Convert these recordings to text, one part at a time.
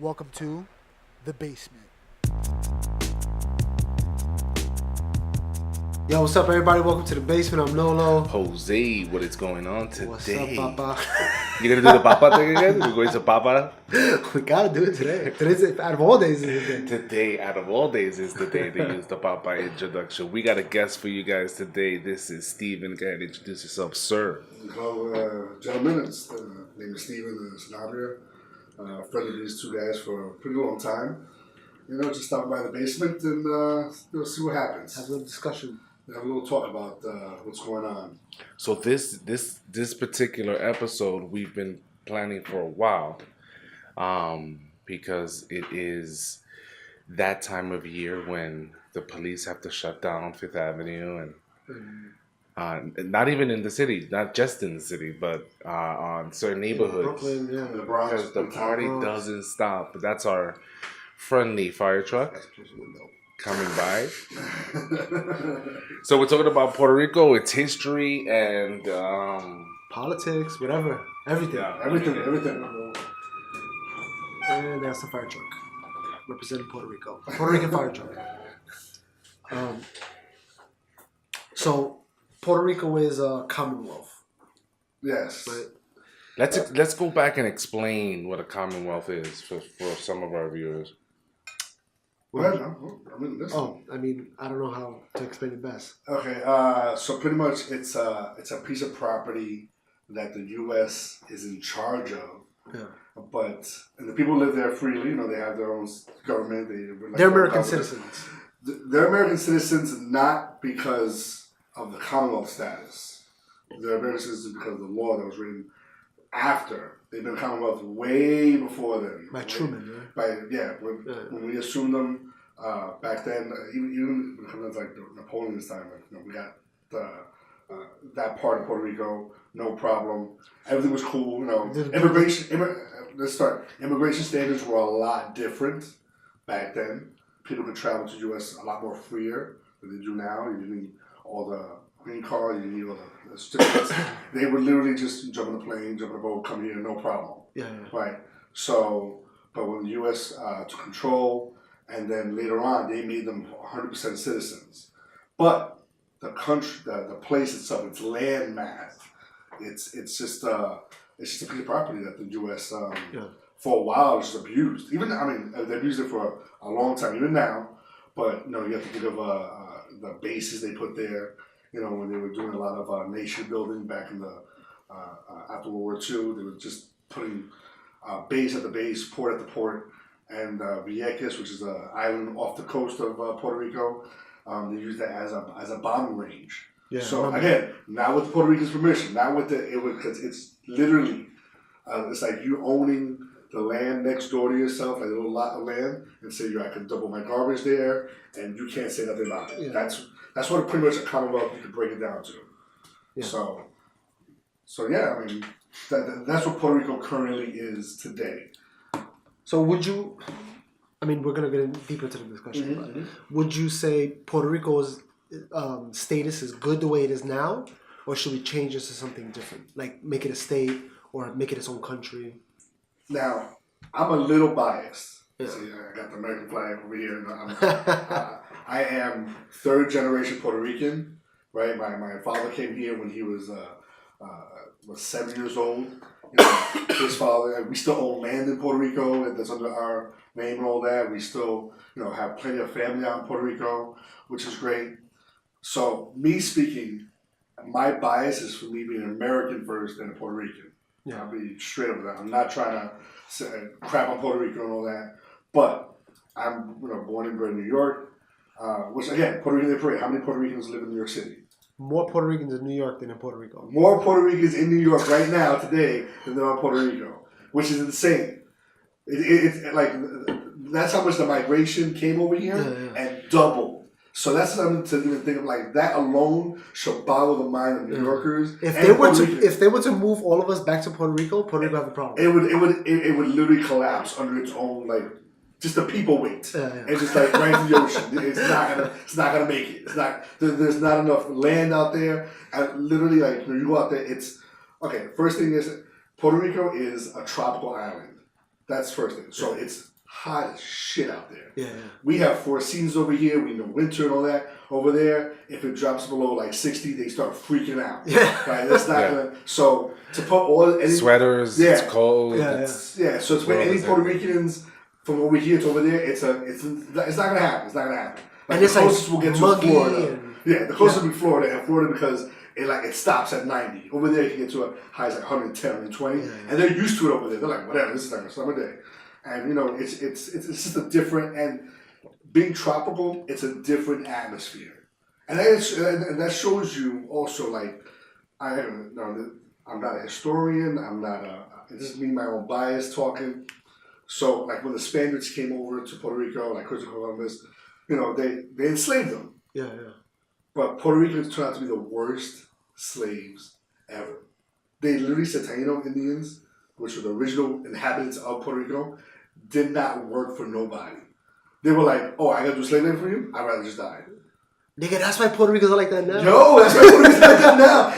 Welcome to the basement. Yo, what's up, everybody? Welcome to the basement. I'm Lolo. Jose, what is going on today? What's up, Papa? You gonna do the Papa thing again? We're going to Papa? We gotta do it today. Today's out of all days is the day. Today, out of all days, is the day to use the Papa introduction. We got a guest for you guys today. This is Steven. Go ahead and introduce yourself, sir. Hello, gentlemen. Name is Steven Sanabria. Friend of these two guys for a pretty long time. Just stop by the basement and see what happens. Have a little discussion. Have a little talk about what's going on. So this particular episode we've been planning for a while, because it is that time of year when the police have to shut down Fifth Avenue and not even in the city, not just in the city, but on certain neighborhoods. Brooklyn, yeah. The Bronx, Because the party doesn't stop. But that's our friendly fire truck coming by. So we're talking about Puerto Rico, its history, and Politics, whatever. Everything. Yeah. Everything. And that's the fire truck. Representing Puerto Rico. Puerto Rican fire truck. So, Puerto Rico is a commonwealth. Yes. Right? let's go back and explain what a commonwealth is for some of our viewers. Well, listen. I don't know how to explain it best. Okay. So pretty much, it's a piece of property that the U.S. is in charge of. Yeah. And the people live there freely. They have their own government. They're American citizens. They're American citizens not because of the Commonwealth status. They're American citizens because of the law that was written after. They've been Commonwealth way before then. By Truman, right? When we assumed them back then, even when it was like Napoleon's time, we got that part of Puerto Rico, no problem. Everything was cool. Immigration standards were a lot different back then. People could travel to the U.S. a lot more freer than they do now. You didn't need all the green card, you didn't need all the certificates. They would literally just jump on a plane, jump on a boat, come here, no problem. Yeah. Right. So, but when the U.S. Took control, and then later on, they made them 100% citizens. But the country, the place itself, its land mass, it's just a piece of property that the U.S. For a while was abused. They abused it for a long time, even now. But you have to think of the bases they put there. When they were doing a lot of nation building back in the after World War II, they were just putting base at the base, port at the port, and wAKANDA, which is an island off the coast of Puerto Rico. They used that as a bombing range. Yeah, so again, not with the Puerto Ricans' permission, not with because it's literally it's like you owning the land next door to yourself, like a little lot of land, and say I can double my garbage there, and you can't say nothing about it. Yeah. That's what pretty much a commonwealth you could break it down to. Yeah. So yeah, that's what Puerto Rico currently is today. So would you, we're going to get deeper into the discussion, but would you say Puerto Rico's status is good the way it is now, or should we change this to something different? Like make it a state or make it its own country? Now, I'm a little biased. Yeah. See, I got the American flag over here. And I am third generation Puerto Rican, right? My father came here when he was 7 years old. His father, we still own land in Puerto Rico, and that's under our name and all that. We still, have plenty of family out in Puerto Rico, which is great. So, me speaking, my bias is for me being an American first and a Puerto Rican. Yeah. I'll be straight up with that. I'm not trying to crap on Puerto Rico and all that, but I'm born and bred in New York, which again, Puerto Rican, they pray. How many Puerto Ricans live in New York City? More Puerto Ricans in New York than in Puerto Rico. More Puerto Ricans in New York right now today than there are in Puerto Rico, which is insane. It's like that's how much the migration came over here and doubled. So that's something to even think of. Like that alone should boggle the mind of New Yorkers. If they were to move all of us back to Puerto Rico would have a problem. It would literally collapse under its own just the people weight and just right into the ocean. It's not gonna make it. There's not enough land out there. And literally you go out there, it's okay. First thing is Puerto Rico is a tropical island. That's first thing. So it's hot as shit out there. Yeah. We have 4 seasons over here. We know winter and all that. Over there, if it drops below like 60, they start freaking out. Yeah. Right? That's not gonna. So to put sweaters, it's cold. Yeah. So to put any Puerto Ricans from over here to over there, it's not gonna happen. It's not gonna happen. Like And it's the closest we'll get to Florida. The closest will be Florida, and Florida because it stops at 90. Over there, you can get to a high as like 110, 120, and they're used to it over there. They're like, whatever, this is like a summer day, and it's just a different, and being tropical, it's a different atmosphere, and that shows you also like I'm not a historian. I'm not this is me, my own bias talking. So like when the Spaniards came over to Puerto Rico, like Christopher Columbus, they enslaved them. Yeah. But Puerto Ricans turned out to be the worst slaves ever. They literally said Taino Indians, which were the original inhabitants of Puerto Rico, did not work for nobody. They were like, oh, I gotta do slave labor for you? I'd rather just die. Nigga, that's why Puerto Ricans are like that now. Yo, that's why Puerto Ricans are like that now.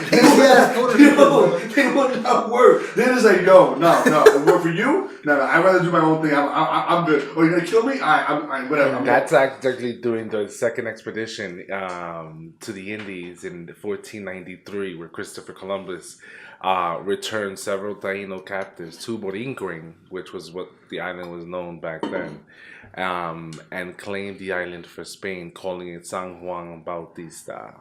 They would not work. They're just like, no, it work for you? No, I'd rather do my own thing. I'm good. Oh, you're gonna kill me? I'm whatever. That's actually during the second expedition to the Indies in 1493, where Christopher Columbus returned several Taino captives to Boriquas, which was what the island was known back then, and claimed the island for Spain, calling it San Juan Bautista.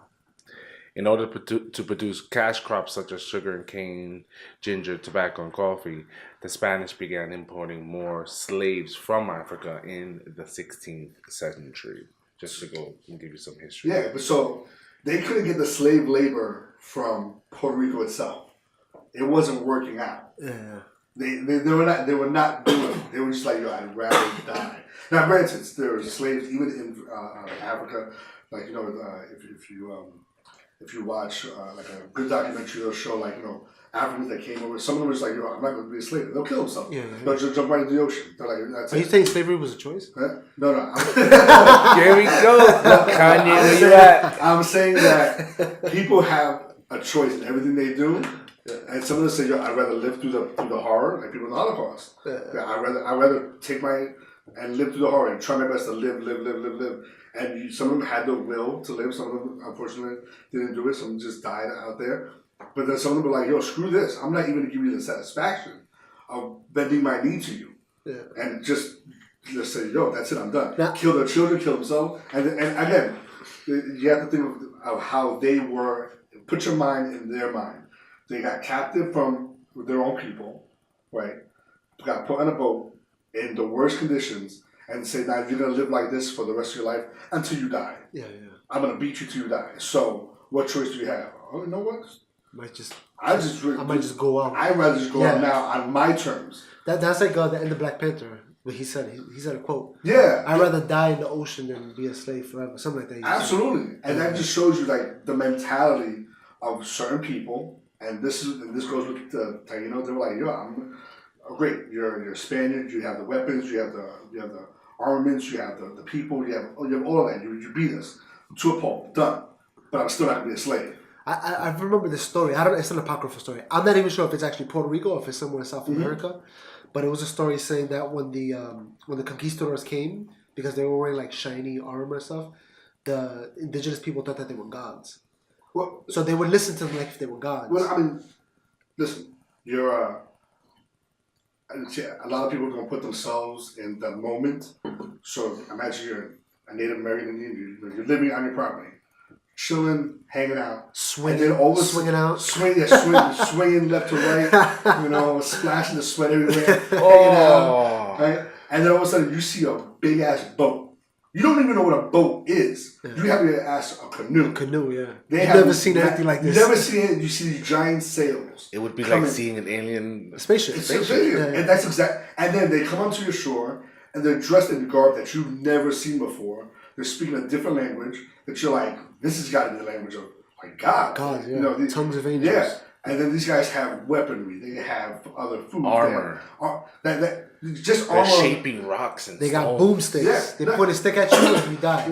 In order to produce cash crops such as sugar and cane, ginger, tobacco, and coffee, the Spanish began importing more slaves from Africa in the 16th century. Just to go and give you some history. Yeah, but so they couldn't get the slave labor from Puerto Rico itself. It wasn't working out. Yeah. They were not doing it. They were just like, yo, I'd rather die. Now, granted, there were slaves even in Africa. Like if you watch like a good documentary, they'll show like Africans that came over. Some of them were just like, yo, I'm not going to be a slave. They'll kill themselves. They'll just jump right into the ocean. They're like, that's Are you saying slavery was a choice? Huh? No. Here we go. Kanye, where you at? I'm saying that people have a choice in everything they do. And some of them say, yo, I'd rather live through the horror, like people in the Holocaust. I'd rather take and live through the horror and try my best to live. And some of them had the will to live. Some of them, unfortunately, didn't do it. Some just died out there. But then some of them were like, yo, screw this. I'm not even going to give you the satisfaction of bending my knee to you. Yeah. And just say, yo, that's it, I'm done. Yeah. Kill their children, kill themselves. And again, you have to think of how they were. Put your mind in their mind. They got captive from their own people, right? Got put on a boat in the worst conditions and say, now you're going to live like this for the rest of your life until you die. Yeah. I'm going to beat you till you die. So what choice do you have? Oh, you know what? I might just go out. I'd rather just go out now on my terms. That's like the end of Black Panther. But he said a quote. Yeah. I'd rather die in the ocean than be a slave forever. Something like that. Absolutely. And that just shows you like the mentality of certain people. And this goes with the Taino. They were like, yo, great. You're Spaniard. You have the weapons. You have the armaments. You have the people. You have all of that. You beat us to a pole. Done. But I'm still not gonna be a slave. I remember this story. It's an apocryphal story. I'm not even sure if it's actually Puerto Rico or if it's somewhere in South America. But it was a story saying that when the conquistadors came, because they were wearing like shiny armor and stuff, the indigenous people thought that they were gods. Well, so they would listen to them like if they were gods. Well, I mean, listen, you're a lot of people are going to put themselves in the moment. So imagine you're a Native American Indian, you're living on your property, chilling, hanging out, swinging left to right, splashing the sweat everywhere, hanging out, right? And then all of a sudden you see a big ass boat. You don't even know what a boat is. Yeah. You have your ass a canoe. You've never seen anything like this. You never seen it. You see these giant sails. It would be like seeing an alien spaceship. Yeah. And that's exact. And then they come onto your shore and they're dressed in garb that you've never seen before. They're speaking a different language that you're like, this has got to be the language of like God. God, yeah. These tongues of angels. Yeah. And then these guys have weaponry. They have other food. Armor. They're shaping rocks and they got boomsticks. Yeah, they point a stick at you and you die.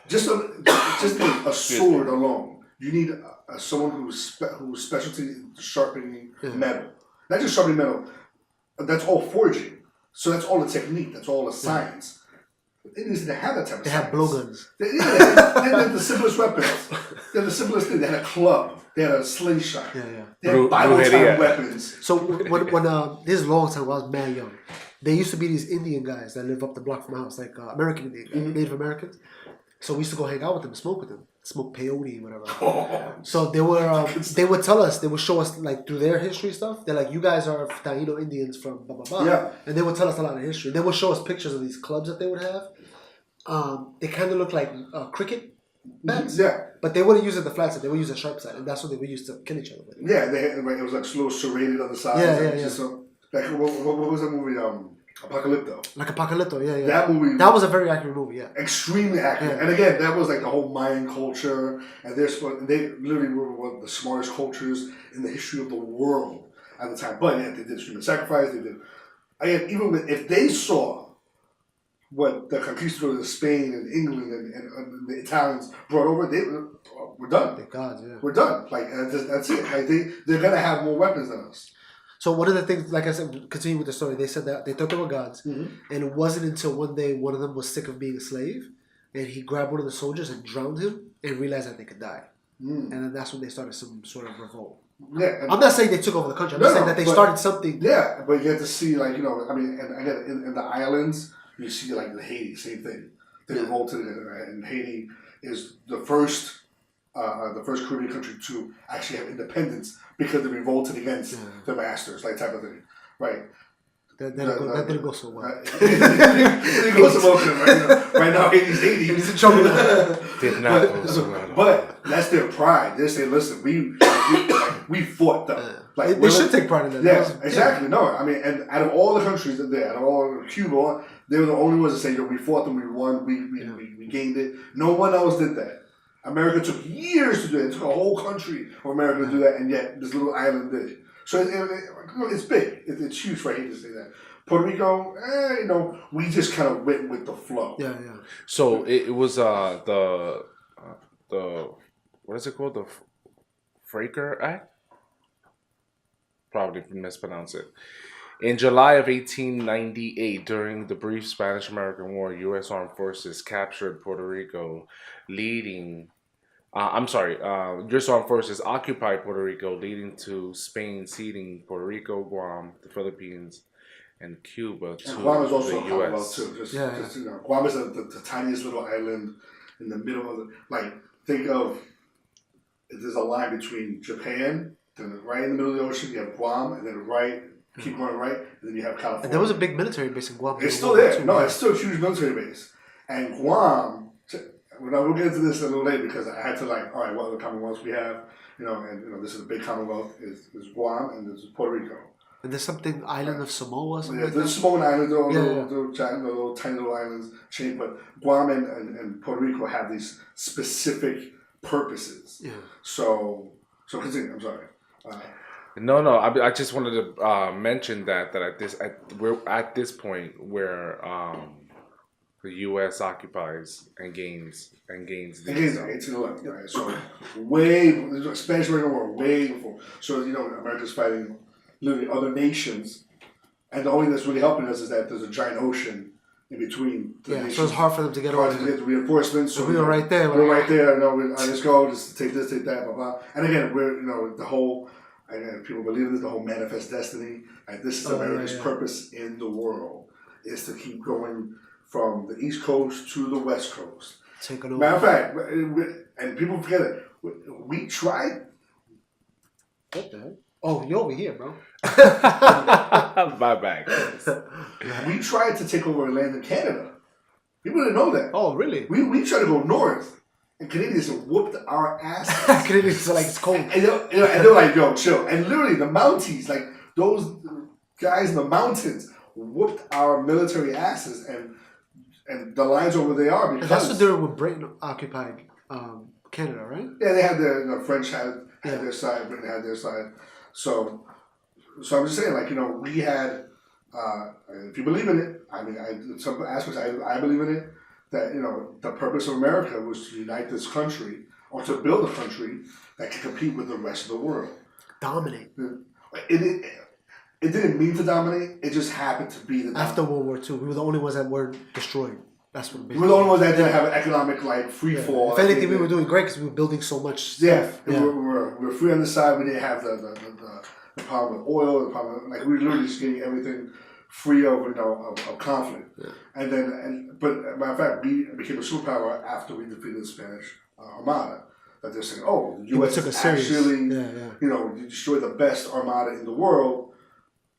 just a sword alone. You need someone who's specialty sharpening metal. Not just sharpening metal. That's all forging. So that's all the technique. That's all the science. The Indians didn't have that type of They science. had blowguns. They had the simplest weapons. They had the simplest thing. They had a club. They had a slingshot. Yeah, yeah. They had Bible-time weapons. So when this is a long time when I was mad young, there used to be these Indian guys that live up the block from my house, like American Indian guys, Native Americans. So we used to go hang out with them, smoke with them, smoke peyote, whatever. So they would tell us, they would show us like through their history stuff. They're like, you guys are Taino Indians from blah blah blah. Yeah. And they would tell us a lot of history. They would show us pictures of these clubs that they would have. They kind of look like cricket bats. Yeah. But they wouldn't use it the flat side. They would use the sharp side, and that's what they would use to kill each other with. Yeah, it was like a little serrated on the side. Yeah. So, like what was that movie? Apocalypto. Like Apocalypto, yeah. That movie. That was a very accurate movie, yeah. Extremely accurate. Yeah. And again, that was like the whole Mayan culture, and they literally were one of the smartest cultures in the history of the world at the time. But yeah, they did human sacrifice. They did. Again, even if they saw what the conquistadors of Spain and England and the Italians brought over, we're done. Thank God, yeah. We're done. Like that's it. Like they're gonna have more weapons than us. So one of the things, like I said, continue with the story. They said that they thought they were gods, and it wasn't until one day one of them was sick of being a slave, and he grabbed one of the soldiers and drowned him, and realized that they could die, and then that's when they started some sort of revolt. Yeah, I'm not saying they took over the country. I'm just saying that they started something. Yeah, but you have to see, like, I mean, and again, in the islands, you see, like, in Haiti, same thing. They revolted, and Haiti is the first Caribbean country to actually have independence because they revolted against the masters, like, type of thing, right? That didn't go so well. It didn't go so well, right now, Haiti's Haiti. He's in trouble now. Did not go so well. But that's their pride. They say, listen, we fought them. Like, they should take pride in that. Yeah, exactly. No, I mean, and out of all the countries that out of all Cuba, they were the only ones that say, we fought them, we won, we gained it. No one else did that. America took years to do it. It took a whole country of America to do that, and yet this little island did it. So it's big. It's huge for Haiti to say that. Puerto Rico, we just kind of went with the flow. Yeah. So it was the what is it called? The Fraker Act? Probably mispronounce it. In July of 1898, during the brief Spanish-American War, U.S. Armed Forces captured Puerto Rico, U.S. Armed Forces occupied Puerto Rico, leading to Spain ceding Puerto Rico, Guam, the Philippines, and Cuba to and Guam is also the a U.S. too. Guam is the tiniest little island in the middle of think of, there's a line between Japan, then right in the middle of the ocean you have Guam, and then keep going right, and then you have California. And there was a big military base in Guam. It's still there. No, it's still a huge military base. And Guam, we'll get into this a little later because I had to all right, what other commonwealths we have, this is a big commonwealth, is Guam, and this is Puerto Rico. And there's something, island of Samoa or something like there's that? Samoan Islands, little tiny little islands, but Guam and Puerto Rico have these specific purposes. Yeah. So continue, I'm sorry. No. I just wanted to mention that we're at this point where the U.S. occupies and gains these. 1811, right? So way Spanish American War, way before. So America's fighting literally other nations, and the only thing that's really helping us is that there's a giant ocean in between. So it's hard for them to get over. To get the reinforcements. So we were right there. We're right there. Let's go. Just take this, take that, blah blah. And again, we're the whole. And people believe in this, the whole manifest destiny. And this is America's purpose in the world, is to keep going from the East Coast to the West Coast. Taking over. Matter of fact, and people forget it, we tried. What the heck? Oh, you're over here, bro. My bag. We tried to take over land in Canada. People didn't know that. Oh, really? We tried to go north. And Canadians whooped our asses. Canadians are like, it's cold. And they're like, yo, chill. And literally, the Mounties, like those guys in the mountains, whooped our military asses. And the lines over they are because. And that's what they were when Britain occupied Canada, right? Yeah, they had their French had their side, Britain had their side. So I'm just saying, we had. If you believe in it, I mean, some aspects I believe in it. That the purpose of America was to unite this country or to build a country that can compete with the rest of the world. Dominate. it didn't mean to dominate. It just happened to be the After World War II, we were the only ones that weren't destroyed. That's what. We were the only ones that didn't have an economic free fall. If anything, we were doing great because we were building so much stuff. Yeah, we were free on the side. We didn't have the problem with oil. The problem we were literally just getting everything free of of conflict. Yeah. And then but matter of fact, we became a superpower after we defeated the Spanish Armada. That they're saying, oh, the U.S. took it actually, serious. destroyed the best armada in the world.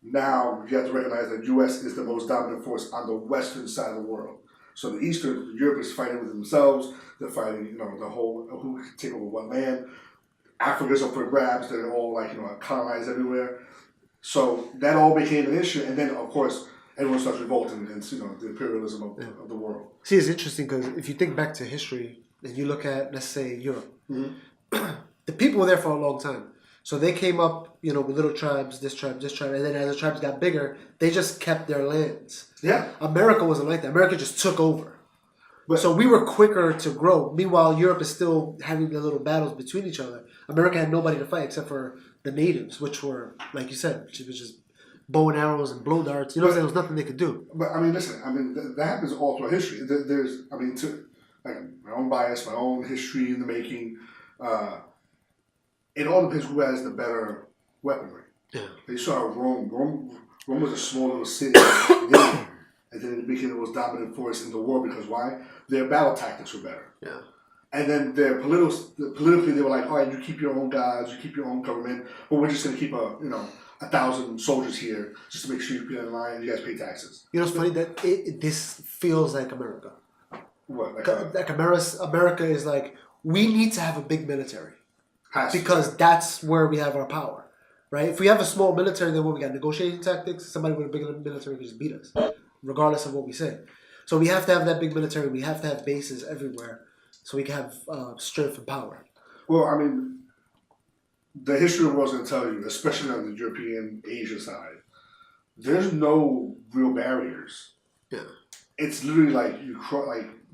Now you have to recognize that U.S. is the most dominant force on the western side of the world. So the Eastern, Europe is fighting with themselves. They're fighting, the whole who can take over what land. Africa's up for grabs. They're all colonized everywhere. So that all became an issue, and then of course everyone starts revolting against the imperialism of the world. See, it's interesting because if you think back to history and you look at, let's say, Europe, the people were there for a long time. So they came up, with little tribes, this tribe, and then as the tribes got bigger, they just kept their lands. Yeah. America wasn't like that. America just took over. But, so we were quicker to grow. Meanwhile, Europe is still having the little battles between each other. America had nobody to fight except for the natives, which were, like you said, which was just bow and arrows and blow darts. There was nothing they could do. But listen, that happens all through history. There's, my own bias, my own history in the making. It all depends who has the better weaponry. Yeah. You saw Rome. Rome was a small little city, and then it became the most dominant force in the world because why? Their battle tactics were better. Yeah. And then politically, they were like, all right, you keep your own gods, you keep your own government, but we're just going to keep 1,000 soldiers here just to make sure you get in line and you guys pay taxes. It's funny that this feels like America. What? Like America is like, we need to have a big military. Because that's where we have our power, right? If we have a small military, then we got negotiating tactics. Somebody with a big military can just beat us, regardless of what we say. So we have to have that big military. We have to have bases everywhere, so we can have strength and power. Well, the history of the world's going to tell you, especially on the European Asia side, there's no real barriers. Yeah, it's literally like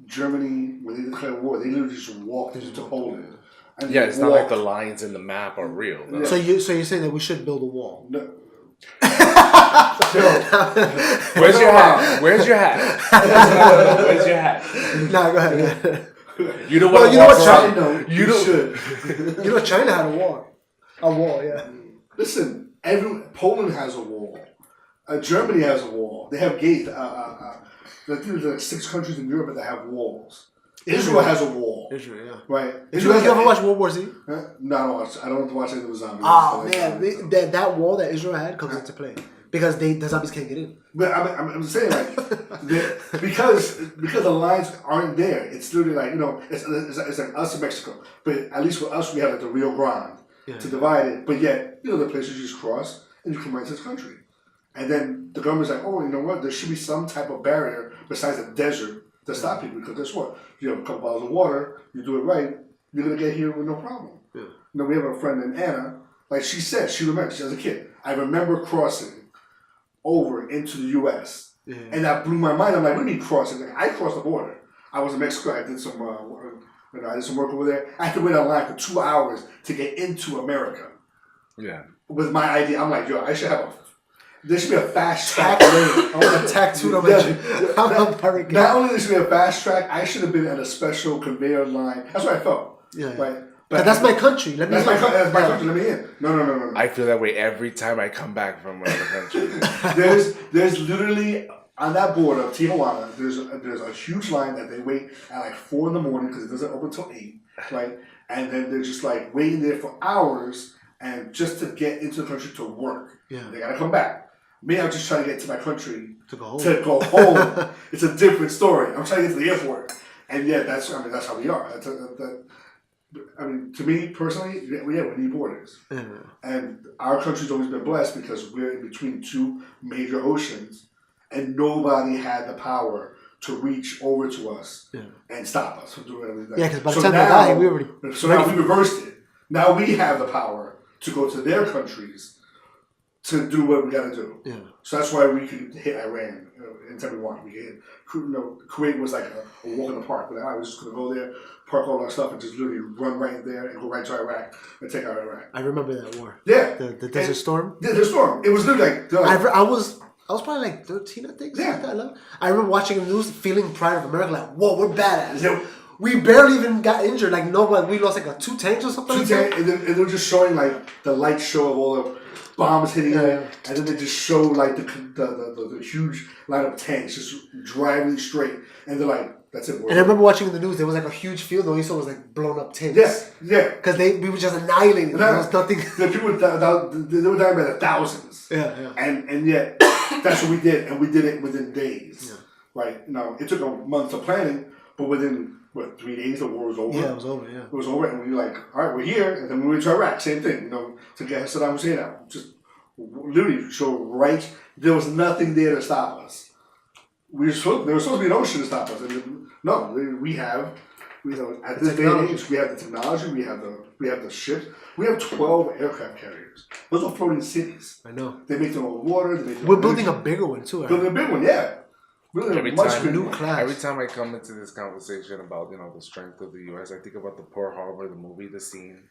Germany when they declared war, they literally just walked into Poland. And it's not like the lines in the map are real. No. Yeah. So you're saying that we should build a wall? No. Where's your hat? Where's your hat? Where's your hat? No, go ahead. You don't want to walk around. You know China had a wall. A wall, yeah. Listen, Poland has a wall. Germany has a wall. They have gates. There's like 6 countries in Europe that have walls. Israel has a wall. Israel, yeah. Right. You ever watch World War Z? No, I don't watch any of the zombies. Oh, man. That wall that Israel had comes into play. Because the zombies can't get in. But I'm saying, because the lines aren't there, it's literally it's like us in Mexico. But at least for us, we have the Rio Grande to divide it. But yet, the places you just cross and you come right to this country. And then the government's like, oh, you know what? There should be some type of barrier besides the desert to stop people. Because guess what? If you have a couple bottles of water, you do it right, you're going to get here with no problem. Yeah. We have a friend named Anna. Like she said, she remembers, as a kid, I remember crossing over into the U.S. Yeah. And that blew my mind. I'm like, what do you mean crossing? Like, I crossed the border. I was in Mexico. I did some work over there. I had to wait online for 2 hours to get into America. Yeah. With my ID. I'm like, yo, there should be a fast track. I want to tattoo them at you. Not only there should be a fast track, I should have been at a special conveyor line. That's what I felt. Yeah. Right? But that's my country. That's my country. Let me in. No. I feel that way every time I come back from another country. there's literally on that border of Tijuana. There's a huge line that they wait at 4 in the morning because it doesn't open until 8, right? And then they're just waiting there for hours and just to get into the country to work. Yeah. They gotta come back. Me, I'm just trying to get to my country to go home. It's a different story. I'm trying to get to the airport, and yet that's how we are. To me personally, we need borders, and our country's always been blessed because we're in between 2 major oceans, and nobody had the power to reach over to us and stop us from doing everything. Yeah, because by the time they died, we already. So now we reversed it. Now we have the power to go to their countries to do what we got to do. Yeah. So that's why we could hit Iran anytime we want. We could, Kuwait was like a walk in the park. But I was just going to go there, park all our stuff, and just literally run right there and go right to Iraq and take out Iraq. I remember that war. Yeah. The Desert Storm? Yeah, the storm. It was literally like... I was probably like 13, I think. Yeah. Like that, I remember watching the news, feeling pride of America, like, whoa, we're badass. Yeah. We barely even got injured. Like, we lost like 2 tanks or something like that. And they were just showing like the light show of all the bombs hitting it, and then they just show like the huge line of tanks just driving straight, and they're like, that's it. And I remember watching in the news, there was like a huge field, all you saw was like blown up tanks. Yes, yeah. Because we were just annihilating them. There was nothing. The people were dying by the thousands. Yeah. And yet, that's what we did, and we did it within days. Yeah. Right? It took a month of planning, but within 3 days the war was over. Yeah, it was over. Yeah, it was over, and we were like, all right, we're here, and then we went to Iraq, same thing. To get Saddam Hussein out, just literally show right. There was nothing there to stop us. There was supposed to be an ocean to stop us, and no, we have. At this day and age, we have the technology, we have the ships, we have 12 aircraft carriers. Those are floating cities. I know. They make their own water. We're building a bigger one too. Building a big one, yeah. Really, every time I come into this conversation about the strength of the U.S., I think about the Pearl Harbor, the movie, the scene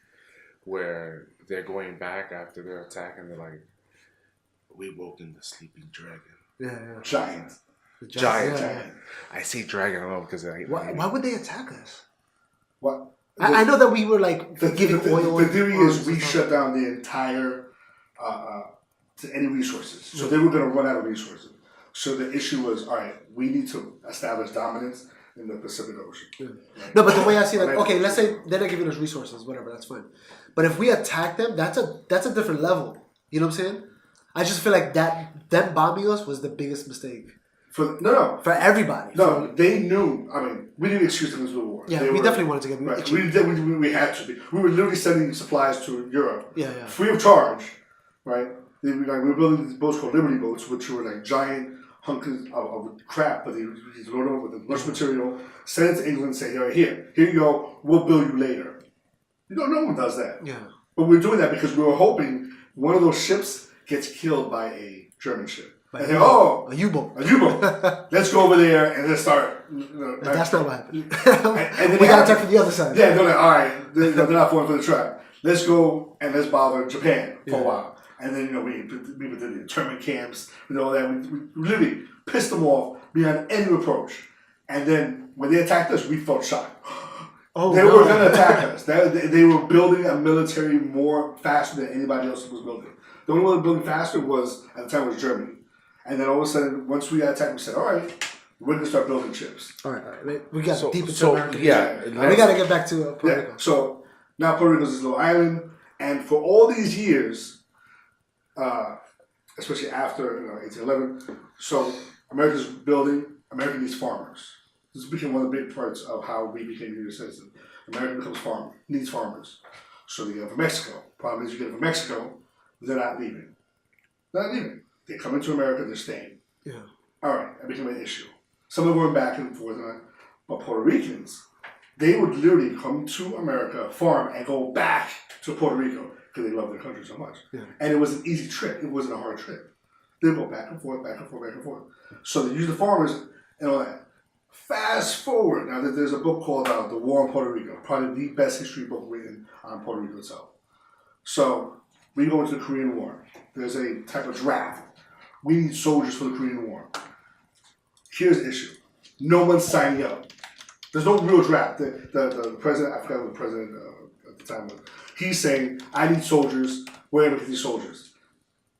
where they're going back after their attack, and they're like, "We woke in the sleeping dragon." Yeah. Giant. Giant. I say dragon. I don't know because why would they attack us? What? I know that we were like giving oil. The theory is we shut down the entire to any resources, so they were going to run out of resources. So the issue was, all right, we need to establish dominance in the Pacific Ocean. Yeah. No, but the way I see it, like, okay, let's say they're not giving us resources, whatever, that's fine. But if we attack them, that's a different level. You know what I'm saying? I just feel like them bombing us was the biggest mistake. For everybody. No, they knew. I mean, we didn't excuse them as the war. Yeah, we definitely wanted to get right. We had to be. We were literally sending supplies to Europe. Yeah. Free of charge, right? We were building these boats called Liberty boats, which were like giant hunks of crap, but he's loaded up with a bunch of material, send it to England, say, here you go, we'll bill you later. No one does that. Yeah. But we're doing that because we were hoping one of those ships gets killed by a German ship. And they a U-boat. A U-boat. Let's go over there and let's start. That's not what happened. and we got to attack from the other side. Yeah, they're like, all right, they're not falling for the trap. Let's go and let's bother Japan for a while. And then, we put the internment camps and all that. We literally pissed them off beyond any reproach. And then when they attacked us, we felt shocked. They were going to attack us. They were building a military more faster than anybody else was building. The only one building faster was, at the time, was Germany. And then all of a sudden, once we got attacked, we said, all right, we're going to start building ships. All right. We got deep into America. Yeah. We got to get back to Puerto Rico. So now Puerto Rico is this little island. And for all these years, especially after 1811, so America's building. America needs farmers. This became one of the big parts of how we became U.S. citizens. America needs farmers. So they get from Mexico. Problem is, you get from Mexico, they're not leaving. They come into America, they're staying. Yeah. All right, that became an issue. Some of them went back and forth, but Puerto Ricans, they would literally come to America, farm, and go back to Puerto Rico because they love their country so much. Yeah. And it was an easy trip. It wasn't a hard trip. They go back and forth, back and forth, back and forth. So they use the farmers and all that. Fast forward. Now, there's a book called The War on Puerto Rico, probably the best history book written on Puerto Rico itself. So we go into the Korean War. There's a type of draft. We need soldiers for the Korean War. Here's the issue. No one's signing up. There's no real draft. The president, I forgot what the president at the time was, he's saying, I need soldiers. Where are these soldiers?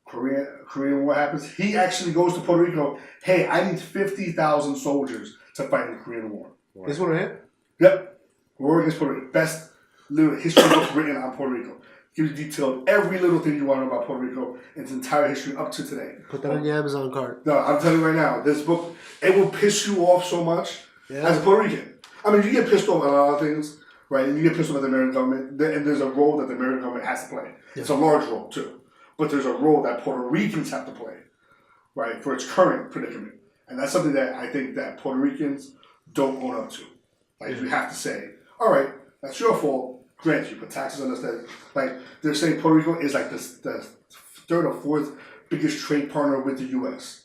Korean War happens. He actually goes to Puerto Rico. Hey, I need 50,000 soldiers to fight in the Korean War. This one right here? Yep. War against Puerto Rico. Best little history book written on Puerto Rico. Gives you detailed every little thing you want to know about Puerto Rico in its entire history up to today. Put that on your Amazon cart. No, I'm telling you right now, this book, it will piss you off so much as a Puerto Rican. I mean, you get pissed off at a lot of things, right? And you get pissed off at the American government, and there's a role that the American government has to play. Yeah. It's a large role, too. But there's a role that Puerto Ricans have to play, right, for its current predicament. And that's something that I think that Puerto Ricans don't own up to. Like, you have to say, all right, that's your fault. Grant you put taxes on us. That, like, they're saying Puerto Rico is like the third or fourth biggest trade partner with the U.S.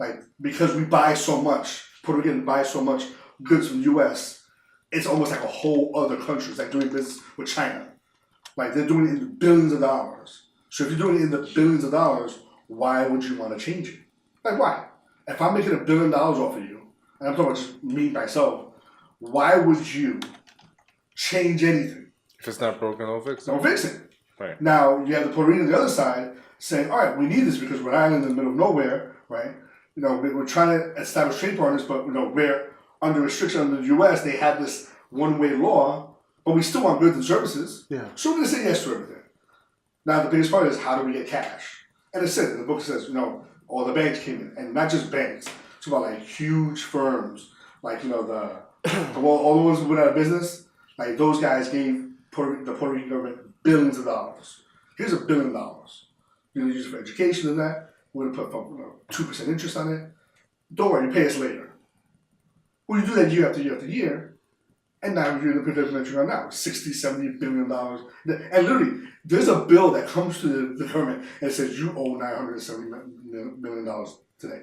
like because we buy so much, Puerto Rican buy so much goods from the U.S. It's almost like a whole other country. It's like doing business with China. Like they're doing it in the billions of dollars. So if you're doing it in the billions of dollars, why would you want to change it? Like why? If I'm making $1 billion off of you, and I'm talking about just me myself, why would you change anything? If it's not broken, don't fix it. Don't fix it. Right. Now you have the Puerto Rican on the other side saying, all right, we need this because we're an island in the middle of nowhere, right? You know, we're trying to establish trade partners, but you know, we're under restriction under the U.S. They have this one-way law, but we still want goods and services. Yeah. So we're going to say yes to everything. Now the biggest part is how do we get cash? And it says in the book, it says, you know, all the banks came in, and not just banks. It's about like huge firms, like you know all the ones who went out of business. Like those guys gave the Puerto Rican government billions of dollars. Here's $1 billion. You're gonna use it for education and that. We're gonna put 2% interest on it. Don't worry, you pay us later. Well, you do that year after year after year, and now you're in the predicament you're in now, $60, $70 billion. And literally, there's a bill that comes to the government and it says you owe $970 million today.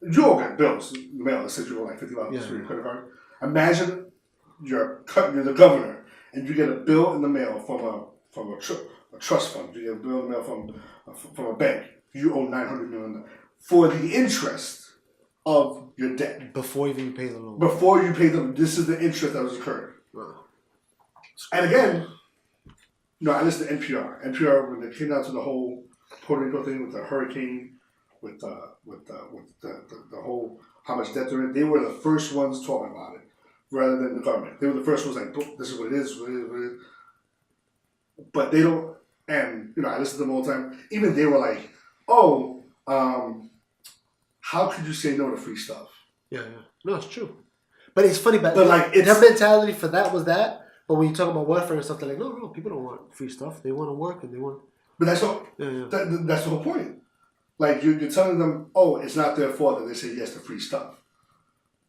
You all get bills in the mail that says you owe like $50 for your credit card. Imagine you're the governor and you get a bill in the mail from a trust fund. You get a bill in the mail from a bank. You owe $900 million for the interest of your debt. Before even you pay the loan. Before you pay them, this is the interest that was occurred. Wow. And again, you know, I listened to NPR. NPR, when they came down to the whole Puerto Rico thing with the hurricane, with the whole how much debt they're in, they were the first ones talking about it, rather than the government. They were the first ones like, this is what it is, what it is, what it is. But they don't, and you know, I listen to them all the time. Even they were like, oh, how could you say no to free stuff? Yeah. No, it's true. But it's funny, but like their mentality for that was that. But when you talk about welfare and stuff, they're like, no, people don't want free stuff. They want to work and they want. But that's all. Yeah. That's the whole point. Like you're telling them, oh, it's not their fault that they say yes to free stuff,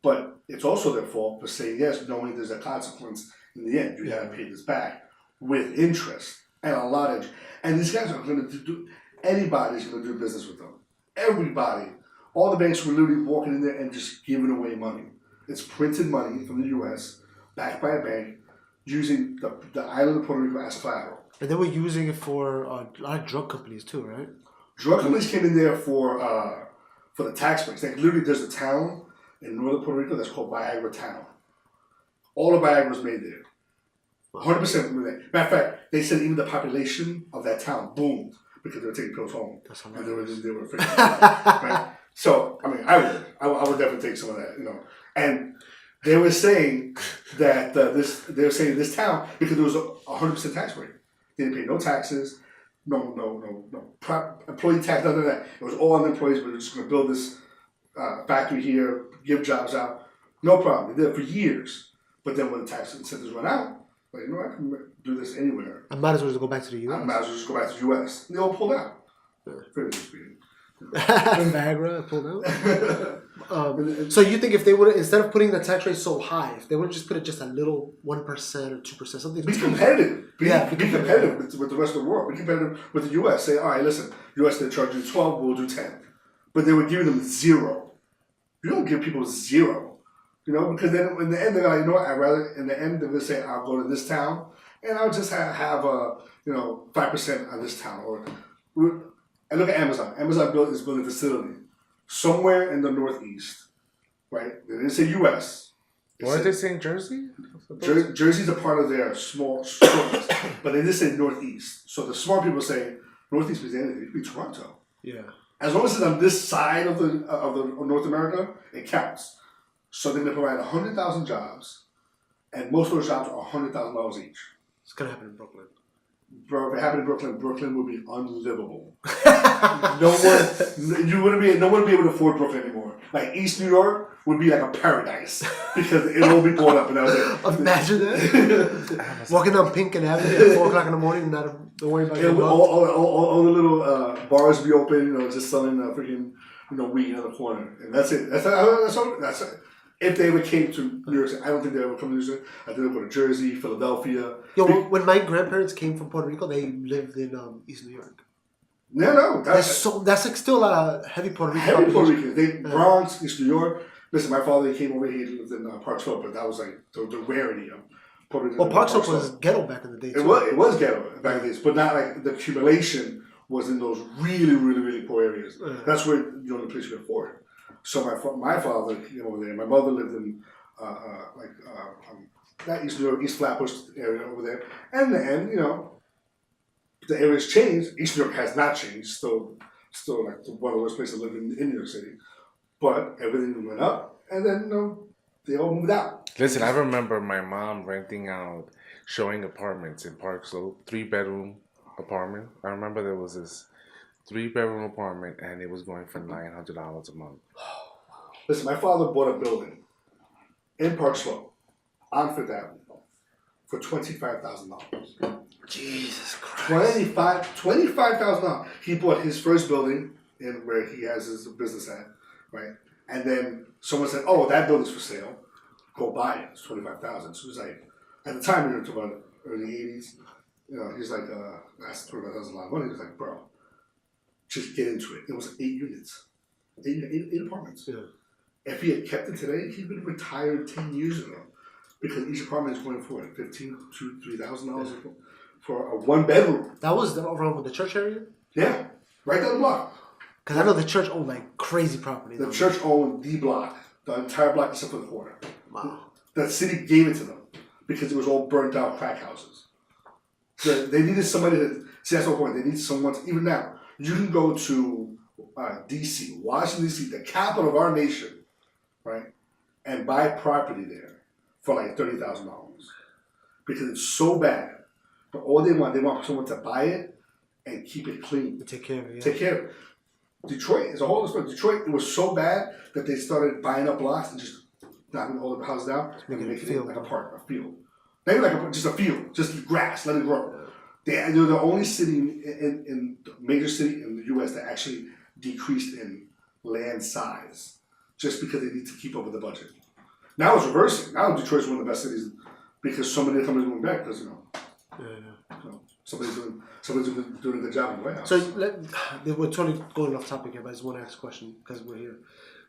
but it's also their fault for saying yes, knowing there's a consequence in the end. You got to pay this back with interest and a lot of. And these guys are going to do. Anybody's going to do business with them. Everybody. All the banks were literally walking in there and just giving away money. It's printed money from the U.S. backed by a bank using the island of Puerto Rico as collateral. And they were using it for a lot of drug companies too, right? Drug companies came in there for the tax breaks. Like literally, there's a town in northern Puerto Rico that's called Viagra Town. All the Viagra was made there. 100% made there. Matter of fact, they said even the population of that town boomed because they were taking pills home. That's and they were freaking out, right? So, I mean, I would definitely take some of that, you know. And they were saying that this town, because there was a 100% tax break. They didn't pay no taxes, no employee tax, none of that. It was all on the employees, but they're just going to build this factory here, give jobs out. No problem. They did it for years. But then when the tax incentives went out, like, you know, I can do this anywhere. I might as well just go back to the U.S. I might as well just go back to the U.S. And they all pulled out. Fairly speaking. Viagra pulled out. So you think if they would, instead of putting the tax rate so high, if they would just put it just a little 1% or 2%, something. Be competitive. Be competitive with the rest of the world. Be competitive with the U.S. Say, all right, listen, U.S. they charge you 12, we'll do 10. But they were giving them 0. You don't give people 0, you know, because then in the end they're like, you know what? I'd rather in the end they're gonna say, I'll go to this town and I'll just have a 5% on this town And look at Amazon. Amazon is building a facility somewhere in the Northeast, right? They didn't say U.S. Weren't they saying Jersey? Jersey's a part of their small stores, but they did say Northeast. So the smart people say Northeast means anything. It could be Toronto. Yeah. As long as it's on this side of North America, it counts. So they're going to provide 100,000 jobs, and most of those jobs are $100,000 each. It's gonna happen in Brooklyn. Bro, if it happened in Brooklyn would be unlivable. No one would be able to afford Brooklyn anymore. Like East New York would be like a paradise because it'll all be bought up and that was it. Imagine that. Walking down Pink and Avenue at 4 o'clock in the morning, don't worry about it. All the little bars be open, just selling freaking weed in the corner, and that's it. That's it. If they ever came to New York City, I don't think they ever come to New York City. I think they go to Jersey, Philadelphia. When my grandparents came from Puerto Rico, they lived in East New York. No, That's like still a lot of heavy Puerto Rican. heavy Puerto Ricans. They Bronx, East New York. Listen, my father came over here. He lived in Park Slope, but that was like the rarity of Puerto Rican. Well, Park Slope was ghetto back in the day. It was ghetto back in the days, but not like the accumulation was in those really poor areas. That's where the place you could afford. So my father came over there. My mother lived in that East New York, East Flatbush area over there, and the area's changed. East New York has not changed. Still like one of the worst places to live in New York City. But everything went up, and then they all moved out. Listen, I remember my mom renting out, showing apartments in Park Slope, 3-bedroom apartment. I remember there was this 3-bedroom apartment, and it was going for $900 a month. Listen, my father bought a building in Park Slope on Fifth Avenue for $25,000. Jesus Christ. $25,000. He bought his first building in where he has his business at, right? And then someone said, "Oh, that building's for sale. Go buy it. It's $25,000." So he was like, at the time, we were talking about early '80s. He's like, "That's $25,000 a lot of money." He was like, "Bro, just get into it." It was 8 units, eight apartments. Yeah. If he had kept it today, he'd been retired 10 years ago, because each apartment is going for $15,000 to $3,000 for a 1-bedroom. That was around with the church area? Yeah, right down the block. Because I know the church owned like crazy property. The church owned the block, the entire block except for the corner. Wow. The city gave it to them because it was all burnt out crack houses. So they needed somebody to, see, that's the point. They need someone to, even now, you can go to D.C., Washington, D.C., the capital of our nation, right, and buy property there for like $30,000 because it's so bad. But all they want someone to buy it and keep it clean. Take care of it. Yeah. Take care of it. Detroit is a whole other story. Detroit, it was so bad that they started buying up blocks and just knocking all the houses down and making it like a park, a field. Not even just a field, just grass, let it grow. They're the only city in major city in the U.S. that actually decreased in land size just because they need to keep up with the budget. Now it's reversing. Now Detroit's one of the best cities because so many companies are moving back because somebody's doing a good job in the White House. So we're totally going off topic here, but I just want to ask a question because we're here.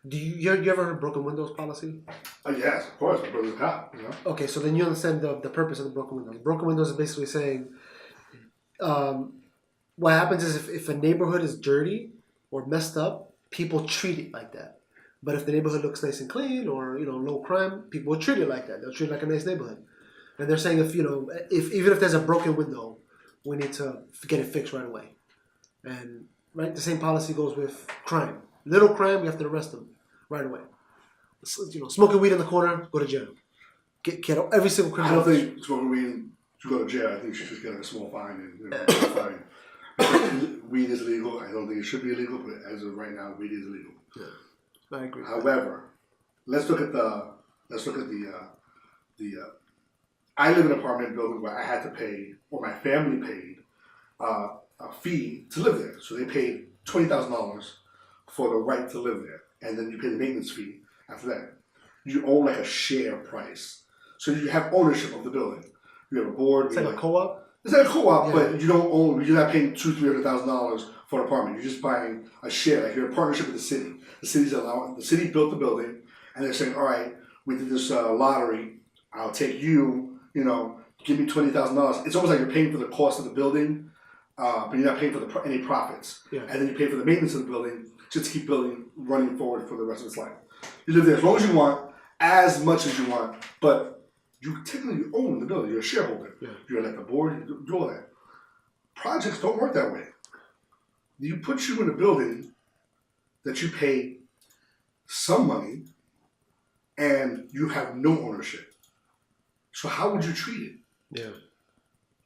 Do you ever heard of broken windows policy? Yes, of course. My brother's a cop. Okay, so then you understand the purpose of the broken windows. Broken windows is basically saying what happens is if a neighborhood is dirty or messed up, people treat it like that. But if the neighborhood looks nice and clean or low crime, people will treat it like that. They'll treat it like a nice neighborhood. And they're saying if even if there's a broken window, we need to get it fixed right away. And the same policy goes with crime. Little crime, we have to arrest them right away. Smoking weed in the corner, go to jail. Get every single criminal. I don't think smoking weed to go to jail. I think you should just get a small fine and fine. Weed is illegal. I don't think it should be illegal, but as of right now, weed is illegal. Yeah, I agree. However, let's look at the I live in an apartment building where I had to pay, or my family paid, a fee to live there. So they paid $20,000 for the right to live there, and then you pay the maintenance fee after that. You own like a share price, so you have ownership of the building. You have a board. It's like a co-op. It's like a co-op, but you don't own. You're not paying $200,000-$300,000 for an apartment. You're just buying a share. Like you're in partnership with the city. The city built the building, and they're saying, "All right, we did this lottery. I'll take you. Give me $20,000." It's almost like you're paying for the cost of the building, but you're not paying for any profits. Yeah. And then you pay for the maintenance of the building just to keep building running forward for the rest of its life. You live there as long as you want, as much as you want, but you technically own the building. You're a shareholder. Yeah. You're like the board. You do all that. Projects don't work that way. You put you in a building that you pay some money, and you have no ownership. So how would you treat it? Yeah.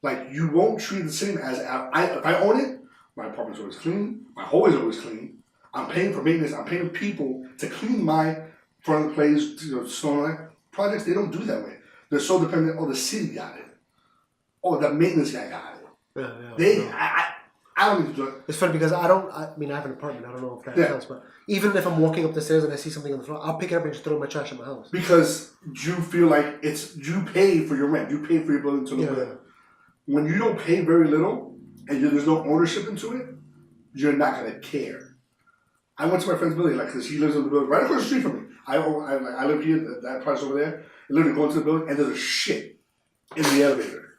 Like, you won't treat it the same as if I own it, my apartment's always clean, my hallway is always clean. I'm paying for maintenance, I'm paying people to clean my front of the place, snow and projects, they don't do that way. They're so dependent, the city got it. The maintenance guy got it. I don't need to do it. It's funny because I have an apartment, I don't know if that counts, but even if I'm walking up the stairs and I see something on the floor, I'll pick it up and just throw my trash in my house. Because you feel like you pay for your rent, you pay for your building to live there. When you don't pay very little and there's no ownership into it, you're not gonna care. I went to my friend's building, like, because he lives in the building right across the street from me. I live here, that place over there. I literally go into the building, and there's a shit in the elevator.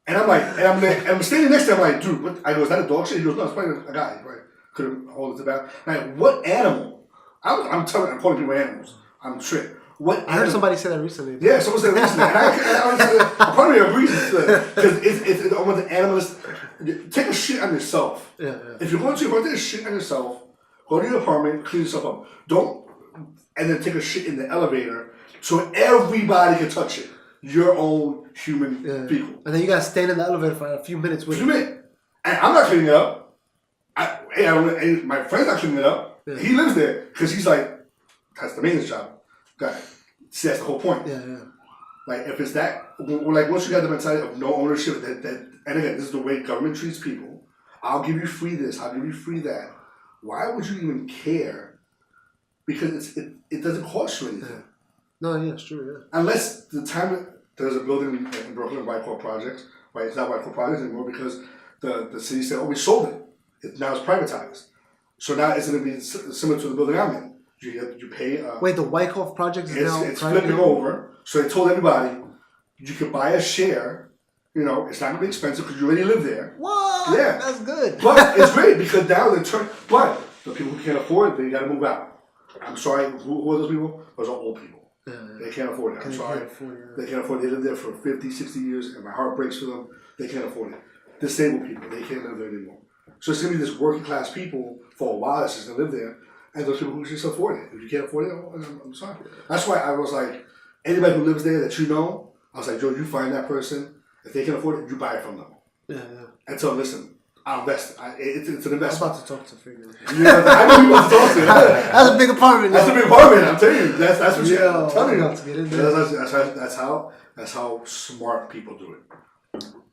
And I'm like, and I'm standing next to him, like, dude, what? I go, is that a dog shit? He goes, no, it's probably a guy, right? Couldn't hold it to back. Like, what animal? I'm calling people animals. I'm straight. What? I heard somebody say that recently. Yeah, someone said it recently. And I part of me agrees with that because it's almost an animalist. Take a shit on yourself. Yeah. If you're going to take a shit on yourself, go to your apartment, clean yourself up. Don't, and then take a shit in the elevator so everybody can touch it. Your own human people. And then you gotta stand in the elevator for a few minutes with And I'm not cleaning it up. My friend's not cleaning it up. Yeah. He lives there because he's like, that's the maintenance job. Got it. See, that's the whole point. Yeah. Like, if it's that, like, once you got the mentality of no ownership, and again, this is the way government treats people. I'll give you free this, I'll give you free that. Why would you even care? Because it doesn't cost you anything. Yeah. No, yeah, it's true, yeah. Unless the time there's a building in Brooklyn, White Projects, right? It's not White Projects anymore because the city said, oh, we sold it. Now it's privatized. So now it's going to be similar to the building I'm in. You pay. Wait, the Wyckoff project is now it's flipping over. So they told everybody you could buy a share. You know, it's not going to be expensive because you already live there. What? Yeah, that's good. But it's great because now they turn. But the people who can't afford it, they got to move out. I'm sorry. Who are those people? Those are old people. Yeah. They can't afford it. I'm sorry. They can't afford it. They lived there for 50, 60 years, and my heart breaks for them. They can't afford it. Disabled people, they can't live there anymore. So it's going to be this working class people for a while that's just going to live there. And those people who just afford it. If you can't afford it, I'm sorry. That's why I was like, anybody who lives there that you know, I was like, Joe, you find that person. If they can afford it, you buy it from them. Yeah. And so, listen, I'll invest. It's an investment. I'm about to talk to Figure. I know you want to talk to. That's a big apartment. That's a big apartment. I'm telling you. That's what I'm telling you. To get in there. That's how smart people do it.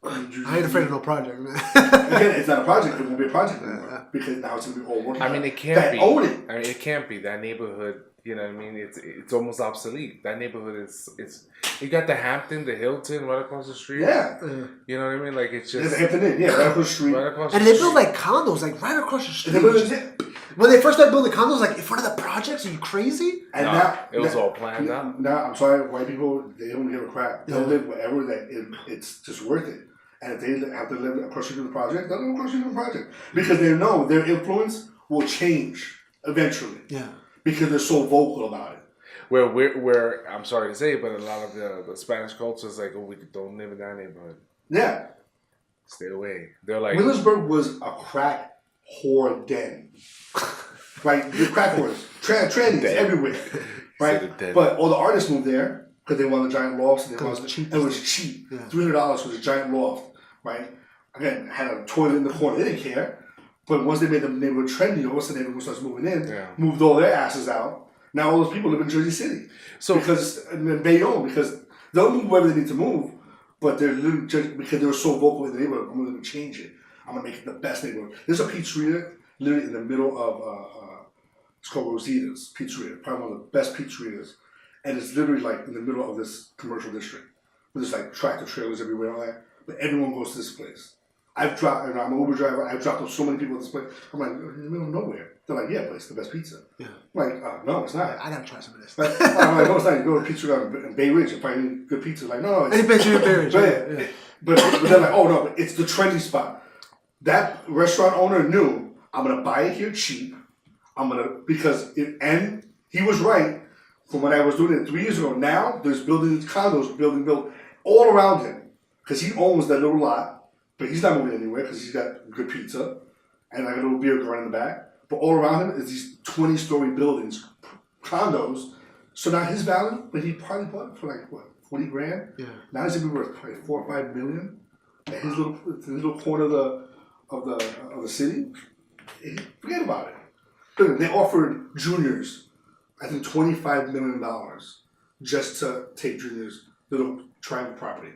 I ain't afraid of no project, man. Again, it's not a project. It won't be a project anymore because now it's gonna be all working. I mean, it can't be. Own it. I mean, it can't be that neighborhood. You know what I mean? It's almost obsolete. That neighborhood is. You got the Hampton, the Hilton, right across the street. Yeah. You know what I mean? Like it's just. The Hampton Inn, right across the street. Right across and the they build like condos, like right across the street. When they first started building condos, like in front of the projects, are you crazy? And now it was all planned out. Now, I'm sorry, white people, they don't give a crap. They'll live wherever it's just worth it. And if they have to live across the street from the project, they'll live across the street from the project. Because they know their influence will change eventually. Yeah. Because they're so vocal about it. Where I'm sorry to say, but a lot of the Spanish culture is like, oh, we don't live in that neighborhood. Yeah. Stay away. They're like... Williamsburg was a crack whore den. Right? The crack whores. Trannies everywhere. Right? But all the artists moved there because they wanted giant lofts. And it was cheap. Yeah. $300 was a giant loft. Right? Again, had a toilet in the corner. They didn't care. But once they made the neighborhood trendy, all of a sudden everyone starts moving in, moved all their asses out. Now all those people live in Jersey City. So because in Bayonne, because they'll move wherever they need to move, but they're literally just because they were so vocal in the neighborhood, I'm going to change it. I'm going to make it the best neighborhood. There's a pizzeria literally in the middle of it's called Rosita's Pizzeria, probably one of the best pizzerias, and it's literally like in the middle of this commercial district. There's like tractor trailers everywhere and all that, but everyone goes to this place. I'm an Uber driver. I've dropped off so many people at this place. I'm like, in the middle of nowhere. They're like, yeah, but it's the best pizza. Yeah. I'm like, no, it's not. I gotta try some of this. I'm like, no, it's not. You go to Pizza in Bay Ridge and find good pizza. Like, no, it's... Any pizza in Bay Ridge. But they're like, oh, no, but it's the trendy spot. That restaurant owner knew, I'm going to buy it here cheap. And he was right from when I was doing it 3 years ago. Now, there's condos built all around him because he owns that little lot. But he's not moving anywhere because he's got good pizza and like a little beer garden in the back. But all around him is these 20-story buildings, condos. So now his value, but he probably bought it for like what, 40 grand? Yeah. Now it's gonna be worth probably 4 or 5 million. At his little corner of the city. Forget about it. They offered juniors, I think $25 million just to take juniors' little triangle property,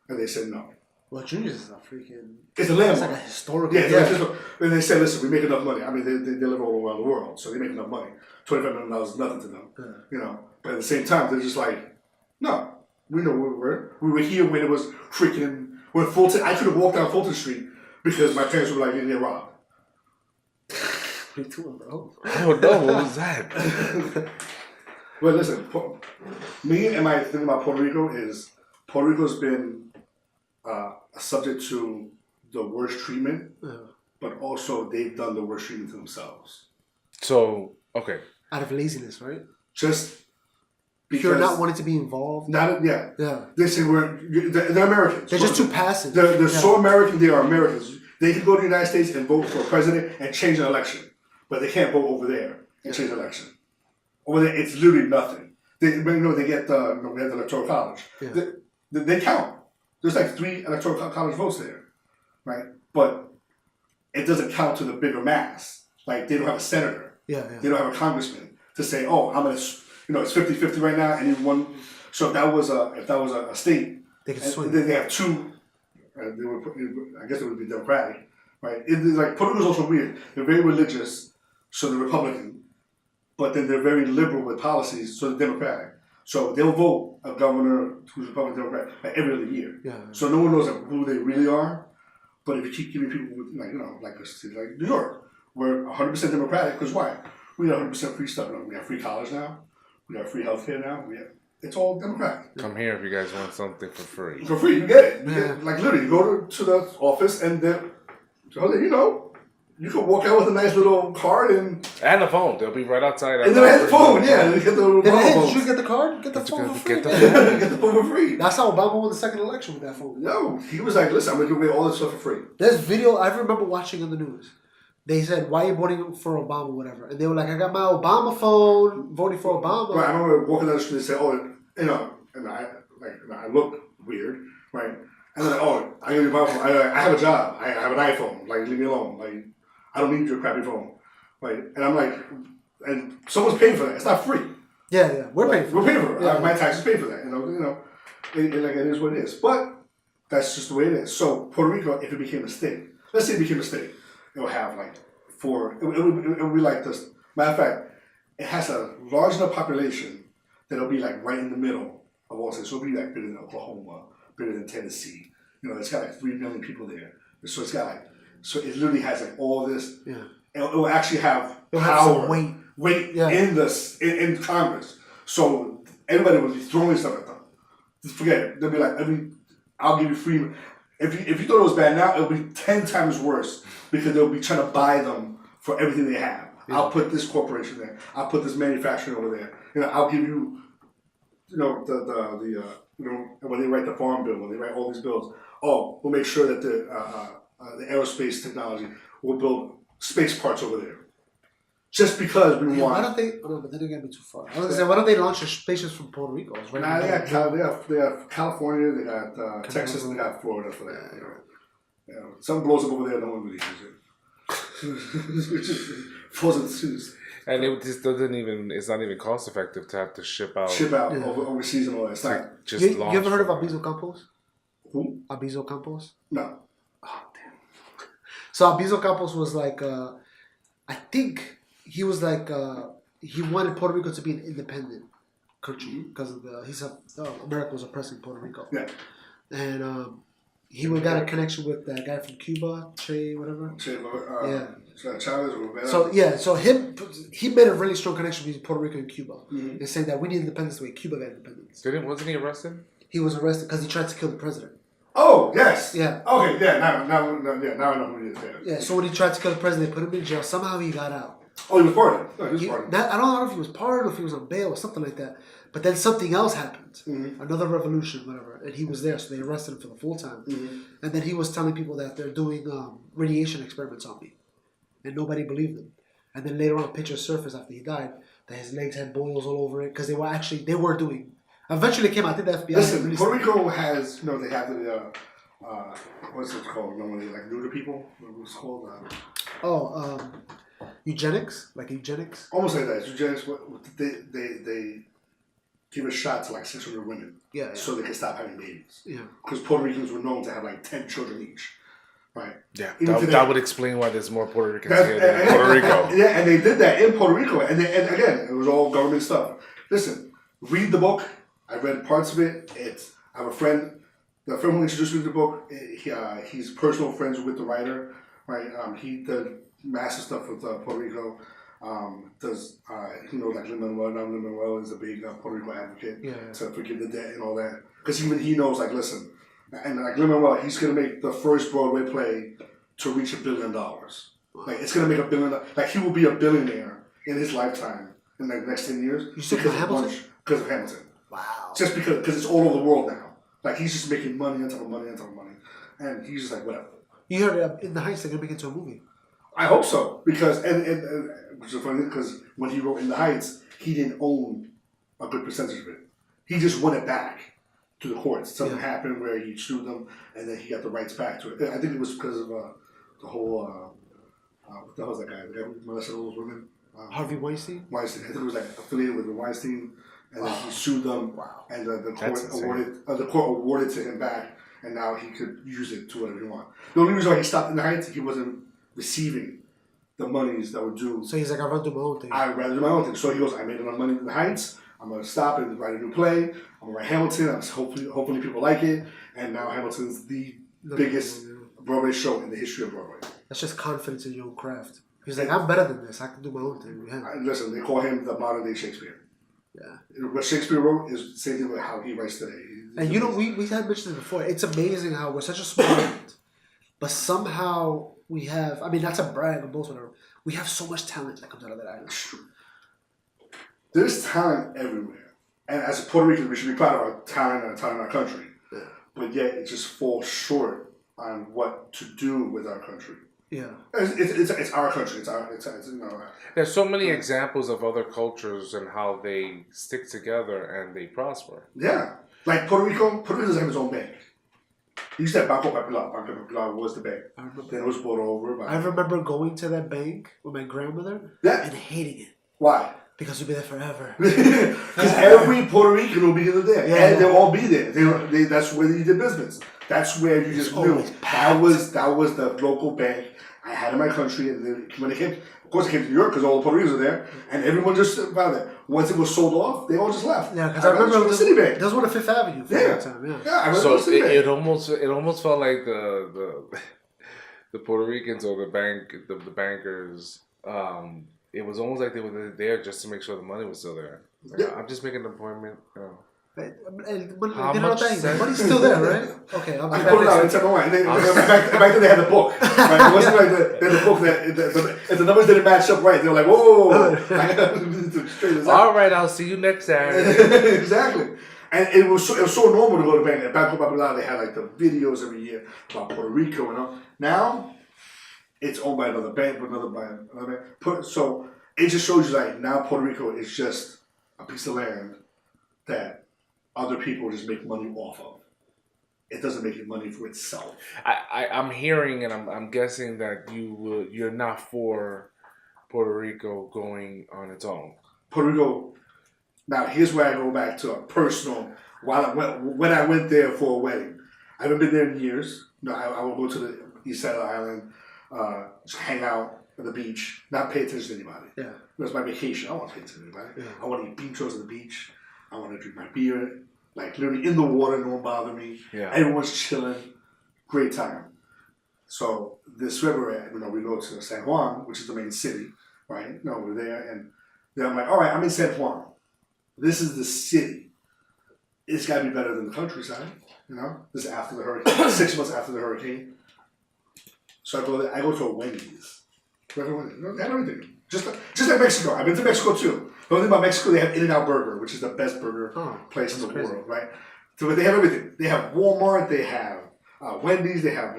and they said no. Well, Juniors is a freaking... It's a landmark. It's like a historical... Yeah. And they said, listen, we make enough money. I mean, they live all around the world, so they make enough money. $25 million is nothing to them. Yeah. You know, but at the same time, they're just like, no, we know where we were. We were here when it was freaking... When Fulton... I could have walked down Fulton Street because my parents were like, getting robbed. What are you doing, bro? I don't know. What was that? Well, listen, me and my thing about Puerto Rico is Puerto Rico's been subject to the worst treatment, but also they've done the worst treatment to themselves. So, okay. Out of laziness, right? Just because Pure not wanting to be involved. Yeah. Yeah. They say they're Americans. They're just too passive. They're so American. They are Americans. They can go to the United States and vote for a president and change an election, but they can't vote over there and change an election. Over there, it's literally nothing. They get the electoral college. Yeah. They count. There's like 3 electoral college votes there, right? But it doesn't count to the bigger mass. Like they don't have a senator. Yeah. They don't have a congressman to say, oh, I'm gonna, it's 50-50 right now, and in one. So if that was a state, They could swing. then they have 2. They would I guess it would be Democratic, right? It's like Puerto Rico's also weird. They're very religious, so they're Republican, but then they're very liberal with policies, so they're Democratic. So they'll vote a governor who's Republican Democrat like every other year. Yeah. So no one knows who they really are. But if you keep giving people like a city like New York, we're 100% Democratic because why? We got 100% free stuff. We have free college now. We have free healthcare now. It's all Democratic. Come here if you guys want something for free. For free, you get it. Like literally, you go to the office and you can walk out with a nice little card and a phone. They'll be right outside. And then I had the phone, yeah. You get the Did you get the card? Get the phone for free. Get the phone. get the phone for free. That's how Obama won the second election with that phone. No, he was like, listen, I'm gonna give away all this stuff for free. There's video I remember watching on the news. They said, why are you voting for Obama, whatever? And they were like, I got my Obama phone, voting for Obama. Right, I remember walking down the street and say, and I look weird, right? And then, I got your Obama phone. I have a job. I have an iPhone. Like, leave me alone. Like, I don't need your crappy phone. Right? And I'm like, and someone's paying for that. It's not free. Yeah. We're paying for it. We're paying for it. Yeah. My taxes pay for that. It is what it is. But that's just the way it is. So Puerto Rico, if it became a state, let's say it became a state, it would have like 4. It would be like this. Matter of fact, it has a large enough population that it'll be like right in the middle of all states. So it'll be like bigger than Oklahoma, bigger than Tennessee. It's got like 3 million people there. So it's got like, so it literally has like all this. Yeah. It will actually have It'll power, have some weight Yeah. in Congress. So everybody will be throwing stuff at them. Just forget it. They'll be like, I'll give you free. If you thought it was bad now, it'll be 10 times worse because they'll be trying to buy them for everything they have. Yeah. I'll put this corporation there. I'll put this manufacturing over there. I'll give you, when they write the farm bill, when they write all these bills, we'll make sure that the aerospace technology will build space parts over there. Just because we want. Why don't they? Oh, but then they're gonna be too far. I was gonna say, why don't they launch their spaceships from Puerto Rico? It's right Nah, they have California, they got Texas, and they got Florida for that. Something blows up over there, no one really uses it. Frozen. And it just doesn't even. It's not even cost effective to have to ship out overseas and all that. It's not just. You ever heard of Abizo Campos? Who? Abizo Campos? No. Oh damn. So Abizo Campos was like, I think he was like, he wanted Puerto Rico to be an independent country because of America was oppressing Puerto Rico. Yeah. And he got a connection with that guy from Cuba, Che, whatever. Yeah. Chavez or Rivera. So he made a really strong connection between Puerto Rico and Cuba. Mm-hmm. And saying that we need independence the way Cuba got independence. Wasn't he arrested? He was arrested because he tried to kill the president. Oh, yes. Yeah. Okay, yeah, now I know who he is. Yeah, so when he tried to kill the president, they put him in jail. Somehow he got out. Oh, he was pardoned. No, he was pardoned. I don't know if he was pardoned or if he was on bail or something like that. But then something else happened. Mm-hmm. Another revolution, whatever. And he was there, so they arrested him for the full time. Mm-hmm. And then he was telling people that they're doing radiation experiments on me. And nobody believed him. And then later on, a picture surfaced after he died that his legs had boils all over it because they were doing. Eventually it came out. I think the FBI. Listen, Puerto Rico has, they have the, what's it called? When they like neuter people? What's it called? Eugenics? Like eugenics? Almost like that. It's eugenics. They give a shot to like 600 women. Yeah. So they can stop having babies. Yeah. Because Puerto Ricans were known to have like 10 children each. Right. Yeah. That would explain why there's more Puerto Ricans here than Puerto Rico. Yeah, and they did that in Puerto Rico. And again, it was all government stuff. Listen, read the book. I read parts of it. I have a friend. The friend who introduced me to the book, he's personal friends with the writer. Right. He did massive stuff with Puerto Rico. Does like Lin-Manuel is a big Puerto Rico advocate to forgive the debt and all that. Because even he knows, like, listen, and like Lin-Manuel, he's gonna make the first Broadway play to reach $1 billion. Like, it's gonna make $1 billion. Like, he will be a billionaire in his lifetime in the next 10 years. You said because of Hamilton? Because of Hamilton. Wow. Just because it's all over the world now. Like, he's just making money on top of money on top of money, and he's just like, whatever. You heard In the Heights they're gonna make it into a movie. I hope so, because and which is funny because when he wrote In the Heights, he didn't own a good percentage of it. He just won it back to the courts. Something happened where he sued them, and then he got the rights back to it. I think it was because of the whole what the hell was that guy? The guy who molested all those women. Harvey Weinstein. Weinstein. I think it was like affiliated with Weinstein, and then he sued them. Wow. And the court awarded to him back, and now he could use it to whatever he wants. The only reason why he stopped In the Heights, he wasn't receiving the monies that were due. So he's like, I run do my own thing. I'd rather do my own thing. So he goes, I made enough money In the Heights. I'm gonna stop and write a new play. I'm gonna write Hamilton. Hopefully people like it. And now Hamilton's the biggest Broadway show in the history of Broadway. That's just confidence in your own craft. He's like, I'm better than this. I can do my own thing. Listen, they call him the modern day Shakespeare. Yeah. What Shakespeare wrote is the same thing with how he writes today. And we had mentioned this before. It's amazing how we're such a small island, but somehow we have. I mean, that's a brag or both, whatever. We have so much talent that comes out of that island. There's talent everywhere, and as a Puerto Rican, we should be proud of our talent and our talent in our country. Yeah. But yet, it just falls short on what to do with our country. Yeah, it's our country. It's There's so many examples of other cultures and how they stick together and they prosper. Yeah, like Puerto Rico doesn't have its own bank. He used to have Banco Popular. Banco Popular was the bank. Then it was bought over. I remember going to that bank with my grandmother and hating it. Why? Because we'll be there forever. Because every Puerto Rican will be there, and they'll all be there. That's where you did business. That's where you just knew that was the local bank I had in my country. And then when it came, of course, it came to New York because all the Puerto Ricans were there, and everyone just found there. Once it was sold off, they all just left. Yeah, because I remember the Citibank. There was one on Fifth Avenue for that time. I remember so the Citibank. it almost felt like the Puerto Ricans or the bankers. It was almost like they were there just to make sure the money was still there. Like, I'm just making an appointment. How much money's still there, right? Okay, I'll I pulled it out and said, back then they had the book. Right? It wasn't like they had the book that if the numbers didn't match up right, they were like, whoa. All right, I'll see you next Saturday. Exactly. And it was so normal to go to bank. At Banco Popular, they had like the videos every year about Puerto Rico and all. Now, it's owned by another bank, by another bank. So it just shows you like now Puerto Rico is just a piece of land that other people just make money off of. It doesn't make money for itself. I'm hearing and I'm guessing that you're not for Puerto Rico going on its own. Puerto Rico. Now here's where I go back to a personal. When I went there for a wedding, I haven't been there in years. No, I will go to the east side of the island, just hang out at the beach, not pay attention to anybody. Yeah, that's my vacation. I don't want to pay attention to anybody. Yeah. I want to eat bean toast at the beach. I want to drink my beer, like literally in the water. No one bother me. Yeah, everyone's chilling. Great time. So this February, we go to San Juan, which is the main city, right? We're there, and then I'm like, all right, I'm in San Juan. This is the city. It's got to be better than the countryside, This is after the hurricane, 6 months after the hurricane. So I go there. I go to a Wendy's. They have everything. Just like Mexico. I've been to Mexico too. The only thing about Mexico, they have In-N-Out Burger, which is the best burger place in the world, right? So they have everything. They have Walmart. They have Wendy's. They have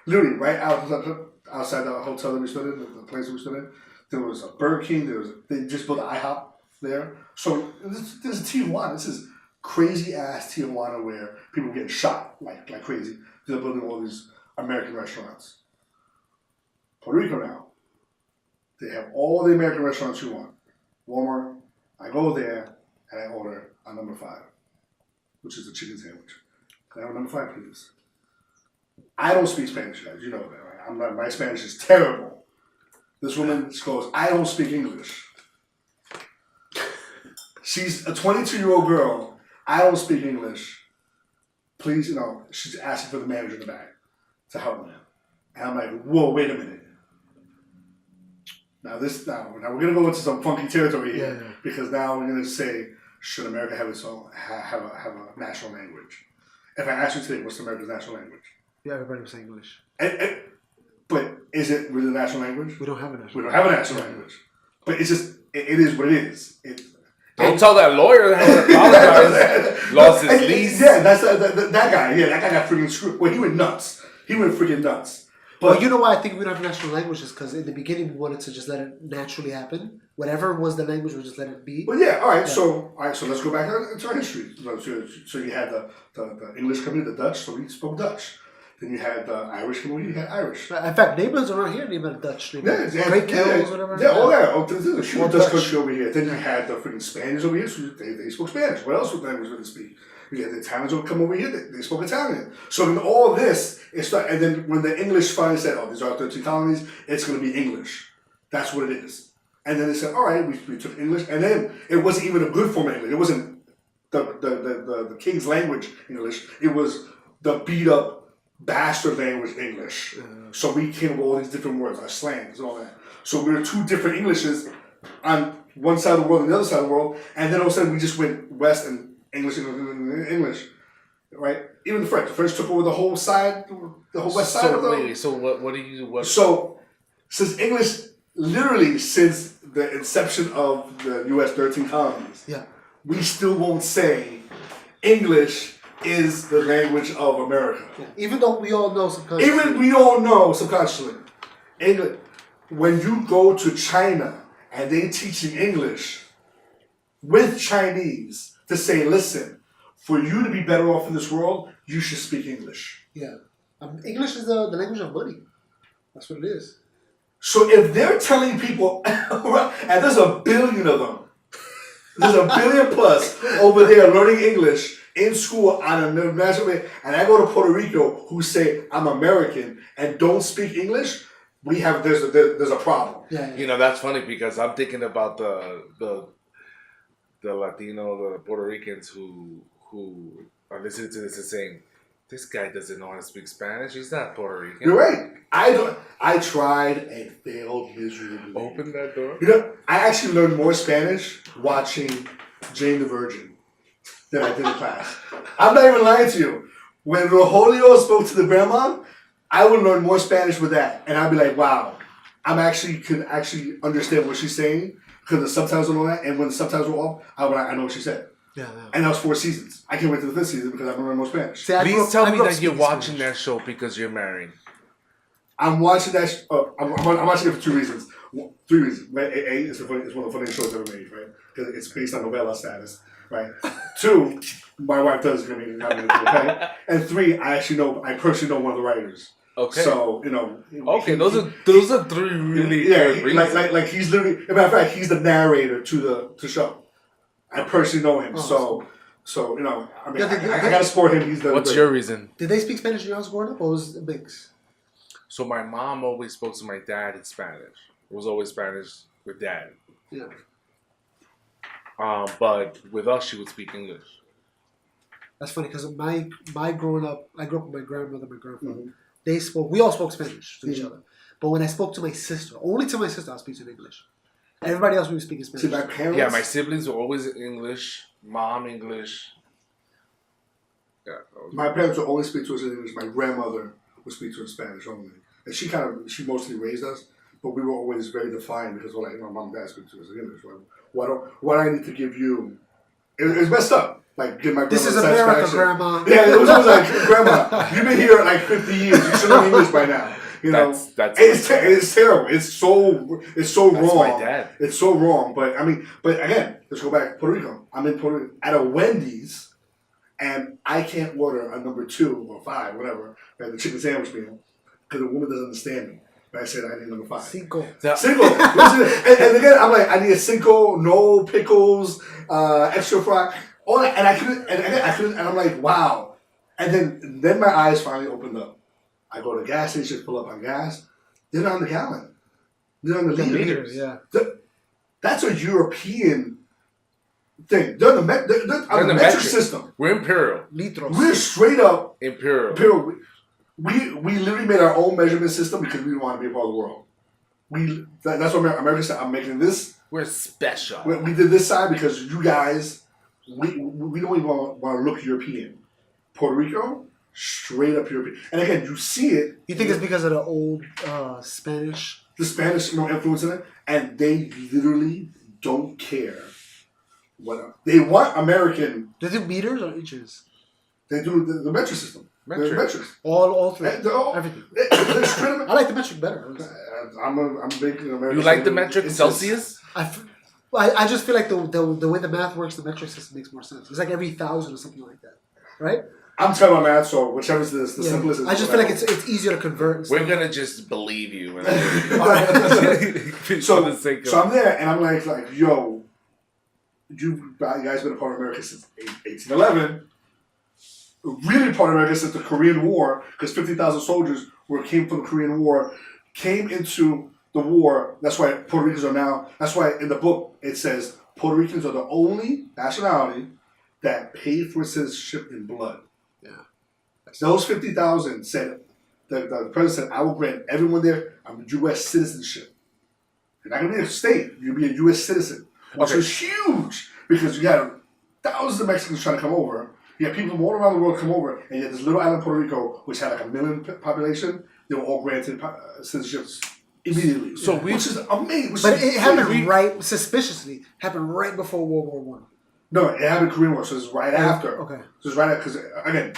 literally right outside the hotel that we stood in, the place we stood in. There was a Burger King. They just built an IHOP there. So there's a Tijuana. This is crazy ass Tijuana where people get shot like crazy. They're building all these American restaurants. Puerto Rico now. They have all the American restaurants you want. Walmart. I go there and I order a number 5, which is a chicken sandwich. Can I have a number 5, please? I don't speak Spanish, guys. You know that, right? My Spanish is terrible. This woman goes, I don't speak English. She's a 22-year-old girl. I don't speak English. Please, she's asking for the manager in the back to help me. And I'm like, whoa, wait a minute. Now we're gonna go into some funky territory here Yeah. because now we're gonna say, should America have its own have a national language? If I ask you today, what's America's national language? Yeah, everybody was saying English. But is it really the national language? We don't have a national. We don't have a national language. But it's just it is what it is. Don't tell that lawyer how to apologize. Lost his lease. Yeah, that's that guy. Yeah, that guy got freaking screwed. Well, he went nuts. He went freaking nuts. But you know why I think we don't have national languages? Because in the beginning we wanted to just let it naturally happen. Whatever was the language, we just let it be. Well, yeah. All right. So let's go back to our history. So you had the English community, the Dutch. So we spoke Dutch. Then you had the Irish community. You had Irish. In fact, neighbors around here named Dutch. Great Kills, whatever. Yeah, all that. Oh, there's a huge Dutch country over here. Then you had the freaking Spaniards over here. So they spoke Spanish. What else would language would they speak? You had the Italians would come over here. They spoke Italian. So in all this, and then when the English finally said, "Oh, these are 13 colonies," it's going to be English. That's what it is. And then they said, "All right, we took English," and then it wasn't even a good form of English. It wasn't the king's language English. It was the beat up bastard language English. So we came up with all these different words, our slangs and all that. So we were two different Englishes on one side of the world and the other side of the world, and then all of a sudden we just went west and English, right? Even the French took over the whole side, the whole west side of the. Wait, so what do you? What? So since English, literally since the inception of the U.S. 13 colonies, we still won't say English is the language of America. Yeah. Even though we all know subconsciously. Even we all know subconsciously. English. When you go to China and they teaching English with Chinese to say, listen, for you to be better off in this world, you should speak English. Yeah. English is the language of money. That's what it is. So if they're telling people, and there's a billion of them, there's a billion plus over there learning English in school on a national way, and I go to Puerto Rico who say I'm American and don't speak English, there's a problem. Yeah. You know, that's funny because I'm thinking about the Latino, the Puerto Ricans who are listening to this and saying, this guy doesn't know how to speak Spanish. He's not Puerto Rican. You're right. I tried and failed miserably. Open that door. You know, I actually learned more Spanish watching Jane the Virgin than I did in class. I'm not even lying to you. When Rogelio spoke to the grandma, I would learn more Spanish with that, and I'd be like, wow, could actually understand what she's saying because the subtitles and all that. And when the subtitles were off, I know what she said. Yeah. And that was 4 seasons. I can't wait to the 5th season because I'm gonna learn more Spanish. Please tell me that you're watching that show because you're married. I'm watching that. I'm watching it for 2 reasons. 3 reasons. Right? It's one of the funniest shows ever made, right? Because it's based on novella status, right? 2, my wife does have me okay? And 3, I personally know one of the writers. Okay. So Okay, those are 3 really good reasons. like he's literally. As a matter of fact, he's the narrator to the show. I personally know him, so I mean, I gotta support him. He's the. What's your reason? Did they speak Spanish in your house growing up, or was it a mix? So my mom always spoke to my dad in Spanish. It was always Spanish with dad. Yeah. But with us, she would speak English. That's funny because my growing up, I grew up with my grandmother, my grandfather. Mm-hmm. We all spoke Spanish to each other. But when I spoke to my sister, only to my sister, I speak in English. Everybody else we were speaking Spanish. See, my parents. Yeah, my siblings were always English. Mom English. Yeah. My parents would only speak to us in English. My grandmother would speak to us in Spanish only, and she mostly raised us. But we were always very defined because my mom and dad speak to us in English. Like, what I need to give you? It was messed up. Like, give my grandma. This is America, Grandma. Yeah, it was always like, Grandma, you've been here like 50 years. You should know English by now. You know, it's terrible. It's so wrong. My dad. It's so wrong. But again, let's go back. Puerto Rico. I'm in Puerto Rico at a Wendy's, and I can't order a number 2 or 5, whatever, the chicken sandwich meal, because the woman doesn't understand me. But I said I need number 5. Cinco. and again, I'm like, I need a cinco, no pickles, extra fry, all that, and I couldn't, and I'm like, wow. And then my eyes finally opened up. I go to the gas station, fill up on gas. They're not on the gallon. They're on the liters. Yeah. That's a European thing. They're on the metric system. We're imperial. Litros. We're straight up imperial. We literally made our own measurement system because we didn't want to be a part of the world. That's what America said. I'm making this. We're special. We did this side because you guys, we don't even want to look European. Puerto Rico, straight up European. And again, you see it. You think it's because of the old Spanish? The Spanish, influence in it, and they literally don't care. What they want American. Do they do meters or inches? They do the metric system. Metric. The metrics. All three. Everything. I like the metric better. I'm a big American. You like the metric Celsius? I just feel like the way the math works, the metric system makes more sense. It's like every 1,000 or something like that, right? I'm telling my math, so whichever is the simplest. I just feel like it's easier to convert. We're gonna just believe you. So I'm there, and I'm like, yo, you guys been a part of America since 1811. Really part of America since the Korean War, because 50,000 soldiers came from the Korean War, came into the war. That's why Puerto Ricans are now. That's why in the book it says Puerto Ricans are the only nationality that paid for citizenship in blood. Yeah. Those 50,000 said, the president said, I will grant everyone there a U.S. citizenship. You're not going to be a state, you'll be a U.S. citizen. Which is huge, because you had thousands of Mexicans trying to come over. You had people from all around the world come over, and you had this little island, Puerto Rico, which had like 1 million population. They were all granted citizenships immediately. So which is amazing. But it happened suspiciously, happened right before World War One. No, it happened Korean War, so it's right after. Okay. So it's right after, because again,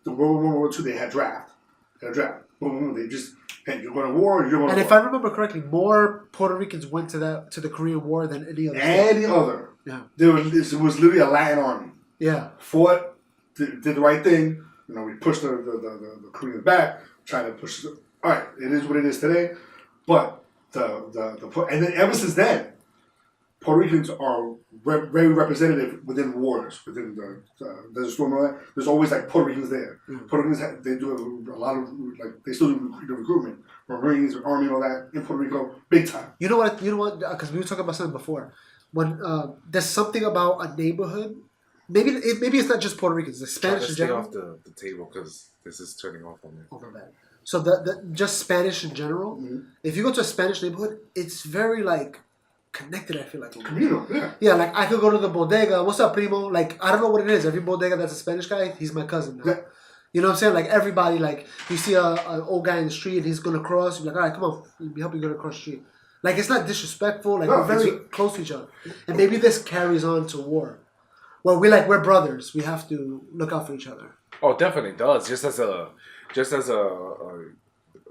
the World War II, they had draft. Boom, boom, they just, hey, you're going to war, you're going to war. And if I remember correctly, more Puerto Ricans went to the Korean War than any other. Any other. Yeah. It was literally a Latin army. Yeah. Fought, did the right thing. We pushed the Koreans back, trying to push. All right, it is what it is today. But and then ever since then, Puerto Ricans are very representative within wars, within the storm and all that. There's always like Puerto Ricans there. Mm-hmm. Puerto Ricans, they do a lot of, they still do recruitment, Marines, Army, and all that in Puerto Rico, big time. You know what? Because we were talking about something before. When there's something about a neighborhood, maybe it's not just Puerto Ricans. The Spanish in general. Stay off the table because this is turning off on me. Over that. So the just Spanish in general. Mm-hmm. If you go to a Spanish neighborhood, it's very connected. I feel like communal. Yeah. Yeah, I could go to the bodega. What's up, primo? I don't know what it is. Every bodega that's a Spanish guy, he's my cousin now. Yeah. You know what I'm saying? Everybody, you see an old guy in the street, he's gonna cross. You're like, all right, come on, let me help you get across the street. It's not disrespectful. We're very close to each other, and maybe this carries on to war. Well, we're brothers. We have to look out for each other. Oh, definitely does. Just as a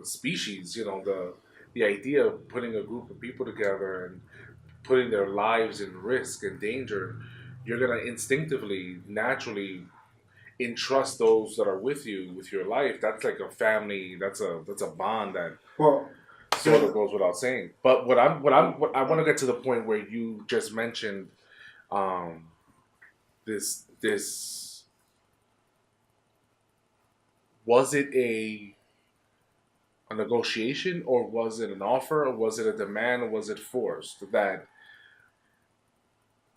species, the idea of putting a group of people together and putting their lives in risk and danger, you're gonna instinctively, naturally entrust those that are with you with your life. That's like a family. That's a bond that sort of goes without saying. But what I want to get to the point where you just mentioned, this was it a negotiation, or was it an offer, or was it a demand, or was it forced that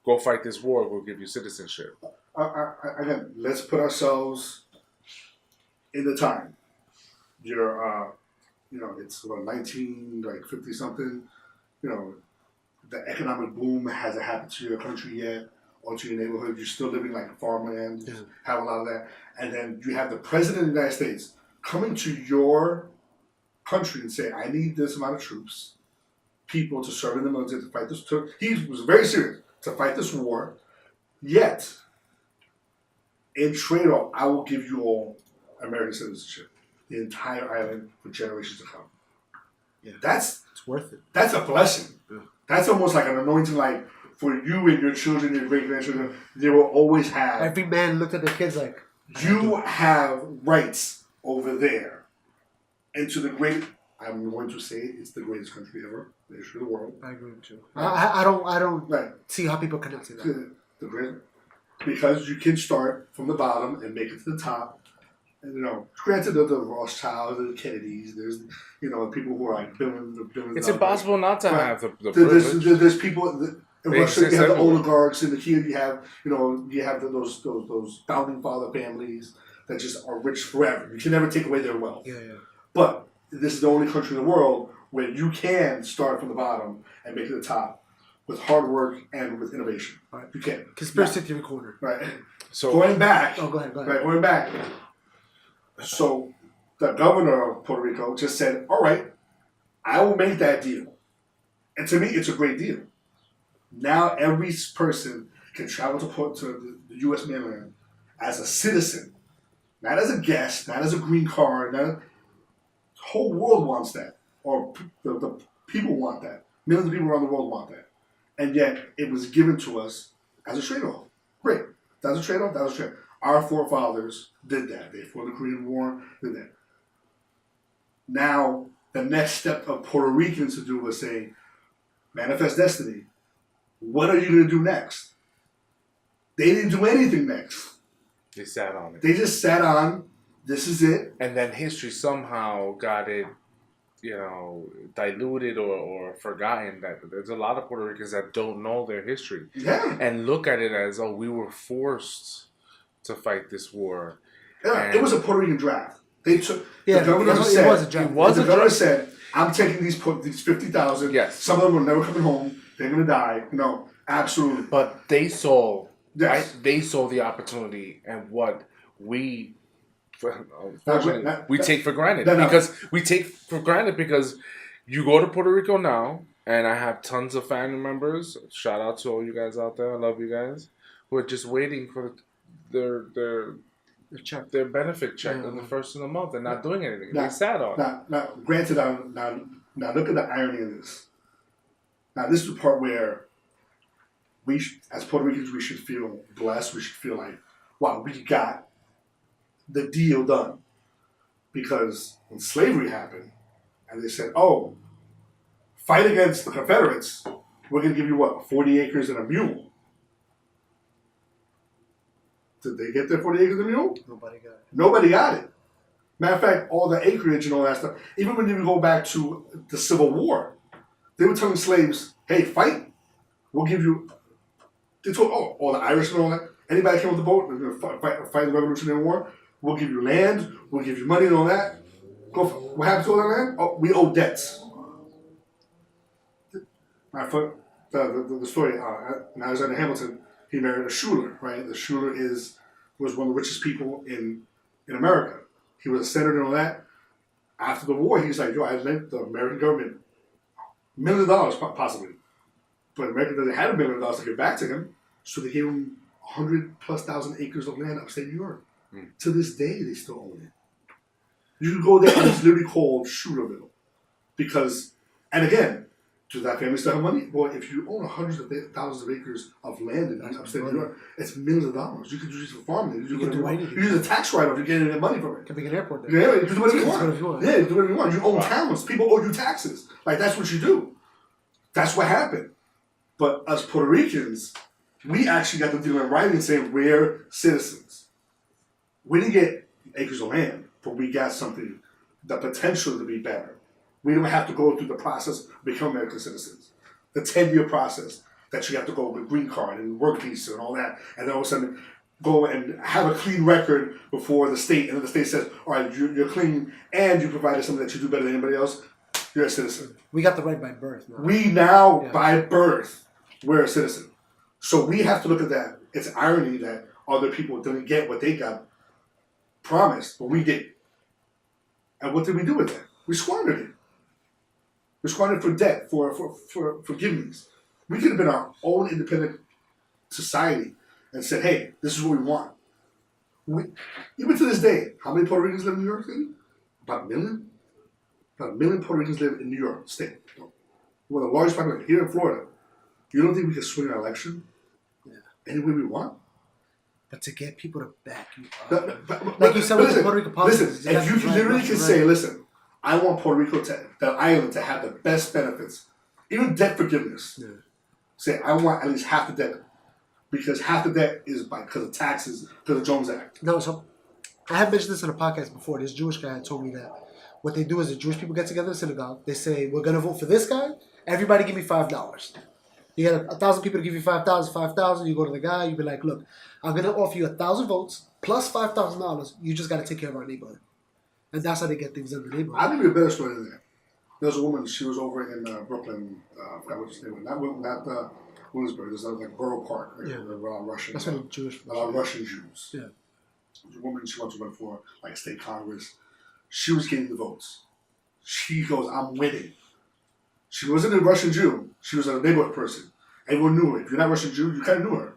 go fight this war, we'll give you citizenship? Again, let's put ourselves in the time. You're, it's 50 something. The economic boom hasn't happened to your country yet, or to your neighborhood. You're still living like farmland. You have a lot of that, and then you have the president of the United States coming to your country and say, "I need this amount of troops, people to serve in the military to fight this." He was very serious to fight this war. Yet, in trade-off, I will give you all American citizenship, the entire island for generations to come. Yeah, it's worth it. That's a blessing. Yeah. That's almost like an anointing, for you and your children, your great-grandchildren. They will always have. Every man looked at their kids you have rights over there. And to the great, I'm going to say it's the greatest country ever, the history of the world. I agree with you. I don't see how people connect to that. The great, because you can start from the bottom and make it to the top. And, granted, the Rothschilds, the Kennedys, there's, people who are billions. It's impossible not to have the privilege. There's people. In Russia, you have the oligarchs, and here you have, those founding father families that just are rich forever. You can never take away their wealth. Yeah. But this is the only country in the world where you can start from the bottom and make it the top with hard work and with innovation. Right. You can. Conspiracy theory corner. Right. So Going back. Oh, go ahead. Right, going back. So the governor of Puerto Rico just said, all right, I will make that deal. And to me, it's a great deal. Now every person can travel to the U.S. mainland as a citizen, not as a guest, not as a green card. The whole world wants that, or the people want that. Millions of people around the world want that. And yet it was given to us as a trade-off. Great. That's a trade-off. That was a trade-off. Our forefathers did that. They fought the Korean War, did that. Now, the next step of Puerto Ricans to do was say, manifest destiny. What are you going to do next? They didn't do anything next. they sat on it. They just sat on, this is it. And then history somehow got it, diluted or forgotten. That there's a lot of Puerto Ricans that don't know their history. Yeah. And look at it as, we were forced to fight this war. Yeah, it was a Puerto Rican draft. They took, Yeah, the governor it was a draft. It was the a governor draft. said, I'm taking these 50,000. Yes. Some of them are never coming home. They're going to die. No, absolutely. But they saw, Yes. right? They saw the opportunity and what we, unfortunately, we take for granted. No. Because we take for granted because you go to Puerto Rico now, and I have tons of family members. Shout out to all you guys out there. I love you guys. Who are just waiting for their benefit check on the first of the month and not doing anything. They sat on it. Now, granted, now look at the irony of this. Now, this is the part where as Puerto Ricans, we should feel blessed. We should feel like, wow, we got the deal done. Because when slavery happened, and they said, oh, fight against the Confederates, we're going to give you, 40 acres and a mule. Did they get their 40 acres and a mule? Nobody got it. Nobody got it. Matter of fact, all the acreage and all that stuff, even when you go back to the Civil War, they were telling slaves, hey, fight. We'll give you... They told, all the Irish and all that, anybody came with the boat, they're going to fight the Revolutionary War, we'll give you land, we'll give you money and all that. What happened to all that land? Oh, we owe debts. The story, in Alexander Hamilton, he married a Schuler, right? The Schuler was one of the richest people in America. He was a senator and all that. After the war, he's like, I lent the American government millions of dollars, possibly. But America doesn't have $1 million to give back to him, so they gave him 100,000+ acres of land upstate New York. To this day, they still own it. You can go there and it's literally called Shooterville. Because, and again, does that family still have money? Well, if you own hundreds of thousands of acres of land in upstate New York, it's millions of dollars. You could use it for farming. You can use a tax write-off. You're getting money from it. Can be an airport there. Yeah, you can do whatever you want. Yeah, you can do whatever you want. You own towns. People owe you taxes. Like, that's what you do. That's what happened. But us Puerto Ricans, we actually got the deal in writing saying we're citizens. We didn't get acres of land, but we got something, the potential to be better. We don't have to go through the process of becoming American citizens. The 10-year process that you have to go with green card and work visa and all that, and then all of a sudden go and have a clean record before the state, and then the state says, all right, you're clean, and you provided something that you do better than anybody else, you're a citizen. We got the right by birth now. We now, by birth, we're a citizen. So we have to look at that. It's irony that other people didn't get what they got promised, but we did. And what did we do with that? We squandered it. We squandered for debt, for forgiveness. We could have been our own independent society and said, hey, this is what we want. Even to this day, how many Puerto Ricans live in New York City? About 1 million? About 1 million Puerto Ricans live in New York State. We're the largest population here in Florida. You don't think we can swing an election any way we want? But to get people to back you up. Like you said with the Puerto Rico politics. Listen, if you literally can say, listen, I want Puerto Rico, the island, to have the best benefits, even debt forgiveness. Yeah. Say, I want at least half the debt. Because half the debt is because of taxes, because of Jones Act. No, so I have mentioned this in a podcast before. This Jewish guy had told me that what they do is the Jewish people get together in synagogue. They say, we're going to vote for this guy. Everybody give me $5. You get 1,000 people to give you 5,000. You go to the guy. You be like, look, I'm going to offer you 1,000 votes plus $5,000. You just got to take care of our neighborhood. And that's how they get things in the neighborhood. I'll give you a better story than that. There's a woman. She was over in Brooklyn. I forgot what his name was. Not Williamsburg. There's like Borough Park. Right? Yeah. There were a lot of Russian. That's what Jewish. A lot of Russian Jews. Yeah. There's a woman. She wants to run for like state Congress. She was getting the votes. She goes, "I'm winning." She wasn't a Russian Jew. She was a neighborhood person. Everyone knew her. If you're not Russian Jew, you kind of knew her,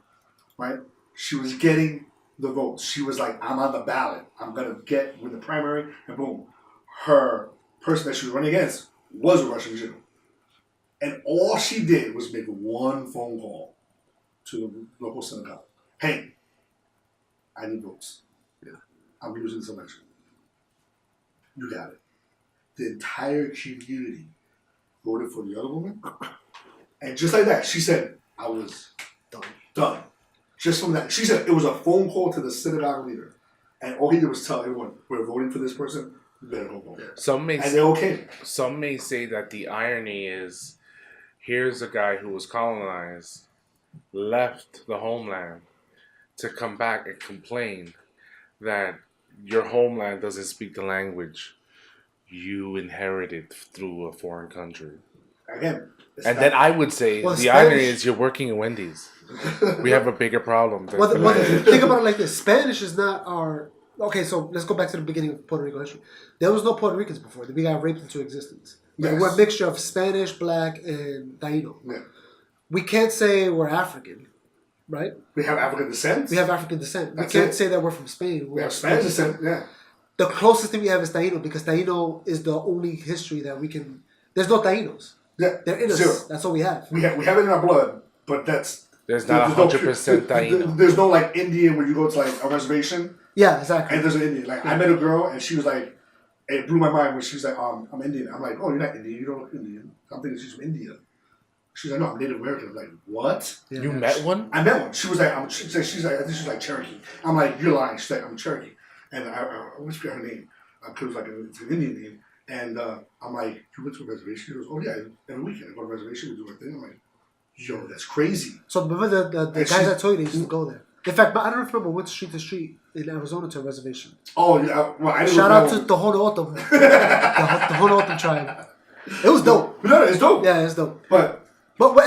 right? She was getting the votes. She was like, "I'm on the ballot. I'm gonna win the primary," and boom, her person that she was running against was a Russian Jew. And all she did was make one phone call to the local synagogue. Hey, I need votes. Yeah. I'm losing this election. You got it. The entire community voted for the other woman. And just like that, she said, I was done. Just from that. She said it was a phone call to the synagogue leader. And all he did was tell everyone, we're voting for this person, you better go vote. And they're okay. Some may say that the irony is, here's a guy who was colonized, left the homeland to come back and complain that your homeland doesn't speak the language you inherited through a foreign country. Again. And then I would say the irony is you're working in Wendy's. We have a bigger problem. Think about it like this. Spanish is not our... Okay, so let's go back to the beginning of Puerto Rico history. There was no Puerto Ricans before. We got raped into existence. Yes. We're a mixture of Spanish, Black, and Taino. Yeah. We can't say we're African, right? We have African descent? We have African descent. We can't say that we're from Spain. We have Spanish descent, yeah. The closest thing we have is Taino, because Taino is the only history that we can... There's no Tainos. Yeah, they're in us. Zero. That's all we have. We have it in our blood, but that's... There's not 100% Taino. There's no like Indian where you go to like a reservation. Yeah, exactly. And there's an Indian. Like I met a girl and she was like, it blew my mind when she was like, I'm Indian. I'm like, oh, you're not Indian. You don't look Indian. I'm thinking she's from India. She's like, no, I'm Native American. I'm like, what? Yeah, you met one? I met one. She was like, she's like, I think she's like Cherokee. I'm like, you're lying. She's like, I'm Cherokee. And I always forget her name. Because it was like it's an Indian name. And I'm like, you went to a reservation? She goes, oh yeah, every weekend I go to a reservation, we do our thing. I'm like, yo, that's crazy. So remember the guys I told you, they used to go there. In fact, I don't remember what street to street in Arizona to a reservation. Oh yeah, well I didn't Shout out to the Hono'otum, the Hono'otum tribe. It was dope. No, it's dope. Yeah, it's dope. But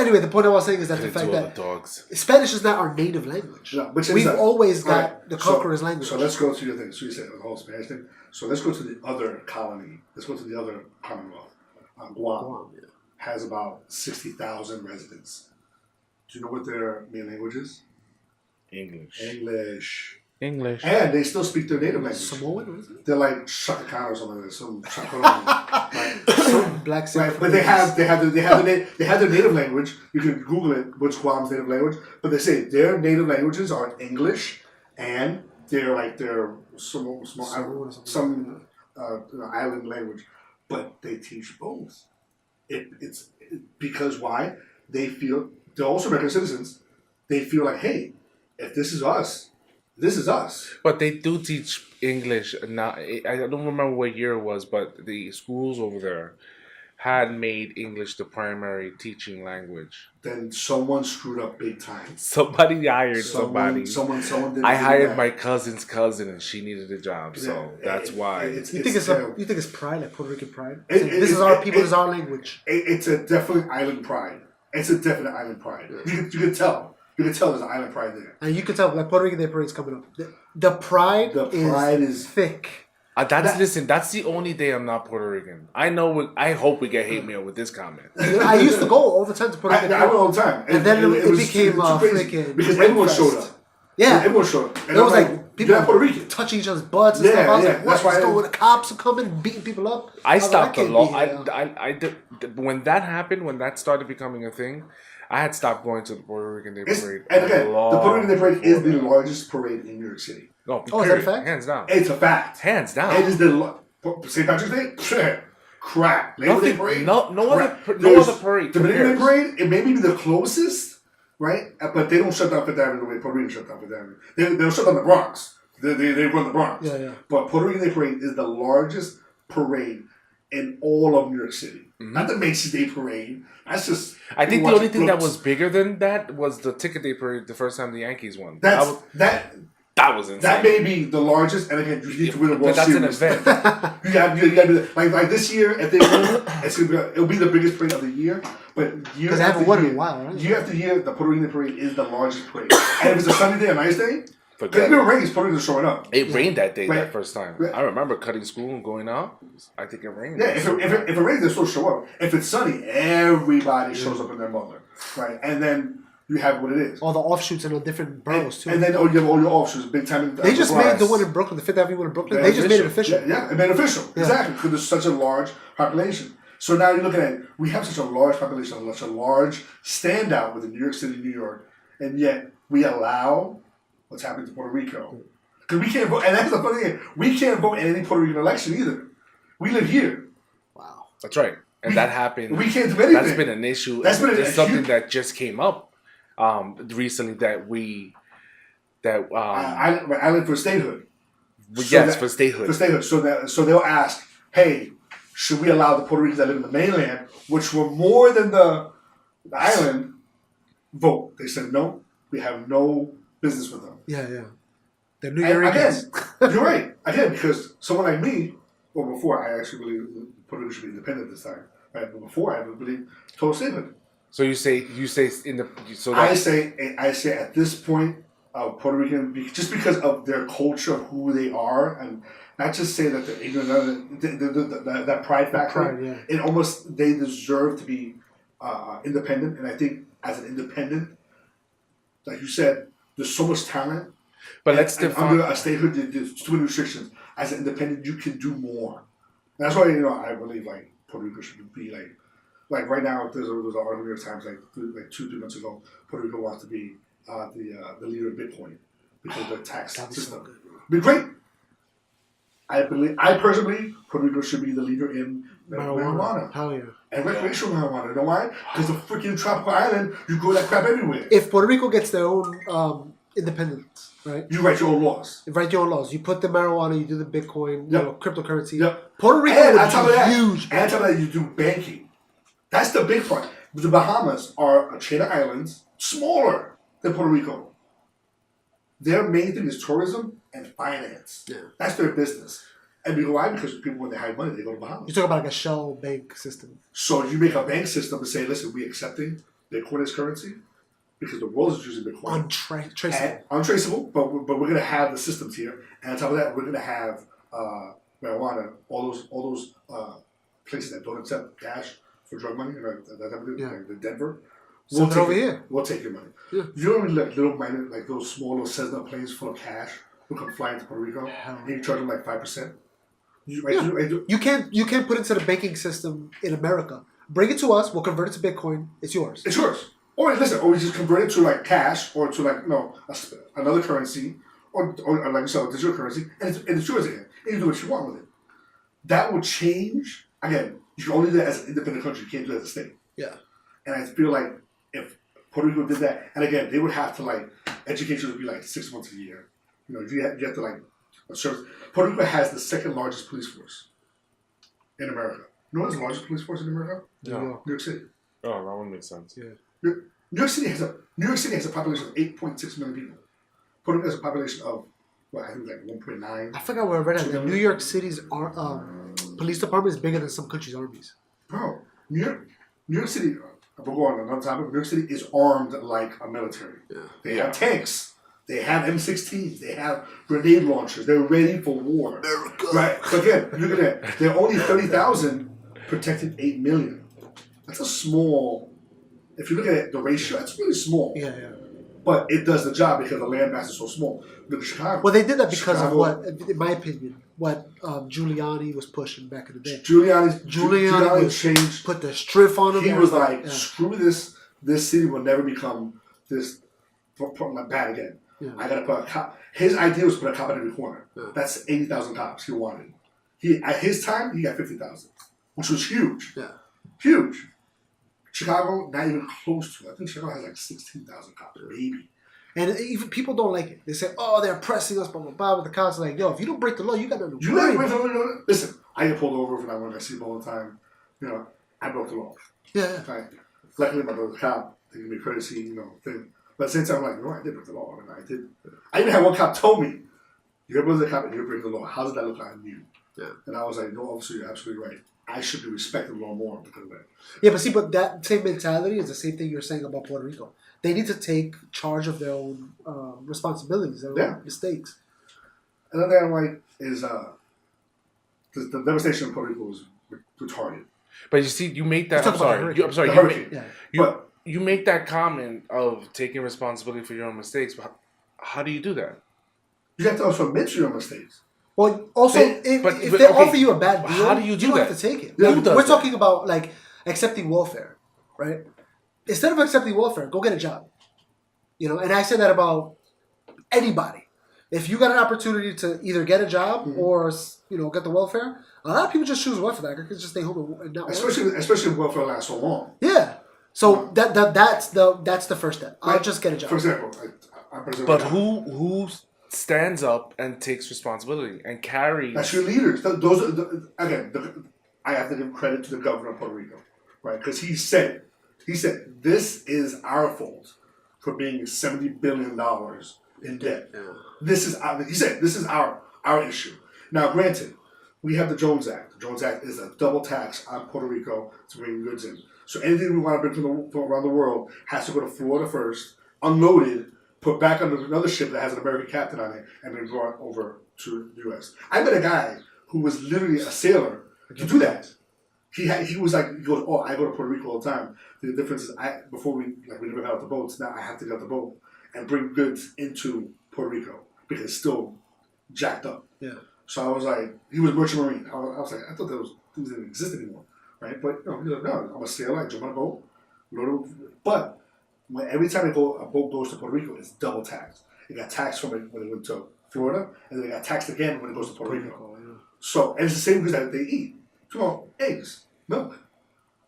anyway, the point I was saying is that the fact that Spanish is not our native language. No, we've always got the conqueror's language. So let's go to your thing. So you said the whole Spanish thing. So let's go to the other colony. Let's go to the other commonwealth. Guam has about 60,000 residents. Do you know what their main language is? English. And they still speak their native language. Samoan, what is it? They're like Shakakan or something like that. Some Shakakan. Black right. But they have their native language. You can Google it, what's Guam's native language. But they say their native languages are English and they're like their some island language. But they teach both. It's because why? They feel they're also American citizens. They feel like, hey, if this is us, this is us. But they do teach English. Now, I don't remember what year it was, but the schools over there had made English the primary teaching language. Then someone screwed up big time. Somebody hired somebody. Someone did. I hired my cousin's cousin, and she needed a job, so that's why. You think it's pride, like Puerto Rican pride? This is our people, this is our language. It's a definite island pride. It's a definite island pride. You can tell. You can tell there's an island pride there. And you can tell, like Puerto Rican Day Parade's coming up. The pride is thick. That's the only day I'm not Puerto Rican. I hope we get hate mail with this comment. I used to go all the time to Puerto Rican. I went all the time. And then it became freaking... Because everyone showed up. Yeah. Everyone showed up. And it was like people Puerto Rican. touching each other's butts and stuff. I was like, that's why the cops are coming, beating people up. I stopped the law. I did, when that happened, when that started becoming a thing, I had stopped going to the Puerto Rican Day Parade. And again, the Puerto Rican Day Parade is the largest parade in New York City. No, is that a fact? Hands down. It's a fact. Hands down. It is the St. Patrick's Day? Crap. Labor Day Parade? No other parade. The Labor Day Parade, it may be the closest, right? But they don't shut down Fifth Avenue the way Puerto Rican shut down Fifth Avenue. They'll shut down the Bronx. They run the Bronx. Yeah. But Puerto Rican Day Parade is the largest parade in all of New York City. Mm-hmm. Not the Macy's Day Parade. That's just... I think the only thing that was bigger than that was the Ticket Day Parade the first time the Yankees won. That That was insane. That may be the largest, and again, you need to win a World But that's an Series. event. you got to be like this year. If they win, it'll be the biggest parade of the year. But year Because they haven't won in a while, right? Year after year, the Puerto Rican parade is the largest parade. And if it's a sunny day, a nice day, because Forget if it rains, Puerto Ricans are showing up. It rained that day, Right. that first time. Right. I remember cutting school and going out. I think it rained. Yeah, if it rains, they still show up. If it's sunny, everybody shows up in their mother, right? And then you have what it is. All the offshoots in the different boroughs too. And then you have all your offshoots, big time. They just made the one in Brooklyn, the Fifth Avenue one in Brooklyn. They just made it official. Yeah, it made it official. Yeah. Exactly, because there's such a large population. So now you're looking at, we have such a large population, such a large standout within New York City, New York, and yet we allow what's happening to Puerto Rico. Because we can't vote, and that's the funny thing, we can't vote in any Puerto Rican election either. We live here. Wow. That's right. And that happened. We can't do anything. That's been an issue. That's been It's something that just came up recently I live for statehood. For statehood. For statehood. So they'll ask, hey, should we allow the Puerto Ricans that live in the mainland, which were more than the island, vote? They said no. We have no business with them. Yeah. The And Nuyoricans. again, you're right. Again, because someone like me, well, before I actually believe Puerto Rico should be independent this time, right? But before I believe total statehood. So you say in the so I that say at this point, Puerto Rican, just because of their culture, of who they are, and not just say that they're ignorant, that pride factor. Pride, yeah. It almost, they deserve to be independent, and I think as an independent, like you said, there's so much talent. but let's And define under a statehood, there's too many restrictions. As an independent, you can do more. And that's why I believe like Puerto Rico should be like right now. There's an article in New York Times like 2-3 months ago. Puerto Rico wants to be the leader of Bitcoin because of the tax That'd be so system. good. Be great. I personally believe Puerto Rico should be the leader in marijuana. Hell yeah. And recreational marijuana. You know why? Because the freaking tropical island, you grow that crap everywhere. If Puerto Rico gets their own independence, right? You write your own laws. You write your own laws. You put the marijuana, you do the Bitcoin, Yep. cryptocurrency. Yep. Puerto Rico And would on top of be that, huge. and on top of that, you do banking. That's the big part. The Bahamas are a chain of islands, smaller than Puerto Rico. Their main thing is tourism and finance. Yeah. That's their business. And you know why? Because people, when they hide money, they go to Bahamas. You talk about like a shell bank system. So you make a bank system and say, listen, we're accepting Bitcoin as currency because the world is using Bitcoin. Untraceable. And untraceable, but we're going to have the systems here. And on top of that, we're going to have marijuana, all those places that don't accept cash for drug money, that type of thing, Yeah. like the Denver. Send it over take here. We'll take your money. Yeah. You know, like little minor, like those small little Cessna planes full of cash will come flying to Puerto Rico, and you charge them like 5%. You can't put it into the banking system in America. Bring it to us. We'll convert it to Bitcoin. It's yours. It's yours. Or listen, or we just convert it to like cash or to like another currency or like you said, a digital currency, and it's yours again. And you do what you want with it. That will change. Again, you can only do that as an independent country. You can't do that as a state. Yeah. And I feel like if Puerto Rico did that, and again, they would have to like education would be like 6 months a year. You know, you have to like service. Puerto Rico has the second largest police force in America. You know what's the largest police force in America? Yeah. New York City. Oh, that one makes sense. Yeah. New York City has a population of 8.6 million people. Puerto Rico has a population of I think like 1.9. I forgot where I read it. The New York City's police department is bigger than some countries' armies. Bro, New York City. We'll go on another topic. New York City is armed like a military. Yeah. They have tanks. They have M16s. They have grenade launchers. They're ready for war. America. Right. So again, look at that. They're only 30,000 protected 8 million. That's a small. If you look at it, the ratio, that's really small. Yeah. But it does the job because the land mass is so small. Look at Chicago. Well, they did that because Chicago, of what, in my opinion, what Giuliani was pushing back in the day. Giuliani changed. Put the strip on him. He was like, yeah. screw this. This city will never become this bad again. Yeah. I gotta put a cop. His idea was to put a cop in every corner. Yeah. That's 80,000 cops he wanted. At his time, he got 50,000, which was huge. Yeah. Huge. Chicago, not even close to it. I think Chicago has like 16,000 cops, maybe. And even people don't like it. They say, "Oh, they're oppressing us." Blah blah blah. But the cops are like, "Yo, if you don't break the law, you got nothing to You worry know, about." listen. I get pulled over for that one. I see them all the time. You know, I broke the law. Yeah. Right. Luckily, my brother's a cop. They give me courtesy, thing. But at the same time, I'm like, no, I did break the law. I did. I even had one cop told me, you're a cop and you're breaking the law. How does that look on you? Yeah. And I was like, no, officer, you're absolutely right. I should be respecting the law more because of that. Yeah, but that same mentality is the same thing you're saying about Puerto Rico. They need to take charge of their own responsibilities, their own mistakes. Another thing I like is the devastation in Puerto Rico was retarded. But you see, you make that. Talk I'm about the sorry. hurricane. I'm sorry. The You hurricane. Yeah. you make that comment of taking responsibility for your own mistakes. But how do you do that? You have to also admit to your mistakes. Well, also, if they offer you a bad deal, how do you do don't that? have to take it. Yeah, We're talking about like accepting welfare, right? Instead of accepting welfare, go get a job. You know, and I say that about anybody. If you got an opportunity to either get a job or get the welfare, a lot of people just choose welfare. I could just stay home and not work. Especially if welfare lasts so long. Yeah. So that's the first step. I'll just get a job. For example, but who stands up and takes responsibility and carries? That's your leaders. I have to give credit to the governor of Puerto Rico, right? Because he said, this is our fault for being $70 billion in debt. Yeah. He said, this is our issue. Now, granted, we have the Jones Act. The Jones Act is a double tax on Puerto Rico to bring goods in. So anything we want to bring from around the world has to go to Florida first, unloaded, put back on another ship that has an American captain on it, and then brought over to the U.S. I met a guy who was literally a sailor to do that. He goes, oh, I go to Puerto Rico all the time. The difference is, before we never got out the boats. Now I have to get out the boat and bring goods into Puerto Rico because it's still jacked up. Yeah. So I was like, he was a merchant marine. I was like, I thought those things didn't exist anymore, right? But he's like, no, I'm a sailor. I jump on a boat, but every time a boat goes to Puerto Rico, it's double taxed. It got taxed from it when it went to Florida, and then it got taxed again when it goes to Puerto Rico. Yeah. So, and it's the same goods that they eat. We're talking about eggs, milk.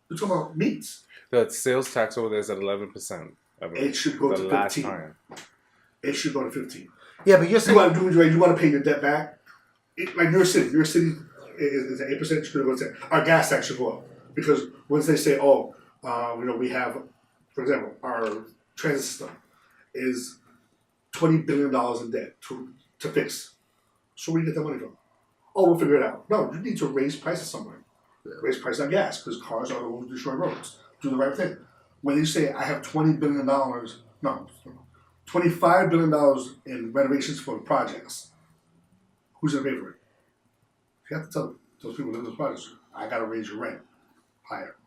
We're talking about meats. The sales tax over there is at 11%. It should go to 15. It should go to 15. Yeah, but you're saying you want to pay your debt back. Like New York City is at 8%. Should go to 10. Our gas tax should go up because once they say, we have, for example, our transit system is $20 billion in debt to fix. So where do you get that money from? Oh, we'll figure it out. No, you need to raise prices somewhere. Yeah. Raise prices on gas because cars are the ones who destroy roads. Do the right thing. When you say I have $25 billion in renovations for projects, who's going to pay for it? You have to tell those people who live in those projects, I got to raise your rent higher.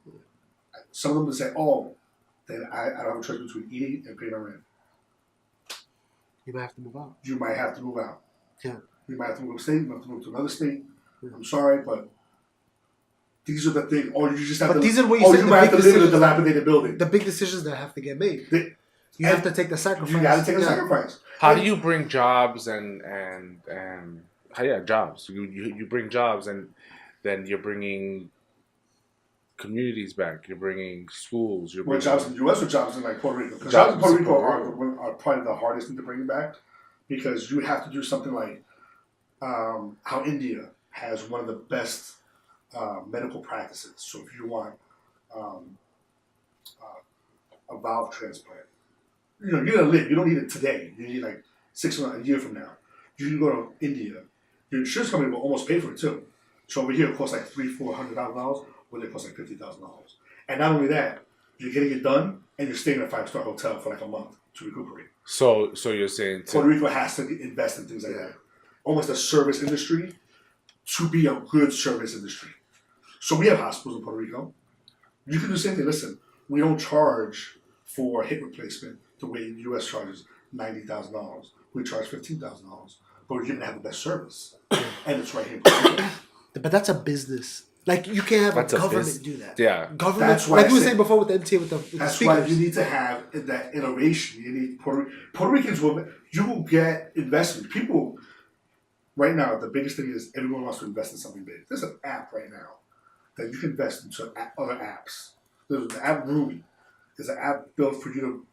Some of them will say, then I don't have a choice between eating and paying my rent. You might have to move out. You might have to move out. Yeah. You might have to move to a state. You might have to move to another state. Yeah. I'm sorry, but these are the things. Or you just have to. These are what you might have to live in a dilapidated building. The big decisions that have to you have to take the sacrifice. You got to take a sacrifice. How do you bring jobs and jobs? You bring jobs and then you're bringing communities back. You're bringing schools. You're bringing jobs in the U.S. or jobs in Puerto Rico? Because jobs in Puerto Rico are probably the hardest thing to bring back because you have to do something like how India has one of the best medical practices. So if you want a valve transplant, you're gonna live. You don't need it today. You need 6 months, a year from now. You can go to India. Your insurance company will almost pay for it too. So over here it costs $300,000-$400,000. Where they cost $50,000. And not only that, you're getting it done and you're staying in a 5-star hotel for a month to recuperate. So you're saying Puerto Rico has to invest in things like that. Almost a service industry to be a good service industry. So we have hospitals in Puerto Rico. You can do the same thing. Listen, we don't charge for hip replacement the way the U.S. charges $90,000. We charge $15,000. But we're going to have the best service. And it's right here in Puerto Rico. But that's a business. You can't have a government do that. Yeah. Government, that's why you were saying before with the MTA with the that's speakers. Why you need to have that innovation. You need Puerto Ricans you will get investment. People, right now, the biggest thing is everyone wants to invest in something big. There's an app right now that you can invest into other apps. There's the app Roomy. There's an app built for you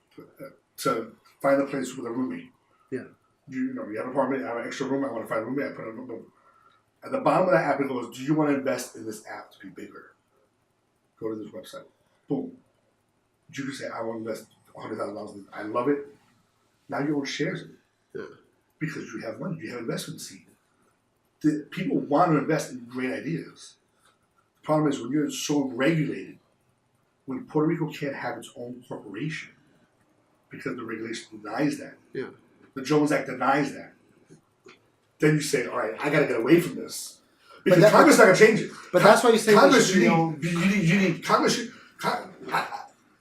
to find a place with a roommate. Yeah. You have an apartment, I have an extra room, I want to find a roommate, I put it in a room. At the bottom of that app, it goes, do you want to invest in this app to be bigger? Go to this website. Boom. You can say, I want to invest $100,000. I love it. Now you own shares in it. Yeah. Because you have money, you have investment seed. The people want to invest in great ideas. The problem is when you're so regulated, when Puerto Rico can't have its own corporation because the regulation denies that. Yeah. The Jones Act denies that. Then you say, all right, I got to get away from this. Because Congress is not going to change it. But that's why you say Congress, you need Congress.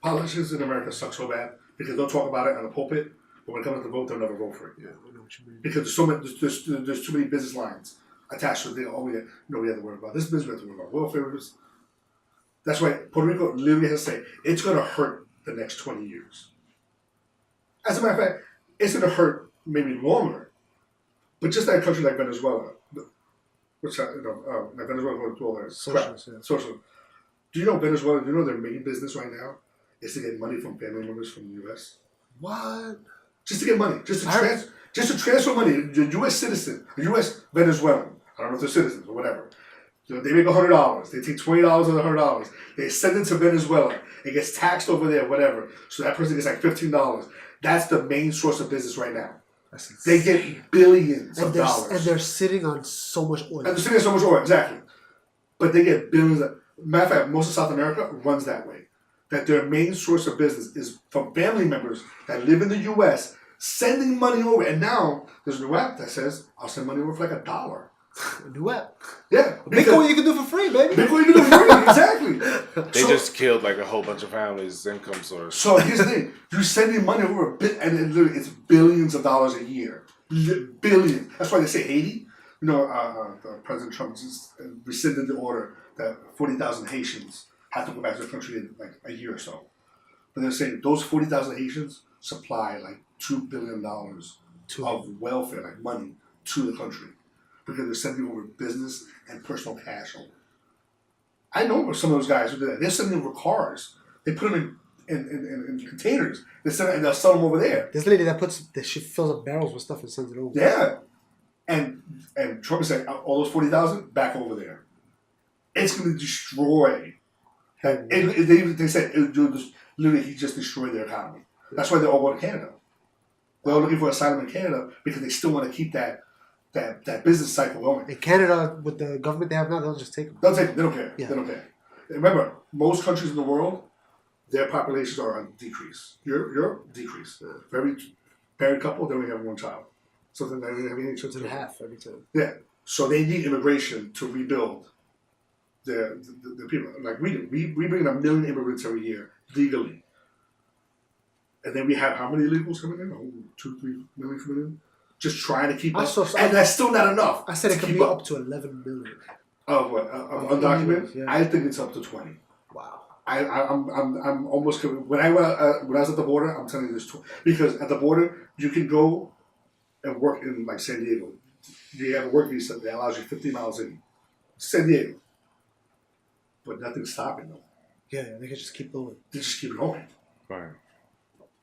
Politicians in America suck so bad because they'll talk about it on the pulpit, but when it comes to vote, they'll never vote for it. Yeah, I know what you mean. Because there's so many, there's too many business lines attached to it. We have to worry about this business, we have to worry about welfare. That's why Puerto Rico literally has to say it's going to hurt the next 20 years. As a matter of fact, it's going to hurt maybe longer. But just like a country like Venezuela, which like Venezuela going through all their social. Do you know Venezuela? Do you know their main business right now is to get money from family members from the U.S. What? Just to get money, just to transfer money. The U.S. citizen, the U.S. Venezuelan. I don't know if they're citizens or whatever. They make $100. They take $20 of the $100. They send it to Venezuela. It gets taxed over there, whatever. So that person gets like $15. That's the main source of business right now. They get billions of dollars. And they're sitting on so much oil. And they're sitting on so much oil, exactly. But they get billions. Matter of fact, most of South America runs that way. That their main source of business is from family members that live in the U.S. sending money over. And now there's a new app that says, I'll send money over for like $1. A new app? Yeah. Bitcoin you can do for free, baby. Bitcoin you can do for free, exactly. They just killed like a whole bunch of families' income source. So here's the thing. You're sending money over a bit, and literally it's billions of dollars a year. Billions. That's why they say Haiti. You know, President Trump just rescinded the order that 40,000 Haitians have to go back to the country in like a year or so. But they're saying those 40,000 Haitians supply like $2 billion of welfare, like money, to the country. Because they're sending over business and personal cash over. I know some of those guys who do that. They're sending over cars. They put them in containers. And they'll sell them over there. This lady she fills up barrels with stuff and sends it over. Yeah. And Trump is saying, all those 40,000, back over there. It's going to destroy. They said, literally, he just destroyed their economy. That's why they're all going to Canada. They're all looking for asylum in Canada because they still want to keep that business cycle going. In Canada, with the government they have now, they'll just take them. They'll take them. They don't care. Yeah. They don't care. Remember, most countries in the world, their populations are on decrease. Europe, decrease. For every married couple, they only have one child. So then they have any So it's in half every time. Yeah. So they need immigration to rebuild the people. Like we do. We bring in 1 million immigrants every year, legally. And then we have how many illegals coming in? 2-3 million coming in? Just trying to keep up. And that's still not enough. I said it could be up to 11 million. Of what? Of undocumented? Yeah. I think it's up to 20. Wow. I'm almost when I was at the border, I'm telling you this because at the border you can go and work in like San Diego. You have a work visa that allows you 50 miles in San Diego, but nothing's stopping them. Yeah, they can just keep going. They just keep going. Right.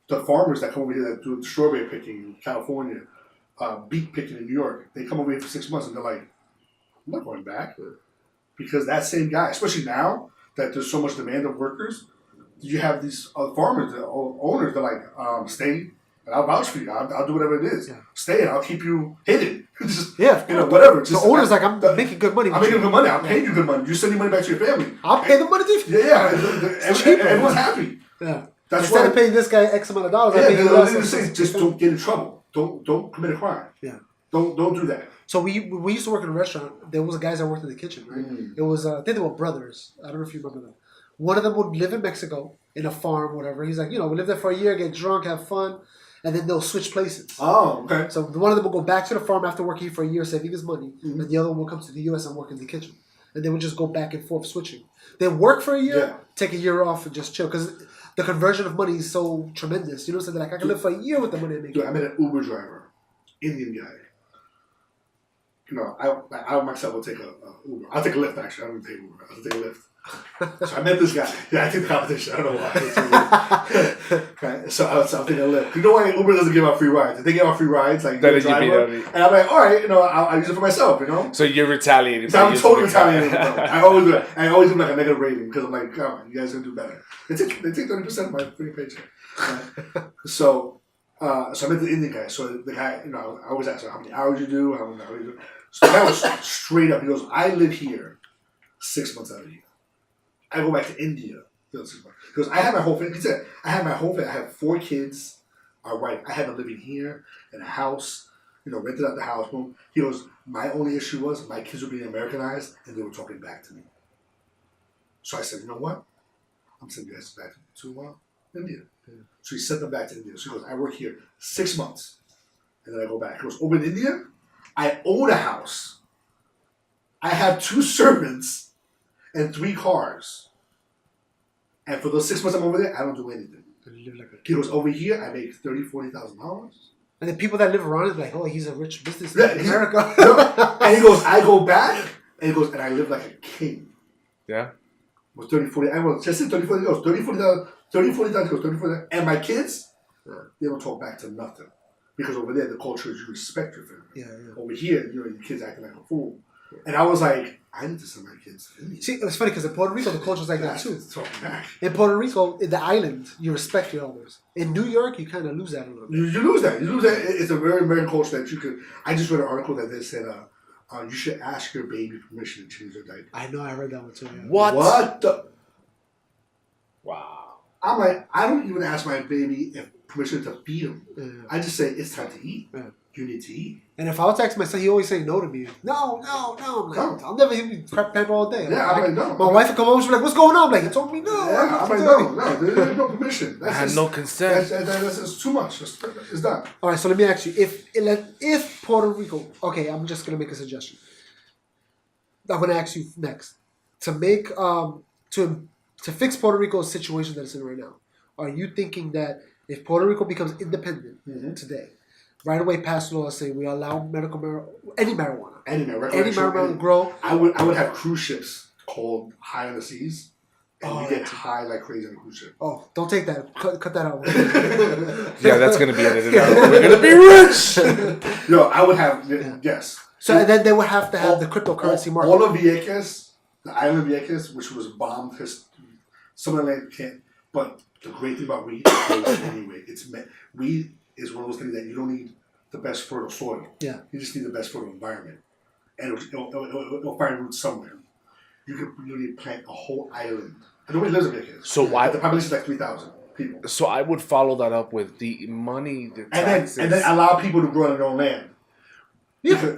The farmers that come over here that do strawberry picking in California, beet picking in New York, they come over here for 6 months and they're like, I'm not going back. Because that same guy, especially now that there's so much demand of workers, you have these farmers, the owners, they're like, stay and I'll vouch for you. I'll do whatever it is. Yeah. Stay and I'll keep you hidden. Just, whatever. Just, the owner's like, I'm making good money. I'm making good money. I'm paying you good money. You send your money back to your family. I'll pay the money to you. Yeah. Everyone's happy. Yeah. That's Instead of paying this guy X amount of dollars, I pay you less. Just don't get in trouble. Don't commit a crime. Yeah. Don't do that. So we used to work in a restaurant. There was guys that worked in the kitchen, right? It was I think they were brothers. I don't know if you remember them. One of them would live in Mexico in a farm, whatever. He's like, we live there for a year, get drunk, have fun, and then they'll switch places. Oh, okay. So one of them will go back to the farm after working for a year, saving his money, and the other one will come to the U.S. and work in the kitchen. And they would just go back and forth switching. They work for a year, take a year off, and just chill because the conversion of money is so tremendous. You know what I'm saying? Like I can live for a year with the money I make. Dude, I met an Uber driver, Indian guy. I myself will take a Uber. I'll take a Lyft, actually. I don't even take Uber. I'll take a Lyft. So I met this guy. Yeah, I take the competition. I don't know why. Right? So I'm taking a Lyft. You know why Uber doesn't give out free rides? If they give out free rides, like that driver, and I'm like, all right, I'll use it for myself, So you're retaliating. So I'm totally retaliating. I always do it. I always do like a negative rating because I'm like, come on, you guys can do better. They take 30% of my free paycheck. Right? So So I met the Indian guy. So the guy, I always ask him how many hours you do, how many hours you do. So the guy was straight up. He goes, I live here 6 months out of the year. I go back to India. The other 6 months. He goes, I have my whole family. He said, I have my whole family. I have 4 kids, a wife. I have them living here in a house, rented out the house. Boom. He goes, my only issue was my kids were being Americanized and they were talking back to me. So I said, you know what? I'm sending you guys back to India. Yeah. So he sent them back to India. So he goes, I work here 6 months and then I go back. He goes, over in India, I own a house. I have 2 servants and 3 cars. And for those 6 months I'm over there, I don't do anything. He goes, over here, I make $30,000-$40,000. And the people that live around it are like, oh, he's a rich businessman in America. And he goes, I go back, and he goes, and I live like a king. Yeah. With 30, 40, I was just said 30, 40, he goes, 30, 40,000, 30, 40,000, he goes, 30, 40,000. And my kids, they don't talk back to nothing. Because over there, the culture is you respect your family. Yeah. Over here, your kids acting like a fool. And I was like, I need to send my kids to India. See, it's funny because in Puerto Rico, the culture's like that too. In Puerto Rico, in the island, you respect your elders. In New York, you kind of lose that a little bit. You lose that. It's a very American culture that you could. I just read an article that they said you should ask your baby permission to change their diaper. I know, I read that one too. Yeah. What the? Wow. I'm like, I don't even ask my baby if permission to feed him. Yeah. I just say, it's time to eat. Yeah. You need to eat. And if I was to ask my son, he always say no to me. No. I'm like, I'll never hear me crap pamper all day. Yeah, I'm like, no. My wife would come home, she'd be like, what's going on? I'm like, he told me no. Yeah, I'm like, no, there's no permission. I had no consent. That's too much. It's done. All right, so let me ask you, if Puerto Rico, okay, I'm just going to make a suggestion. I'm going to ask you next. To make, to fix Puerto Rico's situation that it's in right now, are you thinking that if Puerto Rico becomes independent today, right away pass laws saying we allow any marijuana to grow? I would have cruise ships called High on the Seas, and you get high like crazy on a cruise ship. Oh, don't take that. Cut that out. Yeah, that's going to be edited out. We're going to be rich! No, I would have, yes. So and then they would have to have the cryptocurrency market. All of wAKANDA, the island of wAKANDA, which was bombed because some of the land can't. But the great thing about weed is anyway, weed is one of those things that you don't need the best fertile soil. Yeah. You just need the best fertile environment. And it'll find roots somewhere. You could really plant a whole island. And nobody lives in wAKANDA. So why? The population is like 3,000 people. So I would follow that up with the money, the taxes. And then allow people to grow on their own land. Yeah.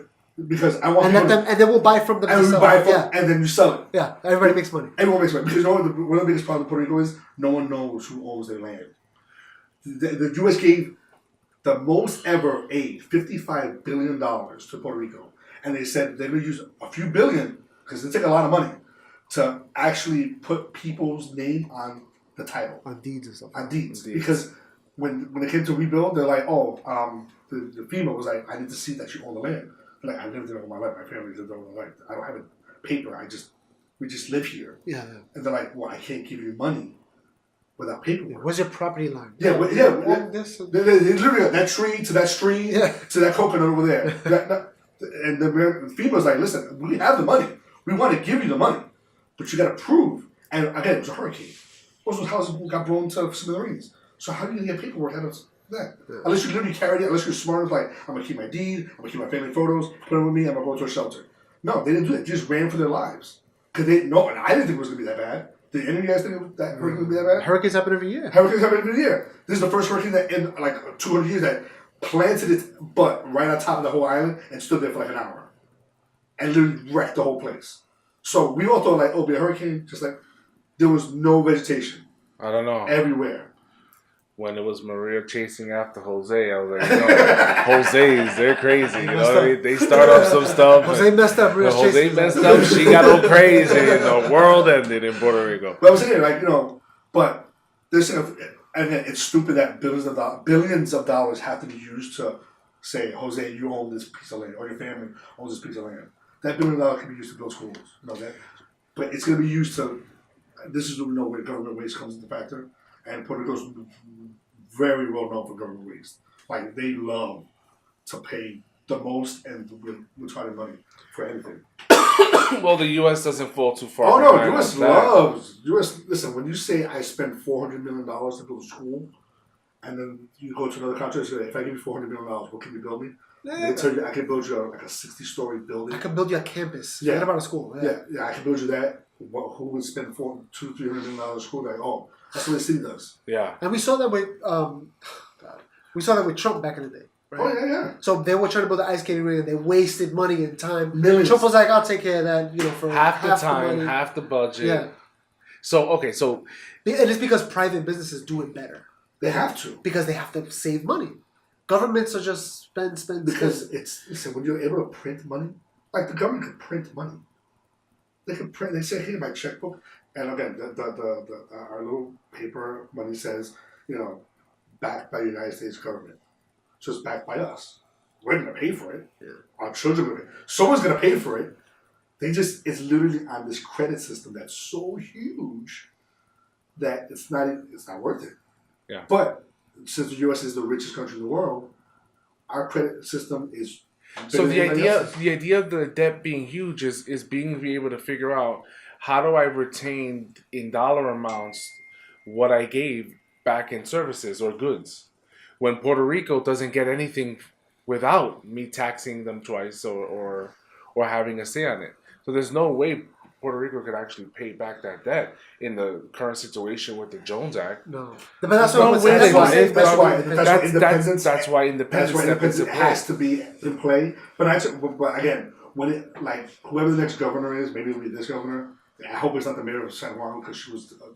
Because I want and let them, and then we'll buy from them. And then you sell it. Yeah, everybody makes money. Everyone makes money because one of the biggest problems in Puerto Rico is no one knows who owns their land. The U.S. gave the most ever aid, $55 billion to Puerto Rico, and they said they're going to use a few billion because they take a lot of money to actually put people's name on the title, on deeds and stuff. On deeds, because when it came to rebuild, they're like, the FEMA was like, I need to see that you own the land. Like, I lived there all my life. My family lived there all my life. I don't have a paper. We just live here. Yeah. And they're like, well, I can't give you money without paperwork. Yeah. What's your property line? They literally that tree to that stream to that coconut over there. And the FEMA's like, listen, we have the money. We want to give you the money, but you got to prove. And again, it was a hurricane. Most of those houses got blown to smithereens. So how are you going to get paperwork out of that? Yeah. Unless you literally carried it, unless you're smart enough, like, I'm going to keep my deed, I'm going to keep my family photos, put them with me, I'm going to go to a shelter. No, they didn't do that. They just ran for their lives. Because they didn't know, and I didn't think it was going to be that bad. Did any of you guys think that hurricane would be that bad? Hurricanes happen every year. Hurricanes happen every year. This is the first hurricane that in like 200 years that planted its butt right on top of the whole island and stood there for like an hour. And literally wrecked the whole place. So we all thought like, oh, it'll be a hurricane. Just like, there was no vegetation. I don't know. Everywhere. When it was Maria chasing after Jose, I was like, Jose's, they're crazy. You know, they start off some stuff. Jose messed up. Jose messed up. She got all crazy, and the world ended in Puerto Rico. But I was saying, like, but they're saying, and it's stupid that billions of dollars have to be used to say, Jose, you own this piece of land, or your family owns this piece of land. That $1 billion can be used to build schools. That, but it's going to be used to. This is where government waste comes into factor. And Puerto Rico's very well known for government waste. Like, they love to pay the most and retarded money for anything. Well, the U.S. doesn't fall too far. Oh, no, U.S. loves. Listen, when you say I spend $400 million to build a school, And then you go to another country and say, if I give you $400 million, what can you build me? Yeah. They tell you I can build you like a 60-story building. I can build you a campus. Yeah. Forget about a school. Yeah, I can build you that. Who would spend $200-300 million on a school? Like, oh, that's what the city does. Yeah. And we saw that with we saw that with Trump back in the day. Right? Oh yeah. So they were trying to build the ice skating rink, and they wasted money and time. Millions. Trump was like, "I'll take care of that," for half the half time, the money. half the budget. Yeah. So and it's because private businesses do it better. They have to. Because they have to save money. Governments are just spend. Because listen, when you're able to print money, like the government can print money. They can print. They say, "Hey, my checkbook," and again, our little paper money says, backed by the United States government. So it's backed by us. We're going to pay for it. Yeah. Our children are going to pay. Someone's going to pay for it. It's literally on this credit system that's so huge that it's not worth it. Yeah. But since the U.S. is the richest country in the world, our credit system is. So the idea of the debt being huge is being able to figure out how do I retain in dollar amounts what I gave back in services or goods, when Puerto Rico doesn't get anything without me taxing them twice or having a say on it. So there's no way Puerto Rico could actually pay back that debt in the current situation with the Jones Act. No, but that's why independence. That's why independence has to be in play. But again, when it like whoever the next governor is, maybe it'll be this governor. I hope it's not the mayor of San Juan because she's on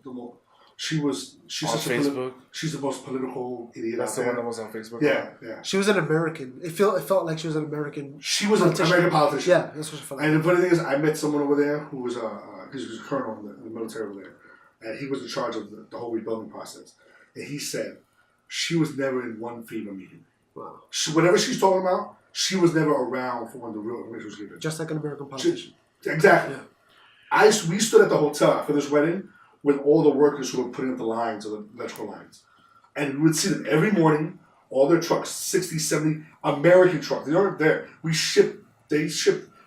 Facebook. She's the most political idiot. That's the one that was on Facebook. Yeah. She was an American. It felt like she was an American. She was an American politician. Yeah, that's what she felt like. And the funny thing is, I met someone over there who was he was a colonel in the military over there, and he was in charge of the whole rebuilding process. And he said she was never in one FEMA meeting. Wow. Whatever she's talking about, she was never around for when the real information was given. Just like an American politician. Exactly. Yeah. We stood at the hotel for this wedding with all the workers who were putting up the lines, or the electrical lines. And we would see them every morning, all their trucks, 60, 70 American trucks. They weren't there.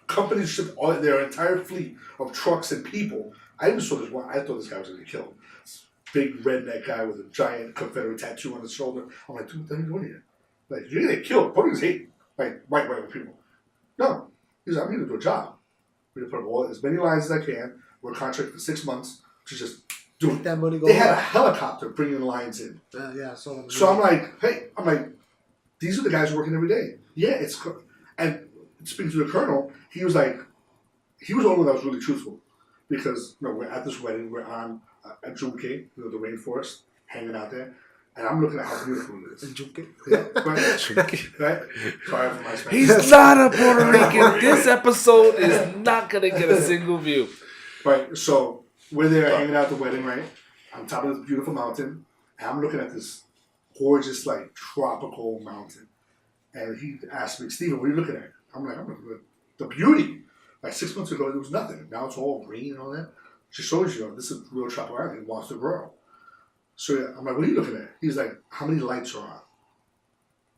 Companies shipped all their entire fleet of trucks and people. I even saw this one, I thought this guy was going to get killed. Big redneck guy with a giant Confederate tattoo on his shoulder. I'm like, dude, what are you doing here? Like, you're going to get killed. Puerto Ricans hate, like, white people. No. He's like, I'm here to do a job. We're going to put up as many lines as I can. We're contracted for 6 months to just do it. That money go they had a helicopter bringing the lines in. Yeah, so I'm like, these are the guys working every day. Yeah, and speaking to the colonel, he was the only one that was really truthful, because we're at this wedding, we're on a Junque, the rainforest, hanging out there, and I'm looking at how beautiful it is. Junque? Yeah, right? Sorry for my Spanish. He's not a Puerto Rican. This episode is not gonna get a single view. Right, so we're there hanging out at the wedding, right? On top of this beautiful mountain. And I'm looking at this gorgeous, like, tropical mountain. And he asked me, Steven, what are you looking at? I'm looking at the beauty. Like 6 months ago, there was nothing. Now it's all green and all that. Just shows you, this is real tropical island. It wants to grow. So I'm like, what are you looking at? He's like, how many lights are on?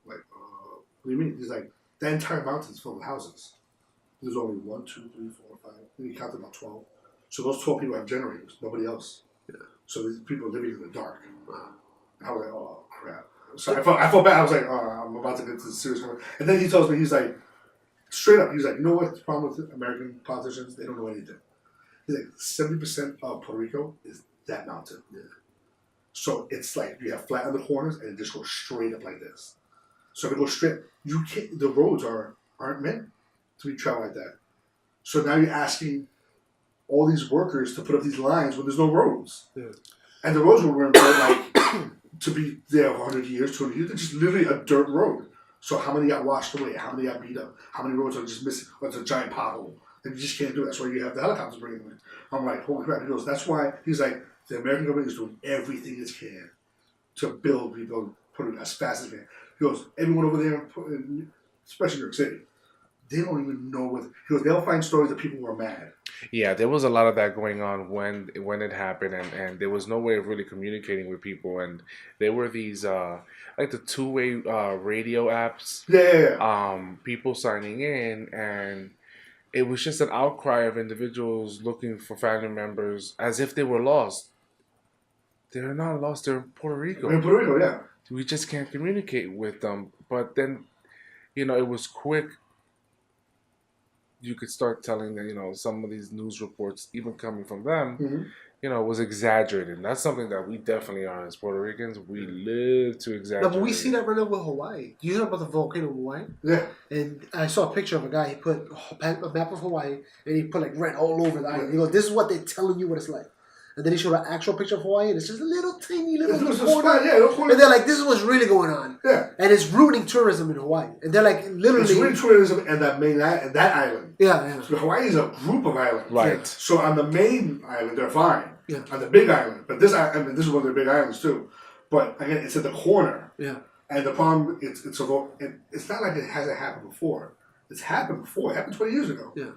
Like, what do you mean? He's like, the entire mountain's full of houses. There's only 1, 2, 3, 4, 5. And he counted about 12. So those 12 people have generators, nobody else. Yeah. So these people are living in the dark. And I was like, oh, crap. So I felt bad. I was like, oh, I'm about to get to the serious conversation. And then he tells me, he's like, straight up, he's like, you know what's the problem with American politicians? They don't know anything. He's like, 70% of Puerto Rico is that mountain. Yeah. So it's like you have flat on the corners and it just goes straight up like this. So if it goes straight, you can't, the roads aren't meant to be traveled like that. So now you're asking all these workers to put up these lines when there's no roads. Yeah. And the roads were like to be there 100 years, 200 years. They're just literally a dirt road. So how many got washed away? How many got beat up? How many roads are just missing? It's a giant pothole. And you just can't do that. That's why you have the helicopters bringing them in. I'm like, holy crap. He goes, that's why, he's like, the American government is doing everything it can to rebuild, put it as fast as it can. He goes, everyone over there, especially New York City, they don't even know what. He goes, they'll find stories that people were mad. Yeah, there was a lot of that going on when it happened, and there was no way of really communicating with people, and there were these like the two-way radio apps. Yeah. People signing in, and it was just an outcry of individuals looking for family members as if they were lost. They're not lost. They're in Puerto Rico. In Puerto Rico, yeah. we just can't communicate with them. But then, it was quick. You could start telling that, some of these news reports, even coming from them, Mm-hmm. Was exaggerated. And that's something that we definitely are as Puerto Ricans. We live to exaggerate. No, but we see that right now with Hawaii. You hear about the volcano in Hawaii? Yeah. And I saw a picture of a guy. He put a map of Hawaii and he put like red all over the island. He goes, "This is what they're telling you what it's like." And then he showed an actual picture of Hawaii, and it's just a little tiny little corner. Yeah, and they're like, "This is what's really going on." Yeah. And it's ruining tourism in Hawaii. And they're like, literally, it's ruining tourism and that island. Yeah. So Hawaii is a group of islands. Right. Yeah. So on the main island, they're fine. Yeah. On the big island, but this is one of their big islands too. But again, it's at the corner. Yeah. And the problem, it's not like it hasn't happened before. It's happened before. It happened 20 years ago. Yeah.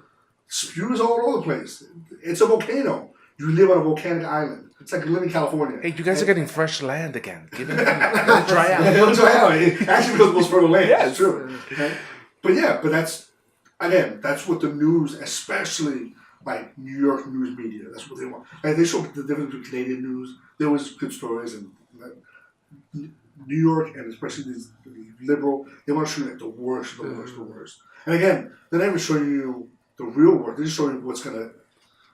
Spews all over the place. It's a volcano. You live on a volcanic island. It's like you live in California. Hey, you guys are getting fresh land again. Give it dry out. It'll dry out. It actually becomes the most fertile land. Yeah, it's true. Okay? But that's what the news, especially like New York news media, that's what they want. Like they show the difference between Canadian news. There was good stories, and New York, and especially these liberal, they want to show you like the worst. And again, they're not even showing you the real world. They're just showing you what's gonna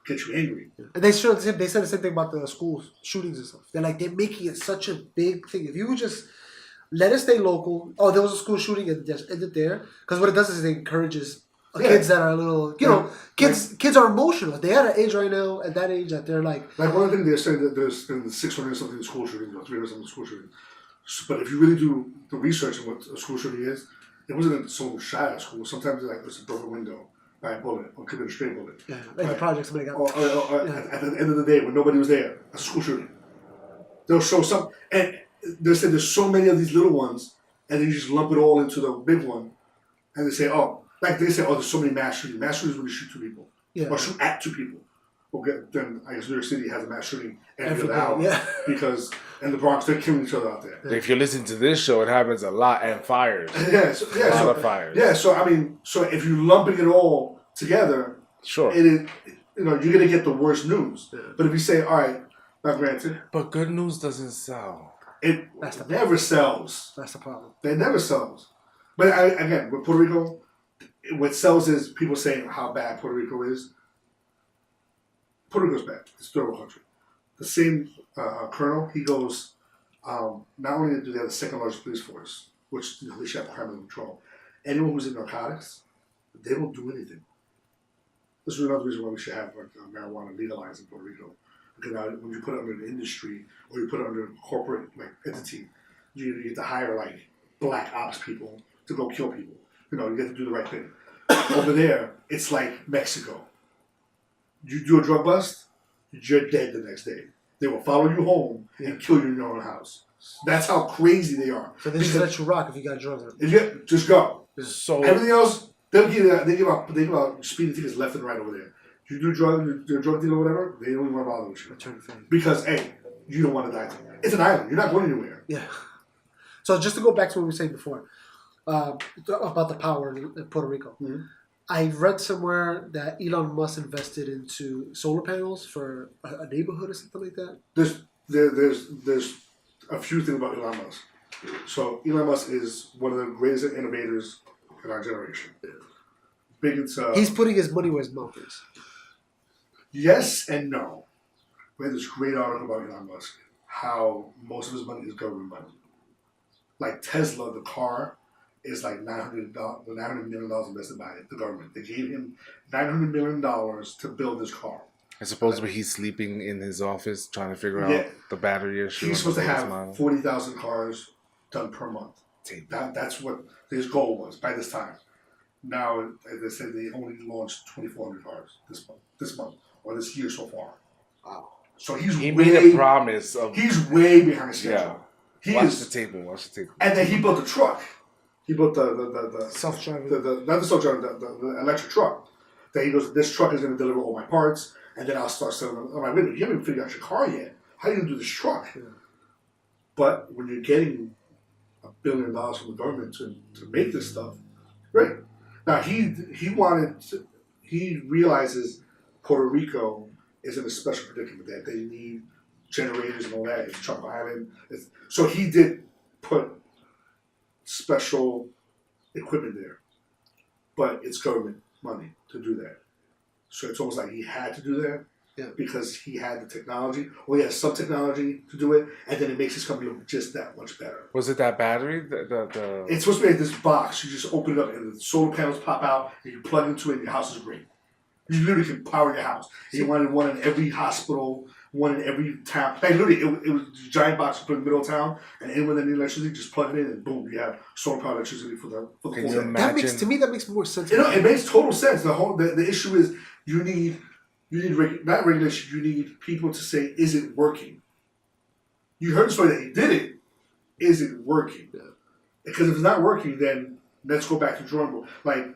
get you angry. And they said the same thing about the school shootings and stuff. They're making it such a big thing. If you would just let it stay local. Oh, there was a school shooting and just end it there. Because what it does is it encourages kids that are a little, kids are emotional. They're at an age right now, at that age, that they're like... Like one of the things they're saying that there's been 600 something school shootings, or 300 something school shootings. But if you really do the research on what a school shooting is, it wasn't that someone shot at school. Sometimes it's a broken window by a bullet, or could be a straight bullet. Yeah, like the project somebody got... Or at the end of the day, when nobody was there, a school shooting. They'll show some... And they say there's so many of these little ones, and then you just lump it all into the big one, and they say, there's so many mass shootings. Mass shootings when you shoot two people. Yeah. Or shoot at two people. Okay, then I guess New York City has a mass shooting every other hour. Yeah. Because in the Bronx, they're killing each other out there. If you listen to this show, it happens a lot, and fires. A lot of fires. Yeah, so if you're lumping it all together, sure, you're gonna get the worst news. Yeah. But if you say, all right, now granted, but good news doesn't sell. It never sells. That's the problem. It never sells. But again, with Puerto Rico, what sells is people saying how bad Puerto Rico is. Puerto Rico's bad. It's a third world country. The same colonel, he goes, not only do they have the second largest police force, which they should have crime under control, anyone who's in narcotics, they don't do anything. This is another reason why we should have marijuana legalized in Puerto Rico. Because now when you put it under an industry or you put it under a corporate entity, you get to hire black ops people to go kill people. You get to do the right thing. Over there, it's like Mexico. You do a drug bust, you're dead the next day. They will follow you home and kill you in your own house. That's how crazy they are. So they just let you rock if you got drugs. Just go. So everything else, they give out speeding tickets left and right over there. You do you're a drug dealer or whatever, they don't even want to bother with you. Because, hey, you don't want to die. It's an island. You're not going anywhere. Yeah. So just to go back to what we were saying before, about the power in Puerto Rico. Mm-hmm. I read somewhere that Elon Musk invested into solar panels for a neighborhood or something like that. There's a few things about Elon Musk. So Elon Musk is one of the greatest innovators in our generation. Yeah. He's putting his money where his mouth is. Yes and no. We had this great article about Elon Musk, how most of his money is government money. Like Tesla, the car, is like $900 million invested by the government. They gave him $900 million to build this car. I suppose he's sleeping in his office trying to figure out the battery issue. He's supposed to have 40,000 cars done per month. That's what his goal was by this time. Now, as they said, they only launched 2,400 cars this month, or this year so far. Wow. So he made a promise of... He's way behind schedule. Yeah. Watch the table. And then he built a truck. He built the self-driving. Not the self-driving, the electric truck. That he goes, this truck is going to deliver all my parts, and then I'll start selling them. I'm like, wait a minute, you haven't even figured out your car yet. How are you going to do this truck? Yeah. But when you're getting $1 billion from the government to make this stuff, great. Now, he realizes Puerto Rico is in a special predicament that they need generators and all that. It's Trump Island. So he did put special equipment there, but it's government money to do that. So it's almost like he had to do that because he had the technology, or he has some technology to do it, and then it makes his company look just that much better. Was it that battery? It's supposed to be like this box. You just open it up, and the solar panels pop out, and you plug into it, and your house is great. You literally can power your house. And you wanted one in every hospital, one in every town. Like literally, it was a giant box you put in the middle of town, and anyone that needs electricity, just plug it in, and boom, you have solar power electricity for the whole Can you day. imagine? That makes more sense. It makes total sense. The issue is you need not regulation. You need people to say, is it working? You heard the story that he did it. Is it working? Yeah. Because if it's not working, then let's go back to drawing board. Like,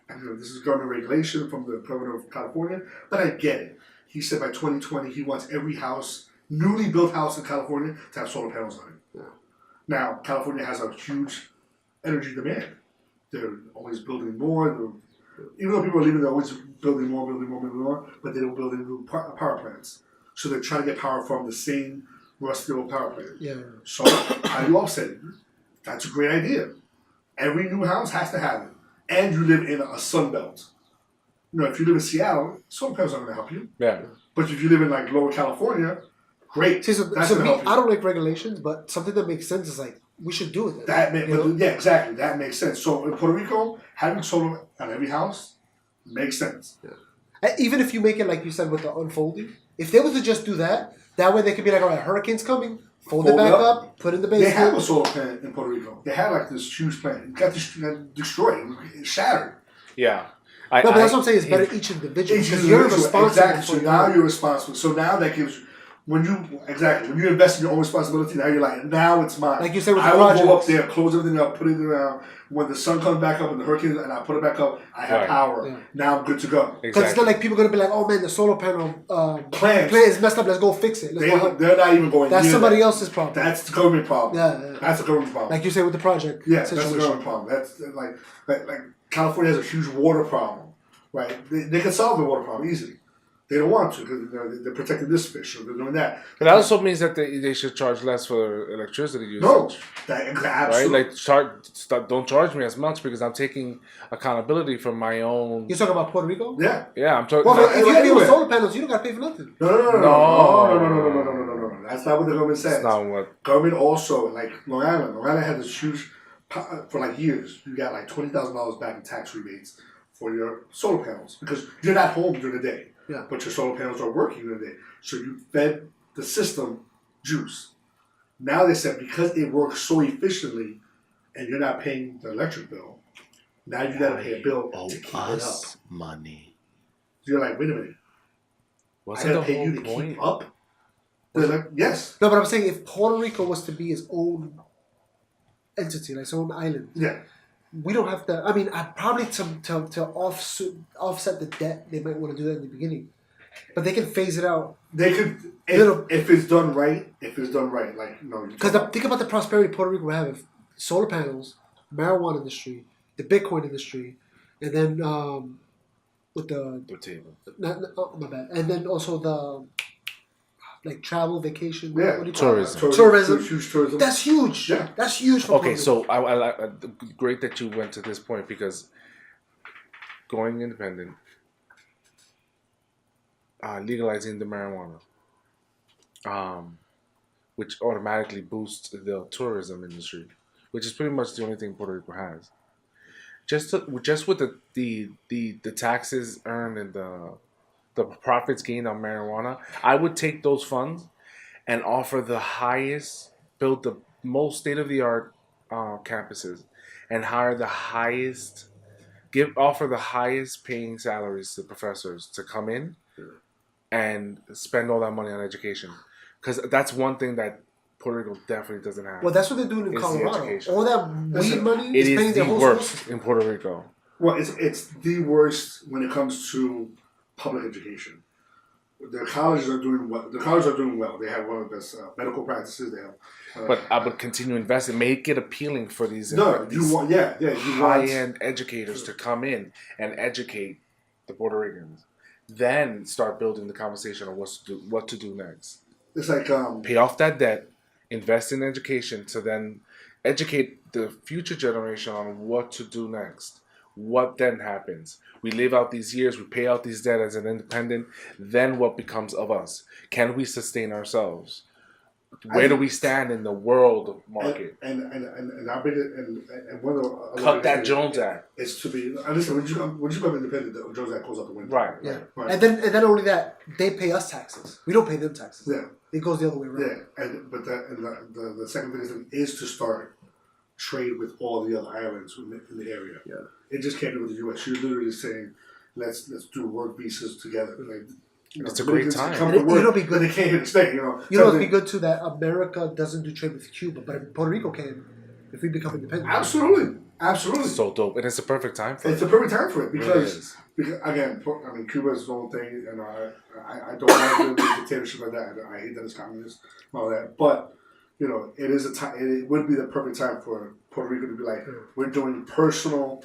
I don't know, this is government regulation from the governor of California, but I get it. He said by 2020 he wants every house, newly built house in California, to have solar panels on it. Yeah. Now, California has a huge energy demand. They're always building more. Even though people are leaving, they're always building more, but they don't build any new power plants. So they're trying to get power from the same rusty old power plant. Yeah. So how do you offset it? That's a great idea. Every new house has to have it. And you live in a sun belt. You know, if you live in Seattle, solar panels aren't going to help you. Yeah. But if you live in like Lower California, great. See, That's so going me, to help you. I don't like regulations, but something that makes sense is like we should do it. Yeah, exactly. That makes sense. So in Puerto Rico, having solar on every house makes sense. Yeah. And even if you make it like you said with the unfolding, if they were to just do that, that way they could be like, all right, hurricane's coming, fold it back up, put it in the basement. They have a solar plant in Puerto Rico. They had like this huge plant. It got destroyed. It shattered. Yeah. But that's what I'm saying. It's better each individual because you're responsible. Exactly. For So now you're responsible. So now that gives when you invest in your own responsibility. Now you're like, now it's mine. Like you said with the I will projects. go up there, close everything up, put it around. When the sun comes back up and the hurricane, and I put it back up, I have power. Yeah. Now I'm good to go. Because it's not like people are gonna be like, oh man, the solar panel plant is messed up. Let's go fix it. They're not even going. That's somebody else's problem. That's the government problem. Yeah. That's the government problem. Like you say with the project. Yeah, situation. That's the government problem. That's like California has a huge water problem, right? They can solve the water problem easily. They don't want to because they're protecting this fish, so they're doing that. But that also means that they should charge less for electricity usage. No, absolutely. Right? Don't charge me as much because I'm taking accountability for my own. You're talking about Puerto Rico? Yeah. Yeah, I'm talking. Well, if you have solar panels, you don't got to pay for nothing. No. That's not what the government says. That's not what. Government also, like Long Island had this huge, for like years, you got like $20,000 back in tax rebates for your solar panels because you're not home during the day. Yeah. But your solar panels are working during the day. So you fed the system juice. Now they said because it works so efficiently and you're not paying the electric bill, now you got to pay a bill to keep it up. Money. So you're like, wait a minute. Wasn't I got to the pay whole you to point? keep up? They're like, yes. No, but I'm saying if Puerto Rico was to be its own entity, like its own island, Yeah. we don't have to. I mean, probably to offset the debt, they might want to do that in the beginning, but they can phase it out. They could if it's done right. Like no. Because think about the prosperity Puerto Rico would have if solar panels, marijuana industry, the Bitcoin industry, and then with the table. my bad, and then also the like travel, vacation, Yeah, what do you call it? Tourism. Huge tourism. That's huge. Yeah. That's huge for Okay, Puerto Rico. so I great that you went to this point because going independent, legalizing the marijuana, which automatically boosts the tourism industry, which is pretty much the only thing Puerto Rico has. Just with the taxes earned and the profits gained on marijuana, I would take those funds and offer build the most state-of-the-art campuses and hire offer the highest paying salaries to professors to come in and spend all that money on education. Because that's one thing that Puerto Rico definitely doesn't have. Well, that's what they're doing in Colorado. All that weed money It is paying is their the whole worst school. in Puerto Rico. Well, it's the worst when it comes to public education. The colleges are doing well. They have one of the best medical practices. They have. But I would continue investing, make it appealing for these high-end educators to come in and educate the Puerto Ricans. Then start building the conversation on what to do next. It's like pay off that debt, invest in education to then educate the future generation on what to do next. What then happens? We live out these years, we pay out these debt as an independent, then what becomes of us? Can we sustain ourselves? Where do we stand in the world market? And our biggest and one of the other Cut biggest that things Jones Act. is to be. Listen, when you become independent, the Jones Act goes out the window. Right. Yeah. Right. And then only that, they pay us taxes. We don't pay them taxes. Yeah. It goes the other way around. Yeah, the second biggest thing is to start trade with all the other islands in the area. Yeah. It just can't be with the U.S. You're literally saying, let's do work visas together. Like, It's a great time. Come to And work, it'll be good. but they can't hit the state. It'd be good too that America doesn't do trade with Cuba, but Puerto Rico can if we become independent. Absolutely. So dope. And it's a perfect time for It's it. a perfect time for it It because is. again, I mean, Cuba is its own thing, and I don't like the dictatorship like that. I hate that it's communist and all that. But it is a time. It would be the perfect time for Puerto Rico to be like, we're doing personal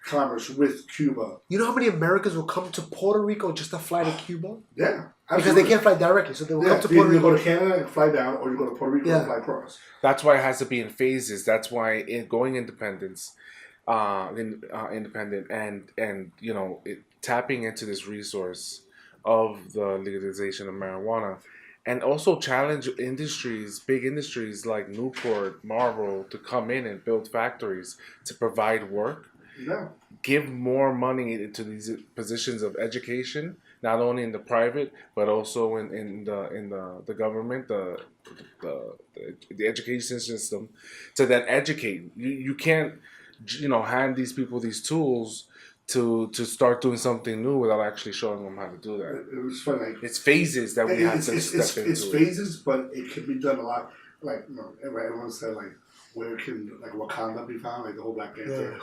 commerce with Cuba. You know how many Americans will come to Puerto Rico just to fly to Cuba? Yeah, absolutely. Because they can't fly directly, so they will come to Puerto You Rico. go to Canada and fly down, or you go to Puerto Rico and fly across. That's why it has to be in phases. That's why going independent and tapping into this resource of the legalization of marijuana, and also challenge industries, big industries like Newport, Marlboro, to come in and build factories to provide work. Yeah. Give more money into these positions of education, not only in the private but also in the government, the education system, to then educate. You can't hand these people these tools to start doing something new without actually showing them how to do that. It was funny. Like, It's phases that we have to step into. It's phases, but it can be done a lot. Like everyone said, like, where can like wAKANDA be found? Like the whole Black Panther,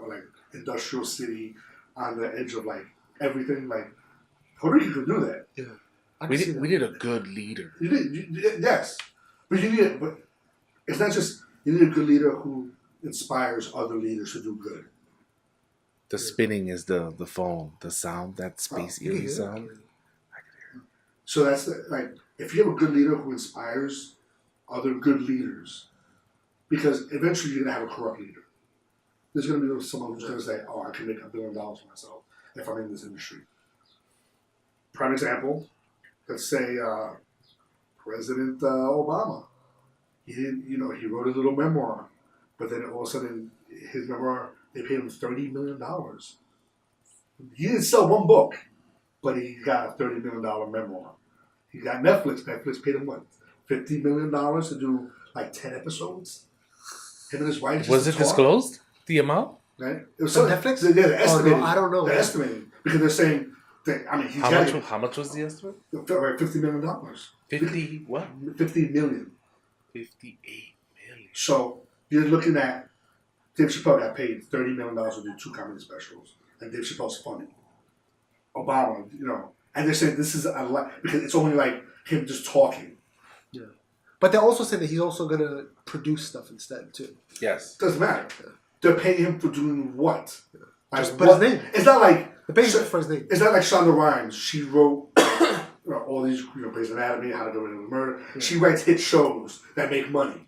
like industrial city on the edge of like everything. Like Puerto Rico could do that. Yeah, We need a good leader. Yes, but but it's not just you need a good leader who inspires other leaders to do good. The spinning is the phone, the sound, that space eerie sound. So that's like if you have a good leader who inspires other good leaders, because eventually you're gonna have a corrupt leader. There's gonna be someone who's gonna say, "Oh, I can make $1 billion for myself if I'm in this industry." Prime example, let's say President Obama. He wrote a little memoir, but then all of a sudden his memoir they paid him $30 million. He didn't sell one book, but he got a $30 million memoir. He got Netflix. Netflix paid him what, $50 million to do like 10 episodes. Him and his wife. Was it disclosed, the amount? Right? It was on Netflix? Yeah, they're estimating. No, I don't know. They're estimating because they're saying that. I mean, How much was the estimate? $50 million. 50 what? 50 million. 58 million. So you're looking at Dave Chappelle got paid $30 million to do 2 comedy specials, and Dave Chappelle's funny. Obama, and they're saying this is a lot because it's only like him just talking. Yeah, but they also say that he's also gonna produce stuff instead too. Yes. Doesn't matter. They're paying him for doing what? Like, Just put his name. It's not like They're paying for his name. It's not like Shonda Rhimes. She wrote all these Grey's Anatomy, How to Do It in a Murder. Yeah. She writes hit shows that make money.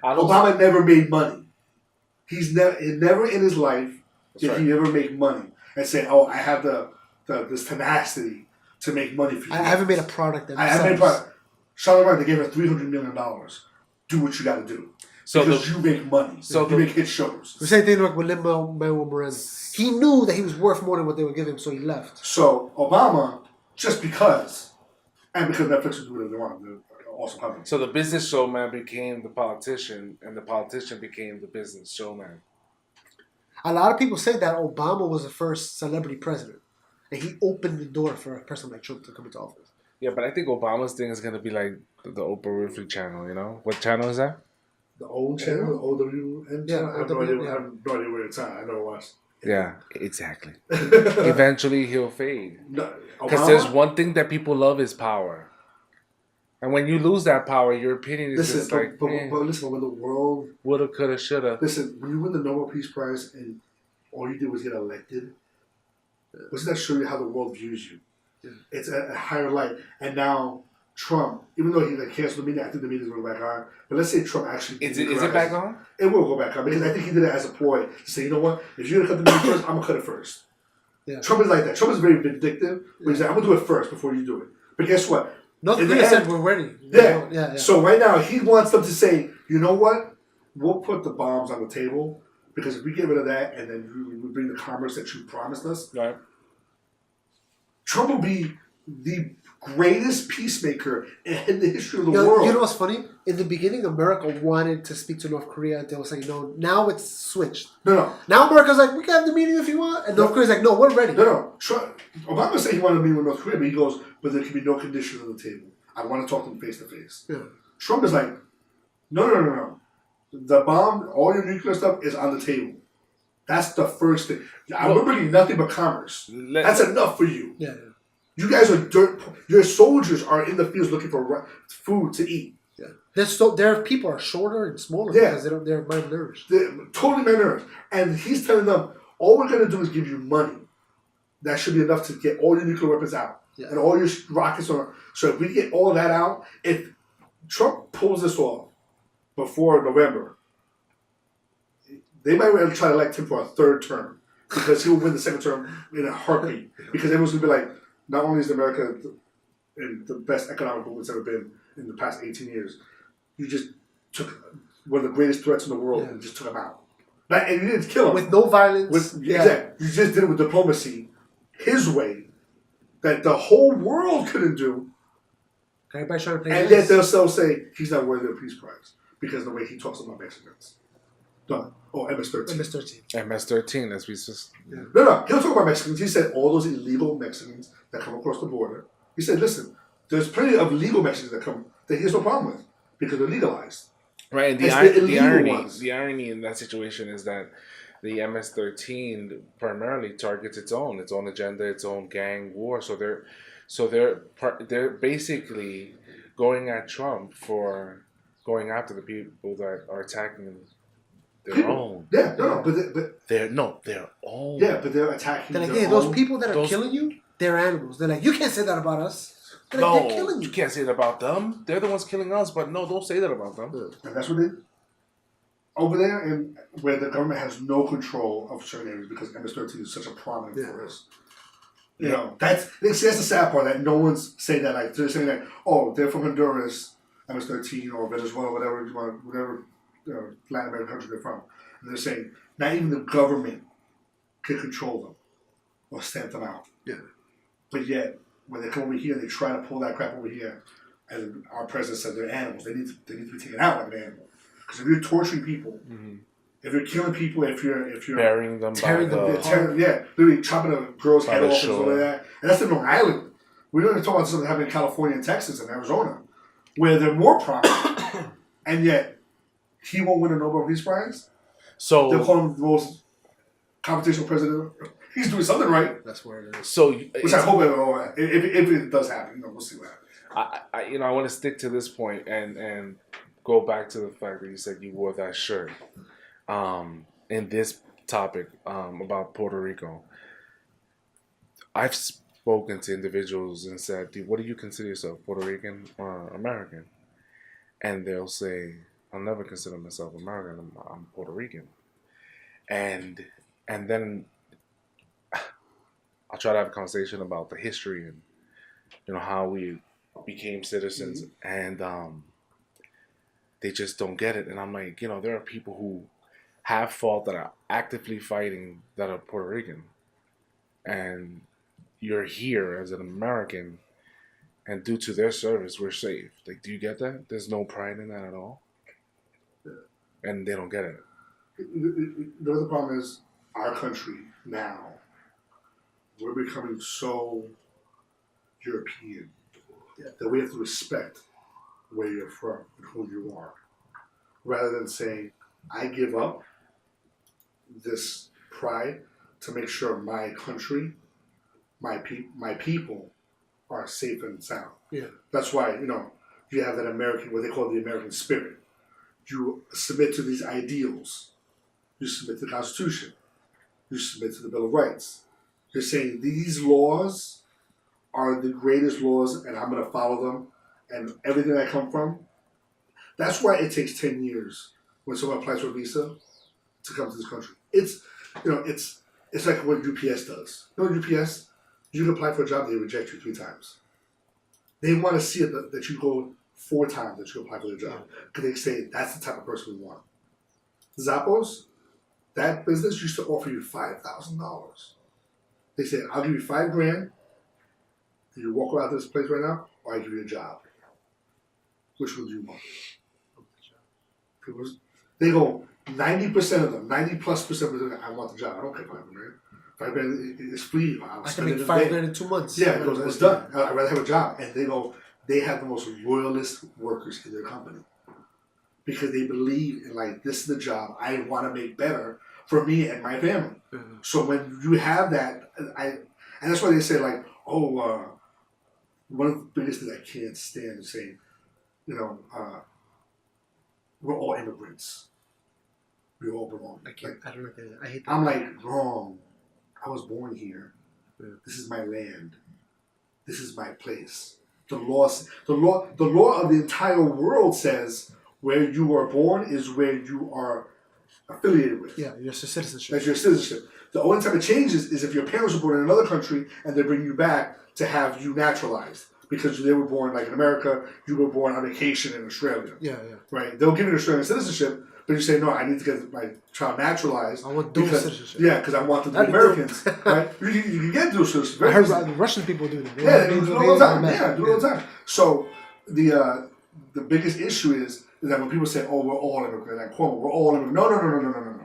Obama never made money. He's never in his life did he ever make money and say, "Oh, I have this tenacity to make money for you." I haven't made a product that I haven't made a product. Shonda Rhimes, they gave her $300 million. Do what you got to do. Because you make money. So you make hit shows. The same thing like with Lin-Manuel Miranda. He knew that he was worth more than what they would give him, so he left. So Obama, just because, and because Netflix would do whatever they want, they're awesome company. So the business showman became the politician, and the politician became the business showman. A lot of people say that Obama was the first celebrity president, and he opened the door for a person like Trump to come into office. Yeah, but I think Obama's thing is going to be like the Oprah Winfrey channel, What channel is that? The old channel, the OWN channel? I have no idea where it's at. I know what. Yeah, exactly. Eventually he'll fade. Because there's one thing that people love is power. And when you lose that power, your opinion is just like... But listen, when the world... Woulda, coulda, shoulda. Listen, when you win the Nobel Peace Prize and all you did was get elected, doesn't that show you how the world views you? Yeah. It's a higher light. And now Trump, even though he canceled the meeting, I think the meeting's going back on. But let's say Trump actually Is it back on? It will go back on because I think he did it as a ploy to say, you know what, if you're gonna cut the meeting first, I'm gonna cut it first. Yeah. Trump is like that. Trump is very vindictive. But he's like, I'm gonna do it first before you do it. But guess what? North Korea said we're ready. Yeah. So right now he wants them to say, you know what, we'll put the bombs on the table because if we get rid of that and then we bring the commerce that you promised us, Right. Trump will be the greatest peacemaker in the history of the world. You know what's funny? In the beginning, America wanted to speak to North Korea. They were saying, no, now it's switched. No. Now America's like, we can have the meeting if you want. And North Korea's like, no, we're ready. No. Trump, Obama said he wanted to meet with North Korea, but he goes, but there can be no conditions on the table. I want to talk to them face to face. Yeah. Trump is like, no. The bomb, all your nuclear stuff is on the table. That's the first thing. We're bringing nothing but commerce. That's enough for you. Yeah. You guys are dirt. Your soldiers are in the fields looking for food to eat. Yeah. Their people are shorter and smaller because they're malnourished. They're totally malnourished. And he's telling them, all we're going to do is give you money. That should be enough to get all your nuclear weapons out. Yeah. And all your rockets on. So if we get all of that out, if Trump pulls this off before November, they might really try to elect him for a third term because he will win the second term in a heartbeat. Because everyone's going to be like, not only is America in the best economic boom it's ever been in the past 18 years, you just took one of the greatest threats in the world and just took him out. And you didn't kill him. With no violence. Exactly. You just did it with diplomacy, his way, that the whole world couldn't do. Everybody's trying to play and yet they'll still say he's not worthy of the Peace Prize because of the way he talks about Mexicans. Done. Oh, MS-13. MS-13, as we just... Yeah. No. He'll talk about Mexicans. He said all those illegal Mexicans that come across the border. He said, listen, there's plenty of legal Mexicans that come that he has no problem with because they're legalized. Right, and the irony in that situation is that the MS-13 primarily targets its own agenda, its own gang war. So they're basically going at Trump for going after the people that are attacking their own. Yeah, but their own. Yeah, but they're attacking. They're like, those people that are killing you, they're animals. They're like, you can't say that about us. They're killing you. You can't say that about them. They're the ones killing us, but no, don't say that about them. And that's what they over there, and where the government has no control of certain areas because MS-13 is such a prominent force. You know, that's the sad part that no one's saying that. Like they're saying that, oh, they're from Honduras, MS-13, or Venezuela, whatever Latin American country they're from, and they're saying not even the government can control them or stamp them out. Yeah. But yet, when they come over here, they try to pull that crap over here, and our president said they're animals. They need to be taken out like an animal. Because if you're torturing people, if you're killing people, if you're burying them, literally chopping a girl's head off and stuff like that, and that's in Long Island. We don't even talk about something happening in California and Texas and Arizona, where they're more prominent, and yet he won't win a Nobel Peace Prize. So they'll call him the most computational president. He's doing something right. That's where it is. So, which I hope if it does happen, we'll see what happens. I want to stick to this point and go back to the fact that you said you wore that shirt. In this topic about Puerto Rico, I've spoken to individuals and said, what do you consider yourself, Puerto Rican or American? And they'll say, I'll never consider myself American, I'm Puerto Rican. And then I'll try to have a conversation about the history and how we became citizens, and they just don't get it. And I'm like, there are people who have fought that are actively fighting that are Puerto Rican, and you're here as an American, and due to their service, we're safe. Like, do you get that? There's no pride in that at all, and they don't get it. The other problem is our country now. We're becoming so European that we have to respect where you're from and who you are, rather than saying, I give up this pride to make sure my country, my people are safe and sound. Yeah. That's why, you have that American, what they call the American spirit. You submit to these ideals. You submit to the Constitution. You submit to the Bill of Rights. You're saying these laws are the greatest laws and I'm going to follow them and everything I come from. That's why it takes 10 years when someone applies for a visa to come to this country. It's like what UPS does. You know what UPS? You can apply for a job, they reject you 3 times. They want to see it that you go 4 times that you apply for the job. Because they say that's the type of person we want. Zappos, that business used to offer you $5,000. They said, I'll give you $5,000 if you walk around this place right now, or I give you a job. Which one do you want? They go 90% of them, 90+% of them. I want the job. I don't care $5,000. $5,000 is free. I can make $5,000 in 2 months. Yeah, it's done. I'd rather have a job. And they have the most loyalist workers in their company because they believe in this is the job I want to make better for me and my family. Mm-hmm. So when you have that, and that's why they say one of the biggest things I can't stand is saying, we're all immigrants. We all belong. I don't know. I hate that. I'm wrong. I was born here. Yeah. This is my land. This is my place. The law of the entire world says where you are born is where you are affiliated with. Yeah, your citizenship. That's your citizenship. The only time it changes is if your parents were born in another country and they bring you back to have you naturalized. Because they were born in America, you were born on vacation in Australia. Yeah. Right? They'll give you Australian citizenship, but you say, no, I need to get my child naturalized. I want dual citizenship. Yeah, because I want them to be Americans. Right? You can get dual citizenship. I heard Russian people do that. They do it all the time. Yeah, do it all the time. So the biggest issue is that when people say, oh, we're all immigrants, like Cuomo, we're all immigrants. No.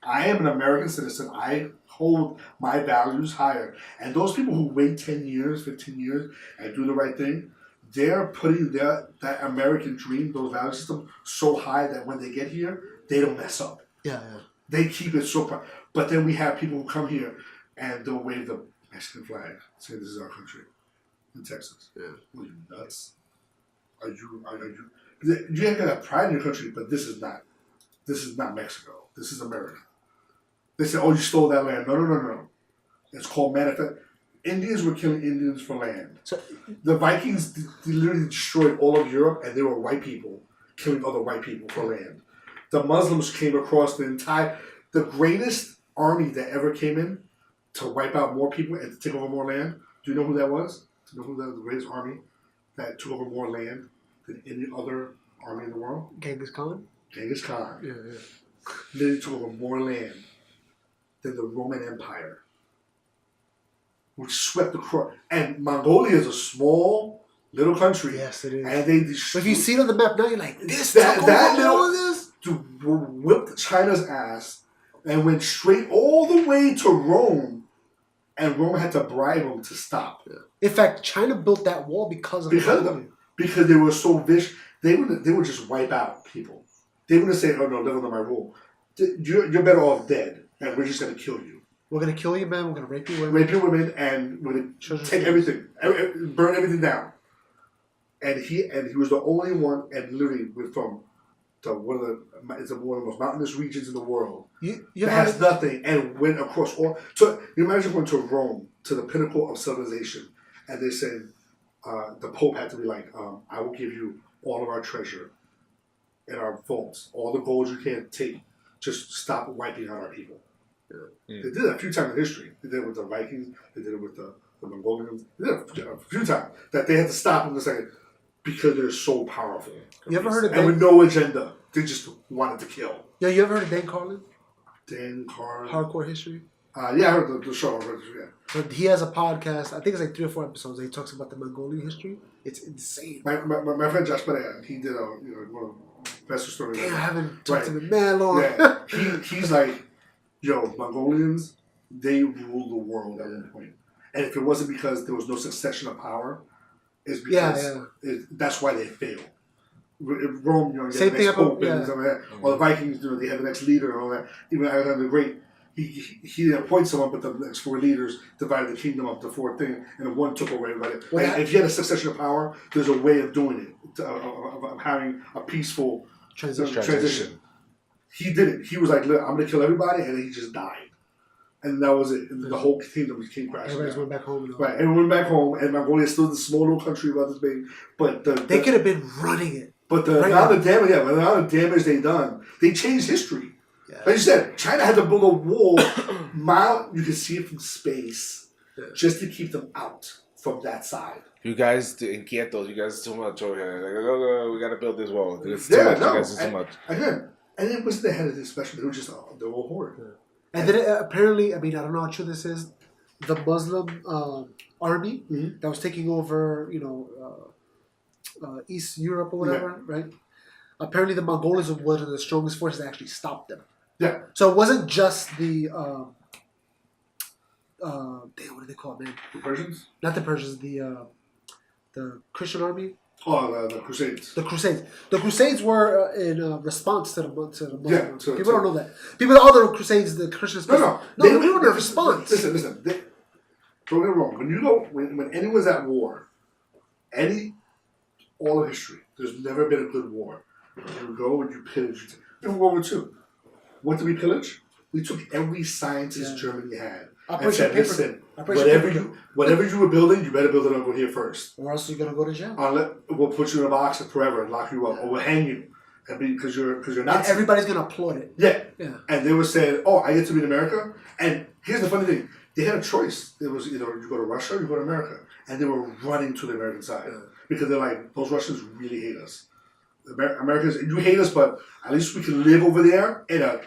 I am an American citizen. I hold my values higher. And those people who wait 10 years, 15 years, and do the right thing, they're putting that American dream, those value systems, so high that when they get here, they don't mess up. Yeah. They keep it so proud. But then we have people who come here and they'll wave the Mexican flag, say this is our country in Texas. Yeah. Are you nuts? Are you? You have to have pride in your country, but this is not Mexico. This is America. They say, oh, you stole that land. No. It's called manifest. Indians were killing Indians for land. So the Vikings literally destroyed all of Europe, and they were white people killing other white people for land. The Muslims came across the greatest army that ever came in to wipe out more people and to take over more land. Do you know who that was? Do you know who the greatest army that took over more land than any other army in the world? Genghis Khan? Genghis Khan. Yeah. Literally took over more land than the Roman Empire, which swept across. And Mongolia is a small little country. Yes, it is. And they destroyed. If you see it on the map now, you're like, that little this whipped China's ass and went straight all the way to Rome, and Rome had to bribe them to stop. Yeah. In fact, China built that wall because they were so vicious. They would just wipe out people. They wouldn't say, "Oh no, live under my rule. You're better off dead." And we're just going to kill you. We're going to kill you, man. We're going to rape you women. And we're going to take everything. Burn everything down. And he was the only one, and literally from one of the most mountainous regions in the world that has nothing, and went across all. So you imagine going to Rome, to the pinnacle of civilization, and they said, the Pope had to be like, I will give you all of our treasure in our vaults, all the gold you can take. Just stop wiping out our people. Yeah. They did it a few times in history. They did it with the Vikings. They did it with the Mongolians. They did it a few times. That they had to stop them because they're so powerful. You ever heard of Dan? And with no agenda. They just wanted to kill. Yeah, you ever heard of Dan Carlin? Dan Carlin. Hardcore History? Yeah, I heard the show. Yeah. But he has a podcast. I think it's 3 or 4 episodes. He talks about the Mongolian history. It's insane. My friend Josh Perea, he did one of best stories. Damn, I haven't talked to him in man long. Yeah, he's like, Mongolians, they ruled the world at one point. And if it wasn't because there was no succession of power, it's because that's why they failed. Rome, you have the next pope and stuff like that. Or the Vikings, they have the next leader and all that. Even Alexander the Great, he didn't appoint someone, but the next 4 leaders divided the kingdom up to 4 things, and one took over everybody. And if you had a succession of power, there's a way of doing it, of having a peaceful transition. He did it. He was like, look, I'm going to kill everybody, and then he just died. and that was it. And the whole kingdom came crashing. Everybody's down. went back home. Right, everyone went back home, and Mongolia is still the small little country about this big. But they could have been running it. But the amount of damage they done, they changed history. Yeah. Like you said, China had to build a wall, you can see it from space, just to keep them out from that side. You guys inquietos, you guys too much over here. Like, oh, we gotta build this wall. It's too much. You guys are too much. Again, and it wasn't the head of this special. They were just they were all horde. Yeah. And then apparently, I mean, I don't know how true this is. The Muslim army that was taking over, East Europe or whatever, right? Apparently, the Mongols were one of the strongest forces that actually stopped them. Yeah. So it wasn't just the what do they call it, man? The Persians? Not the Persians. The Christian army. Oh, the Crusades. The Crusades. The Crusades were in response to the Muslim. Yeah, people don't know that. People, all the Crusades, the Christians. No. They were in response. Listen. Don't get me wrong. When you go, when anyone's at war, all of history, there's never been a good war. You go and you pillage. In World War II, what did we pillage? We took every scientist Germany had. And said, listen, whatever you were building, you better build it over here first. Or else you're gonna go to jail. We'll put you in a box forever and lock you up, or we'll hang you, and because you're not. And everybody's gonna applaud it. Yeah. And they were saying, "Oh, I get to be in America." And here's the funny thing: they had a choice. It was either you go to Russia or you go to America, and they were running to the American side because they're like, those Russians really hate us. Americans, you hate us, but at least we can live over there in a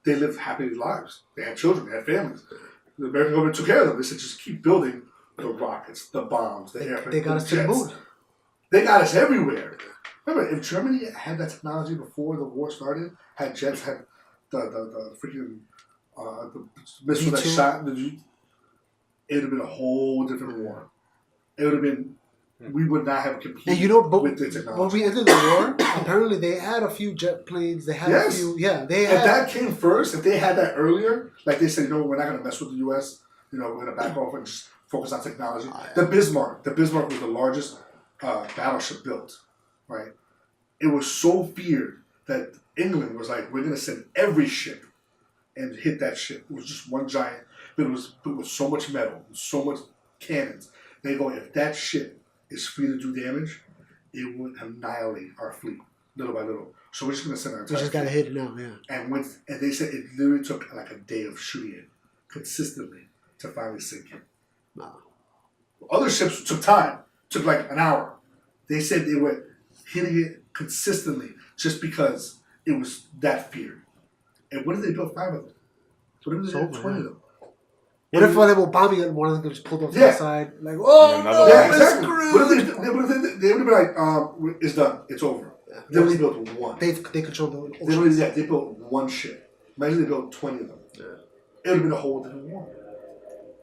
they lived happy lives. They had children. They had families. The American government took care of them. They said, just keep building the rockets, the bombs, the airplanes. They got us to the moon. They got us everywhere. Remember, if Germany had that technology before the war started, had jets, had the freaking the missile that shot, it would have been a whole different war. It would have been. We would not have competed with the technology. When we ended the war, apparently they had a few jet planes. They had a few. Yeah, they had. If that came first, if they had that earlier, like they said, we're not going to mess with the U.S. We're going to back off and just focus on technology. The Bismarck was the largest battleship built, right? It was so feared that England was like, we're going to send every ship and hit that ship. It was just one giant, but it was with so much metal, so much cannons. They go, if that ship is free to do damage, it would annihilate our fleet little by little. So we're just going to send our entire We just got to hit it now, yeah. And they said it literally took like a day of shooting it consistently to finally sink it. Wow. Other ships took time, took like an hour. They said they were hitting it consistently just because it was that feared. And what if they built 5 of them? What if they built 20 of them? What if they were bombing it and one of them just pulled off to the side? Like, oh, no, exactly. What if they would have been like, it's done, it's over. They only built one. They controlled the ocean. They built one ship. Imagine they built 20 of them. Yeah. It would have been a whole different war.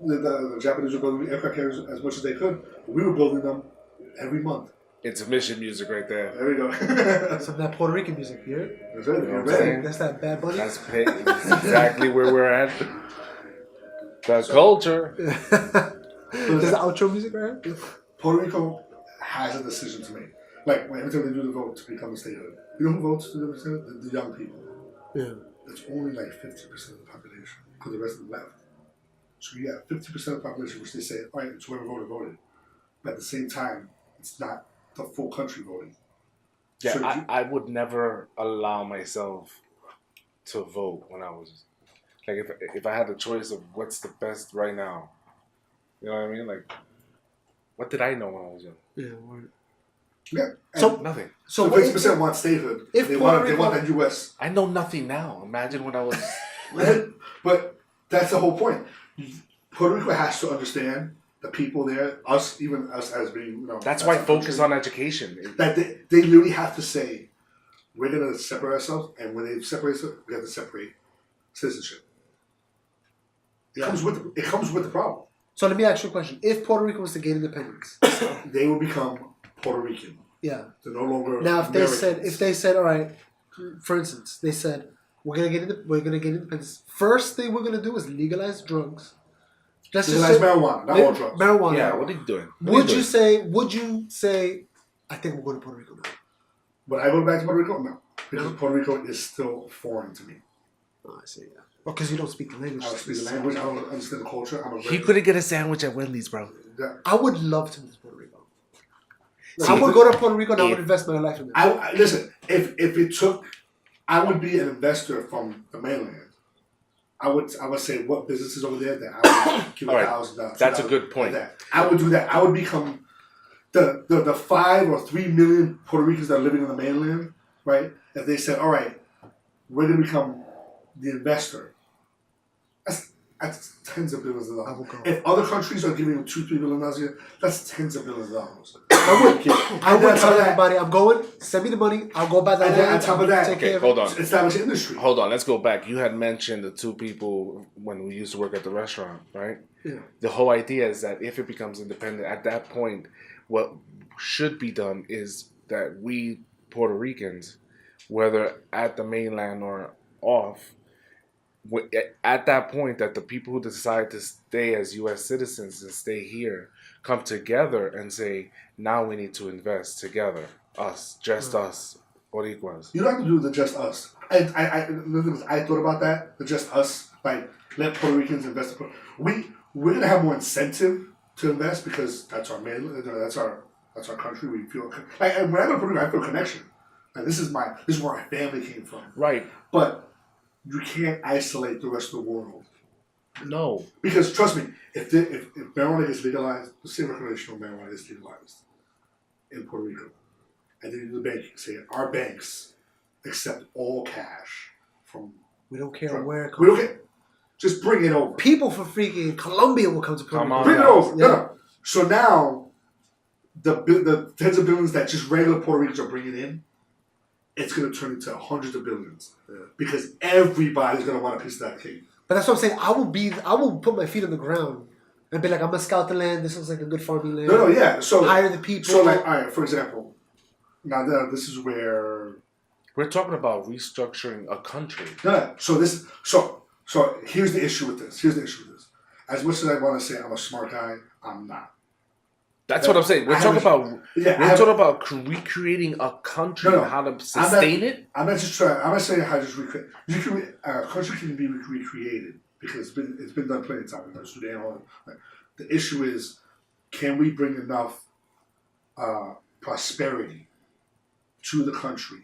The Japanese were building aircraft carriers as much as they could. We were building them every month. Intermission music right there. There we go. Some of that Puerto Rican music here. That's right. You're ready. That's that Bad Bunny. That's exactly where we're at. The culture. There's outro music right here. Puerto Rico has a decision to make. Like every time they do the vote to become a statehood, you know who votes to become a statehood? The young people. Yeah. It's only like 50% of the population because the rest of them left. So you got 50% of the population, which they say, all right, it's whoever voted. But at the same time, it's not the full country voting. Yeah, so I would never allow myself to vote when I was like if I had the choice of what's the best right now. You know what I mean? Like, what did I know when I was young? Yeah. Yeah. So nothing. So 50% want statehood. They want that U.S. I know nothing now. Imagine when I was. But that's the whole point. Puerto Rico has to understand the people there, even us as being, That's why focus on education. That they literally have to say, we're going to separate ourselves, and when they separate us, we have to separate citizenship. It comes with the problem. So let me ask you a question. If Puerto Rico was to gain independence, they will become Puerto Rican. Yeah. They're no longer now. Americans. If they said, all right, for instance, they said we're gonna get independence. First thing we're gonna do is legalize drugs. Legalize marijuana, not all drugs. Marijuana. Yeah. What are you doing? Would you say? I think we're going to Puerto Rico now. Would I go back to Puerto Rico? No, because Puerto Rico is still foreign to me. Oh, I see. Yeah. Because you don't speak the language. I don't speak the language. I don't understand the culture. He couldn't get a sandwich at Wendy's, bro. I would love to move to Puerto Rico. I would go to Puerto Rico and I would invest my life in it. Listen, if it took, I would be an investor from the mainland. I would say what businesses over there that I would give $1,000. That's a good point. Like that. I would do that. I would become the 5 or 3 million Puerto Ricans that are living on the mainland, right? If they said, all right, we're gonna become the investor. That's tens of billions of dollars. If other countries are giving $2-3 billion a year, that's tens of billions of dollars. I would tell everybody, I'm going, send me the money, I'll go buy that land. On top of that, hold on. Establish industry. Hold on, let's go back. You had mentioned the 2 people when we used to work at the restaurant, right? Yeah. The whole idea is that if it becomes independent, at that point, what should be done is that we Puerto Ricans, whether at the mainland or off, at that point that the people who decide to stay as U.S. citizens and stay here come together and say, now we need to invest together, us, Boriquas. You don't have to do the just us. I thought about that, the just us, like let Puerto Ricans invest. We're gonna have more incentive to invest because that's our that's our country. We feel like when I go to Puerto Rico, I feel a connection. Like this is where my family came from. Right. But you can't isolate the rest of the world. No. Because trust me, if marijuana gets legalized, the same recreational marijuana is legalized in Puerto Rico. And then the bank say our banks accept all cash from. We don't care where it comes. We don't care. Just bring it over. People from freaking Colombia will come to Puerto Rico. Bring it over. Yeah. No. So now, the tens of billions that just regular Puerto Ricans are bringing in, it's going to turn into hundreds of billions because everybody's going to want a piece of that cake. But that's what I'm saying. I will put my feet on the ground and be like, I'm gonna scout the land. This looks like a good farming land. No, yeah. So hire the people. So like, all right. For example, now this is where we're talking about restructuring a country. No. So here's the issue with this. As much as I want to say I'm a smart guy, I'm not. That's what I'm saying. We're talking about recreating a country and how to sustain it. I'm not saying how to just recreate. A country can be recreated because it's been done plenty of times. Like Sudan, the issue is, can we bring enough prosperity to the country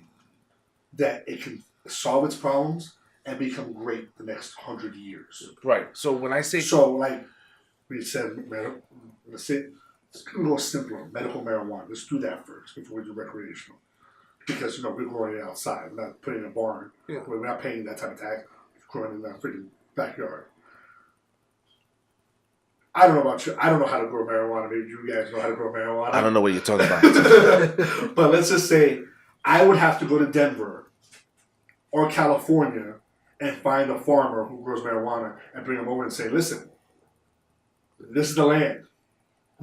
that it can solve its problems and become great the next 100 years? Right. So when I say like we said, let's say. It's going to go simpler. Medical marijuana. Let's do that first before we do recreational. Because, we're growing it outside. We're not putting it in a barn. Yeah. We're not paying that type of tax. We're growing it in our freaking backyard. I don't know about you. I don't know how to grow marijuana. Maybe you guys know how to grow marijuana. I don't know what you're talking about. But let's just say I would have to go to Denver or California and find a farmer who grows marijuana and bring him over and say, listen, this is the land.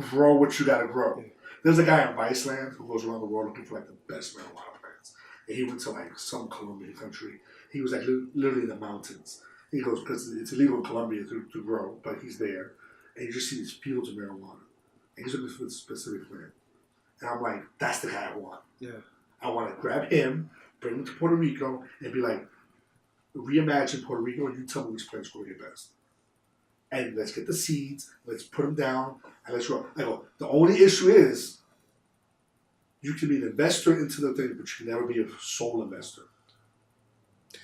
Grow what you gotta grow. There's a guy in Viceland who goes around the world looking for like the best marijuana plants. And he went to like some Colombian country. He was like literally in the mountains. He goes, because it's illegal in Colombia to grow, but he's there. And you just see these fields of marijuana. And he's looking for the specific plant. And I'm like, that's the guy I want. Yeah. I want to grab him, bring him to Puerto Rico, and be like, reimagine Puerto Rico and you tell me which plants grow your best. And let's get the seeds, let's put them down, and let's grow. I go, the only issue is you can be an investor into the thing, but you can never be a sole investor.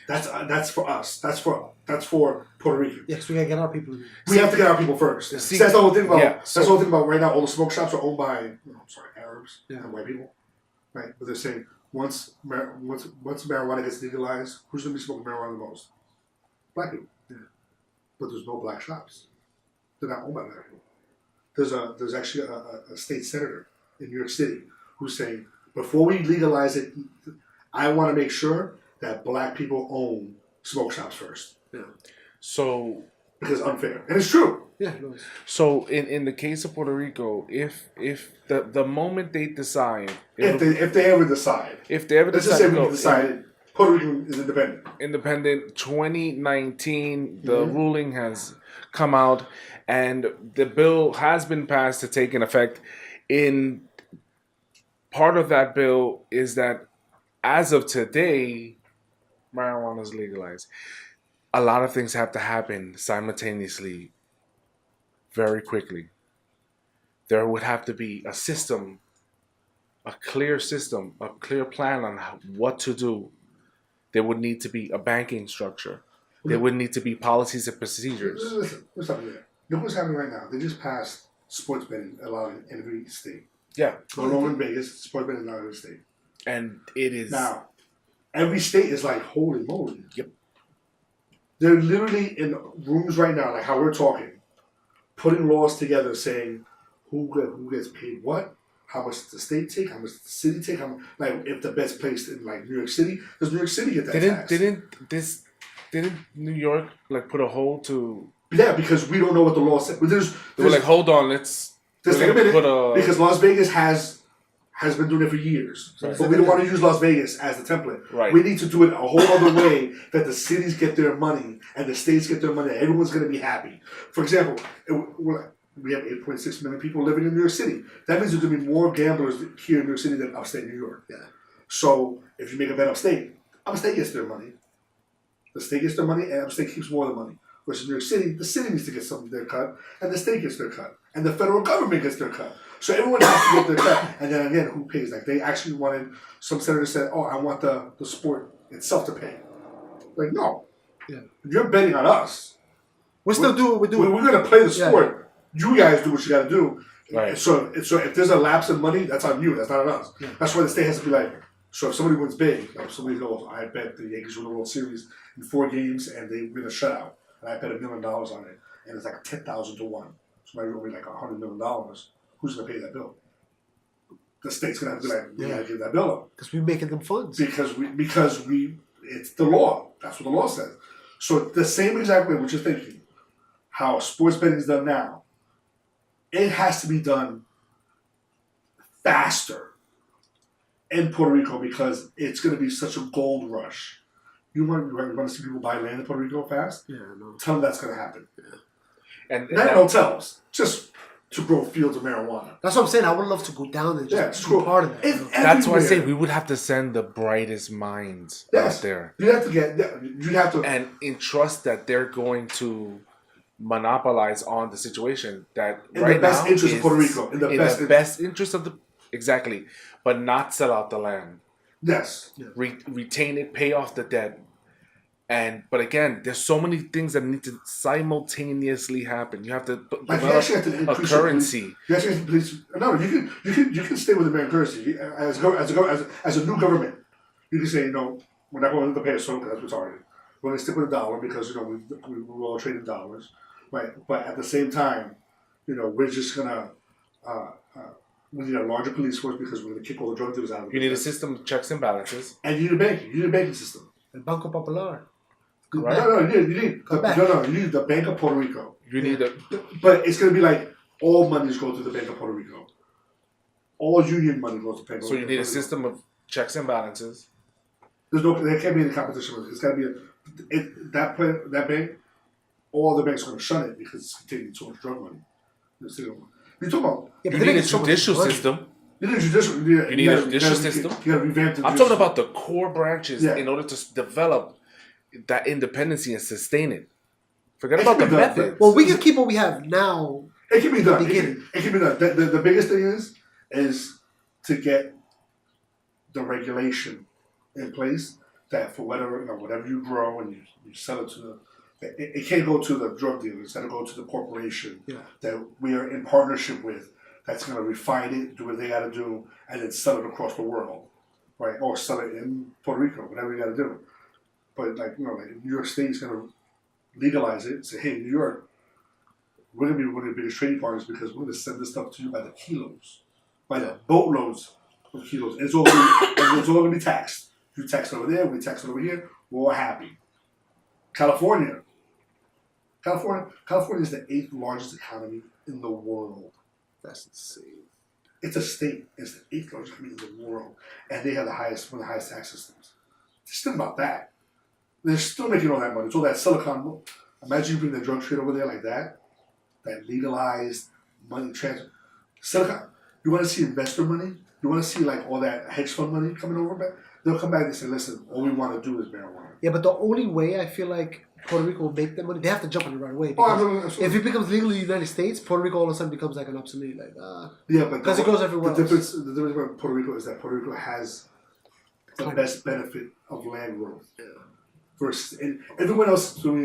That's for us. That's for Puerto Rico. Yes, we gotta get our people. We have to get our people first. See, that's the whole thing about. Yeah, that's the whole thing about right now. All the smoke shops are owned by, Arabs and white people, right? But they're saying once marijuana gets legalized, who's gonna be smoking marijuana the most? Black people. Yeah. But there's no black shops. They're not owned by black people. There's actually a state senator in New York City who's saying, before we legalize it, I want to make sure that black people own smoke shops first. Yeah. So because it's unfair. And it's true. Yeah. So in the case of Puerto Rico, if the moment they decide if they ever decide. Let's just say we decided Puerto Rico is independent. 2019, the ruling has come out, and the bill has been passed to take in effect. In part of that bill is that as of today, marijuana is legalized. a lot of things have to happen simultaneously very quickly. There would have to be a system, a clear system, a clear plan on what to do. There would need to be a banking structure. There would need to be policies and procedures. Listen, what's up here? Look what's happening right now. They just passed sports betting allowed in every state. Yeah. No longer in Vegas, sports betting allowed in every state. And it is. Now, every state is like, holy moly. Yep. They're literally in rooms right now, like how we're talking, putting laws together saying who gets paid what, how much does the state take, how much does the city take, like if the best place in like New York City, does New York City get that tax? Didn't New York like put a hold to? Yeah, because we don't know what the law said. But they were like, hold on, let's take a minute, because Las Vegas has been doing it for years. Right. But we don't want to use Las Vegas as the template. Right. We need to do it a whole other way that the cities get their money and the states get their money. Everyone's going to be happy. For example, we have 8.6 million people living in New York City. That means there's going to be more gamblers here in New York City than upstate New York. Yeah. So if you make a bet upstate gets their money. The state gets their money and upstate keeps more of the money. Versus New York City, the city needs to get some of their cut and the state gets their cut. And the federal government gets their cut. So everyone has to get their cut. And then again, who pays? Like they actually wanted, some senators said, I want the sport itself to pay. Like, no. Yeah. You're betting on us. We're still doing what we're doing. We're going to play the sport. Yeah. You guys do what you got to do. Right. So if there's a lapse in money, that's on you. That's not on us. Yeah. That's why the state has to be like, so if somebody wins big, like if somebody goes, I bet the Yankees win the World Series in 4 games and they win a shutout, and I bet $1 million on it, and it's like 10,000 to 1. Somebody will be like $100 million. Who's going to pay that bill? The state's going to have to be like, we got to give that bill up. Because we're making them funds. Because we, it's the law. That's what the law says. So the same exact way what you're thinking, how sports betting is done now, it has to be done faster in Puerto Rico because it's going to be such a gold rush. You want to see people buy land in Puerto Rico fast? Yeah, no. Tell them that's going to happen. Yeah. And not hotels, just to grow fields of marijuana. That's what I'm saying. I would love to go down and just be part of that. That's why I say we would have to send the brightest minds out there. You'd have to and entrust that they're going to monopolize on the situation that in right the best now interest of Puerto Rico. In the best interest of exactly, but not sell out the land. Yes. Retain it, pay off the debt. But again, there's so many things that need to simultaneously happen. You have to develop a currency. You actually have to you can stay with the American currency as a new government. You can say, we're not going to pay a so because that's retarded. We're going to stick with the dollar because we all trade in dollars, right? But at the same time, we're just gonna we need a larger police force because we're going to kick all the drug dealers out of the You need a system of checks and balances, and you need a banking. You need a banking system. El Banco Popular. Right? No, you need the Bank of Puerto Rico. You need but it's going to be like all monies go to the Bank of Puerto Rico. All union money goes to Bank of Puerto Rico. So you need a system of checks and balances. There can't be any competition with it. It's got to be that bank. All the banks are going to shun it because it's taking too much drug money. You're talking about. You need a judicial system. You need a judicial. You need a judicial system. You got to revamp the. I'm talking about the core branches in order to develop that independency and sustain it. Forget about the method. Well, we can keep what we have now. It can be done. It can be done. The biggest thing is to get the regulation in place that for whatever you grow and you sell it to it can't go to the drug dealers. It's got to go to the corporation that we are in partnership with. That's going to refine it, do what they got to do, and then sell it across the world, right? Or sell it in Puerto Rico, whatever you got to do. But like New York State is going to legalize it and say, hey, New York, we're going to be one of the biggest trading partners because we're going to send this stuff to you by the kilos, by the boatloads of kilos. And it's all going to be taxed. You tax it over there, we tax it over here, we're all happy. California is the 8th largest economy in the world. That's insane. It's a state. It's the 8th largest economy in the world. And they have one of the highest tax systems. Just think about that. They're still making all that money. It's all that Silicon. Imagine you bring the drug trade over there like that. That legalized money transfer. Silicon. You want to see investor money? You want to see like all that hedge fund money coming over back? They'll come back and say, listen, all we want to do is marijuana. Yeah, but the only way I feel like Puerto Rico will make that money, they have to jump on it right away. Oh, Because absolutely. if it becomes legal in the United States, Puerto Rico all of a sudden becomes like an obsolete, Yeah, but because it goes everywhere the else. difference about Puerto Rico is that Puerto Rico has the best benefit of land growth. Yeah. Versus, and everyone else is doing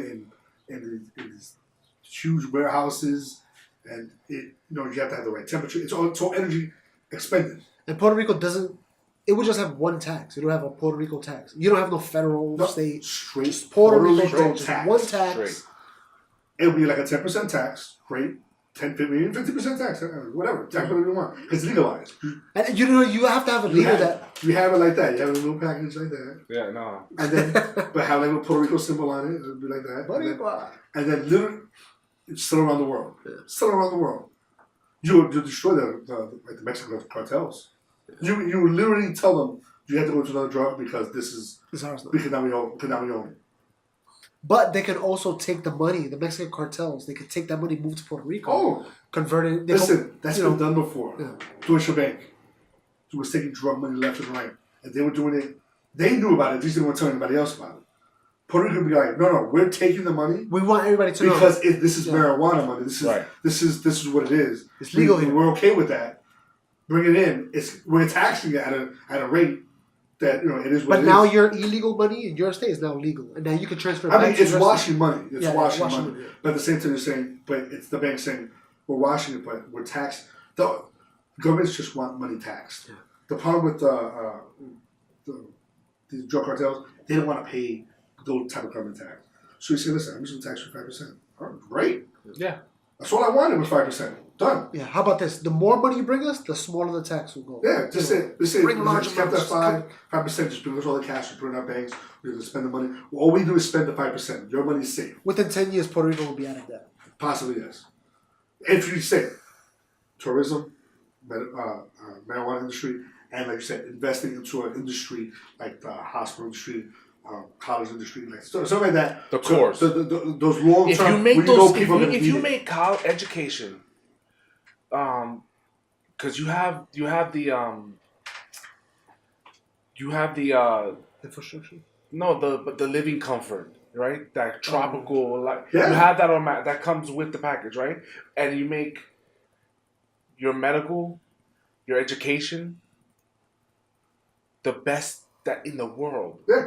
it in these huge warehouses, and you have to have the right temperature. It's all energy expended. And Puerto Rico doesn't. It would just have one tax. You don't have a Puerto Rico tax. You don't have no federal, state. Straight Just Puerto Rico tax. tax. One tax. Straight. It would be like a 10% tax, great. 10, 50% tax, whatever. Tax whatever you want. It's legalized. And you have to have a leader that. You have it like that. You have a little package like that. Yeah, no. And then, but have like a Puerto Rico symbol on it. It would be like that. Boriquas. And then literally, it's still around the world. Yeah. Still around the world. You destroy the Mexican cartels. You literally tell them you have to go to another drug because this is It's ours now. because now we own it. But they can also take the money. The Mexican cartels. They can take that money, move to Puerto Rico, Oh, convert it. They listen, that's you been know, done before. Yeah. Deutsche Bank was taking drug money left and right, and they were doing it. They knew about it. They just didn't want to tell anybody else about it. Puerto Rico would be like, no, we're taking the money We want everybody to know. because this is Yeah. marijuana money. This is Right. this is what it is. It's legal here. We're okay with that. Bring it in. We're taxing it at a rate that it is what But it now is. your illegal money in your state is now legal, and now you can transfer. It I back mean, to it's your washing money. It's Yeah, washing washing money. money, yeah. But at the same time, they're saying, but it's the bank saying we're washing it, but we're taxed. The governments just want money taxed. Yeah. The problem with these drug cartels, they don't want to pay those type of government tax. So you say, listen, I'm just going to tax you 5%. All right, great. Yeah. That's all I wanted was 5%. Done. Yeah. How about this? The more money you bring us, the smaller the tax will go. Yeah, just say Bring large just kept that amounts. 5%, just bring us all the cash, we put it in our banks, we're going to spend the money. All we do is spend the 5%. Your money's safe. Within 10 years, Puerto Rico will be out of debt. Possibly, yes. If you say tourism, marijuana industry, and like you said, investing into an industry like the hospital industry, college industry, like something like that. The course. Those long If term. you make if you it. make college education, because you have the Infrastructure. no the living comfort, right? That tropical Yeah. you have that that comes with the package, right? And you make your medical, your education, the best that in the world. Yeah.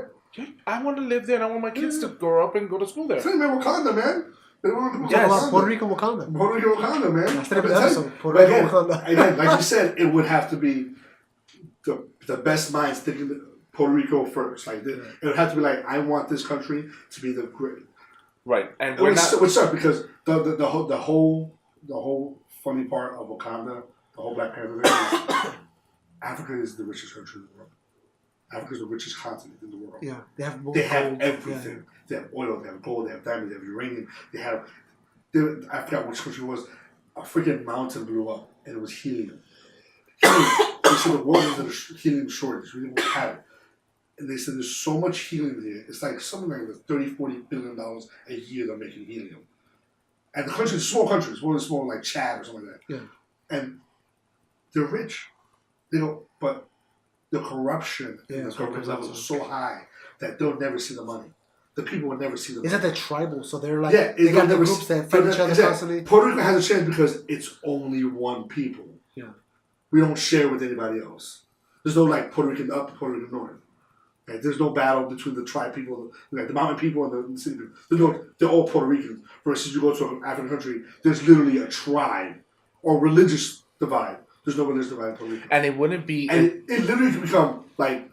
I want to live there, and I want my kids to grow up and go to school there. It's not even Wakanda, man. They don't want to Yes. Wakanda. Puerto Rico, Wakanda. Puerto Rico, Wakanda, man. That's the name of the But episode. Puerto Rico, again, Wakanda. again, like you said, it would have to be the best minds thinking Puerto Rico first. Like it would have to be like, I want this country to be the great. Right, and we're Which not. sucks because the whole funny part of Wakanda, the whole Black Panther thing, is Africa is the richest country in the world. Africa is the richest continent in the world. Yeah, they have. They have gold. everything. They have oil, they have gold, they have diamonds, they have uranium. I forgot which country it was. A freaking mountain blew up, and it was helium. They said the world is in a helium shortage. We didn't have it. And they said there's so much helium here. It's like something like $30-40 billion a year they're making helium. And the country is small countries, one of the small like Chad or something like that. Yeah. And they're rich. They don't, but the corruption in the that's what government comes level out is to. so high that they'll never see the money. The people will never see the money. Is that they're tribal? So they're like Yeah, they got they'll the never groups see- that fight each other exactly. constantly. Puerto Rico has a chance because it's only one people. Yeah. We don't share with anybody else. There's no like Puerto Rican up, Puerto Rican north. Like, there's no battle between the tribe people, like the mountain people and the city people. They're all Puerto Ricans. Versus you go to an African country, there's literally a tribe or religious divide. There's no religious divide in Puerto Rico. And it wouldn't be. And it literally can become like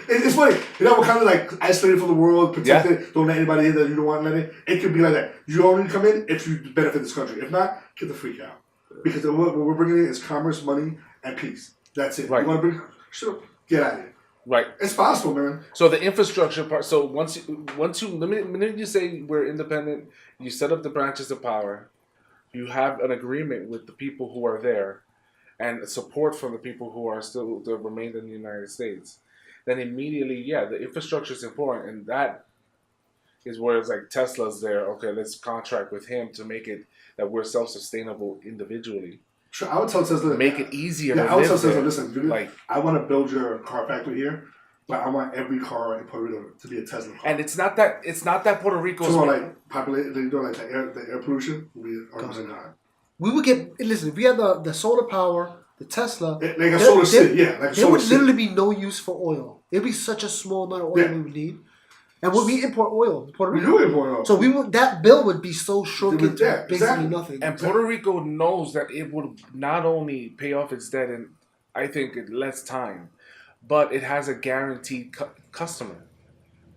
it's funny, we're kind of like isolated from the world, protected, don't let anybody in that you don't want to let in. It could be like that. You only come in if you benefit this country. If not, get the freak out. Because what we're bringing in is commerce, money, and peace. That's it. Right. You want to bring get out of here. Right. It's possible, man. So the infrastructure part. So once you the minute you say we're independent, you set up the branches of power. You have an agreement with the people who are there, and support from the people who are still that remain in the United States. Then immediately, the infrastructure is important, and that is where it's like Tesla's there. Okay, let's contract with him to make it that we're self-sustainable individually. Sure, I would tell Tesla Make it easier Yeah, to I would live tell Tesla, there. listen, dude, Like, I want to build your car factory here, but I want every car in Puerto Rico to be a Tesla car. And it's not that Puerto Rico's so like populate, they do like the air pollution will be 100% gone. We would get listen if we had the solar power, the Tesla, Like a solar city, yeah. Like a there solar would city. literally be no use for oil. It'd be such a small amount of oil we would need, and we import oil in Puerto We Rico. do import oil. So that bill would be so shrunk into basically exactly. nothing. And Puerto Rico knows that it would not only pay off its debt in, I think, in less time, but it has a guaranteed customer,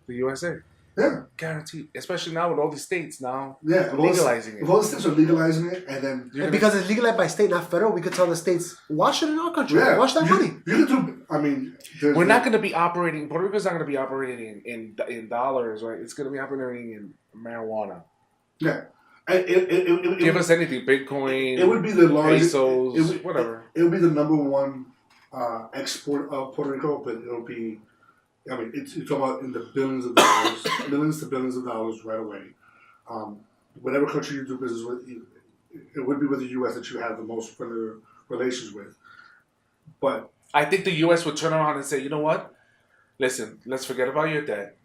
the USA. Yeah. Guaranteed. Especially now with all these states now legalizing it. If all the states are legalizing it, and then... And because it's legalized by state, not federal, we could tell the states, wash it in our country. Yeah. Wash that money. You could do... I mean... We're not going to be operating... Puerto Rico's not going to be operating in dollars, right? It's going to be operating in marijuana. Yeah. And give us anything. Bitcoin, it would be the largest... pesos, whatever. It would be the number one export of Puerto Rico, but it'll be... I mean, it's talking about in the billions of dollars, millions to billions of dollars right away. Whatever country you do business with, it would be with the U.S. that you have the most friendly relations with. But I think the U.S. would turn around and say, you know what? Listen, let's forget about your debt.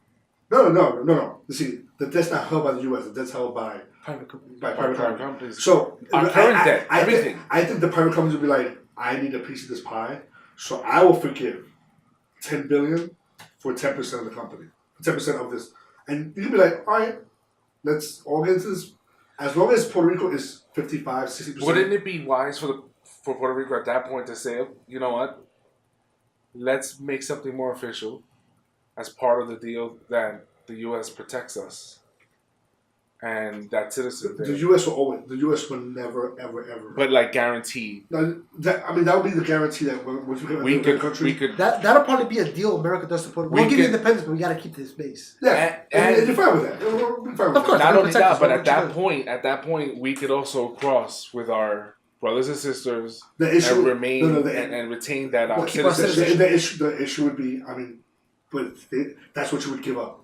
No. You see, the debt's not held by the U.S. The debt's held by private companies. So our current debt, everything. I think the private companies would be like, I need a piece of this pie, so I will forgive $10 billion. For 10% of the company, 10% of this, and you can be like, all right, let's all get into this. As long as Puerto Rico is 55, 60%. Wouldn't it be wise for Puerto Rico at that point to say, you know what, let's make something more official as part of the deal that the U.S. protects us and that citizen. The U.S. will always. The U.S. will never, ever. But like guaranteed. That would be the guarantee that once we get a country, that'll probably be a deal America does to Puerto Rico. We'll give you independence, but we got to keep this base. Yeah, and you're fine with that. We're fine with of course, not only that, but at that point, we could also cross with our brothers and sisters and remain and retain that citizenship. The issue would be, I mean, but that's what you would give up.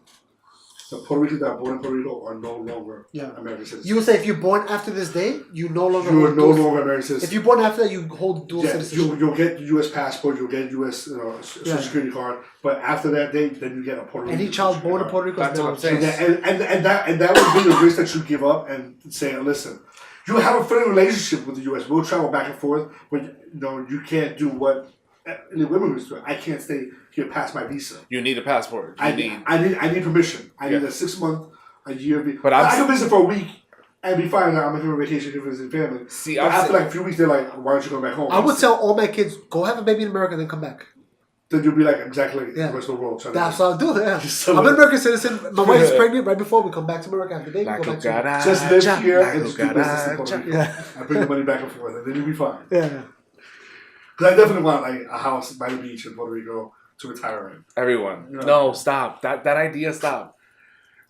The Puerto Ricans that are born in Puerto Rico are no longer American citizens. You would say if you're born after this day, you no longer you are no longer American citizens. If you're born after that, you hold dual citizenship. You'll get U.S. passport, you'll get U.S. Social Security card, but after that date, then you get a Puerto Rican. Any child born in Puerto Rico is now saying. And that would be the risk that you give up and say, listen, you have a friendly relationship with the U.S. We'll travel back and forth, but you can't do what the women used to. I can't stay here past my visa. You need a passport. I need permission. I need a 6 month, a year. But I can visit for a week and be fine. I'm on vacation here visiting family. See, but after like a few weeks, they're like, "Why don't you go back home?" I would tell all my kids, "Go have a baby in America, then come back." Then you'll be like, exactly the rest of the world. That's what I'll do. Yeah. I'm an American citizen. My wife is pregnant. Right before we come back to America, after the baby, go back to just live here and just do business in Puerto Rico. Yeah. I bring the money back and forth, and then you'll be fine. Yeah. Because I definitely want like a house by the beach in Puerto Rico to retire in. Everyone, no, stop. That idea, stop.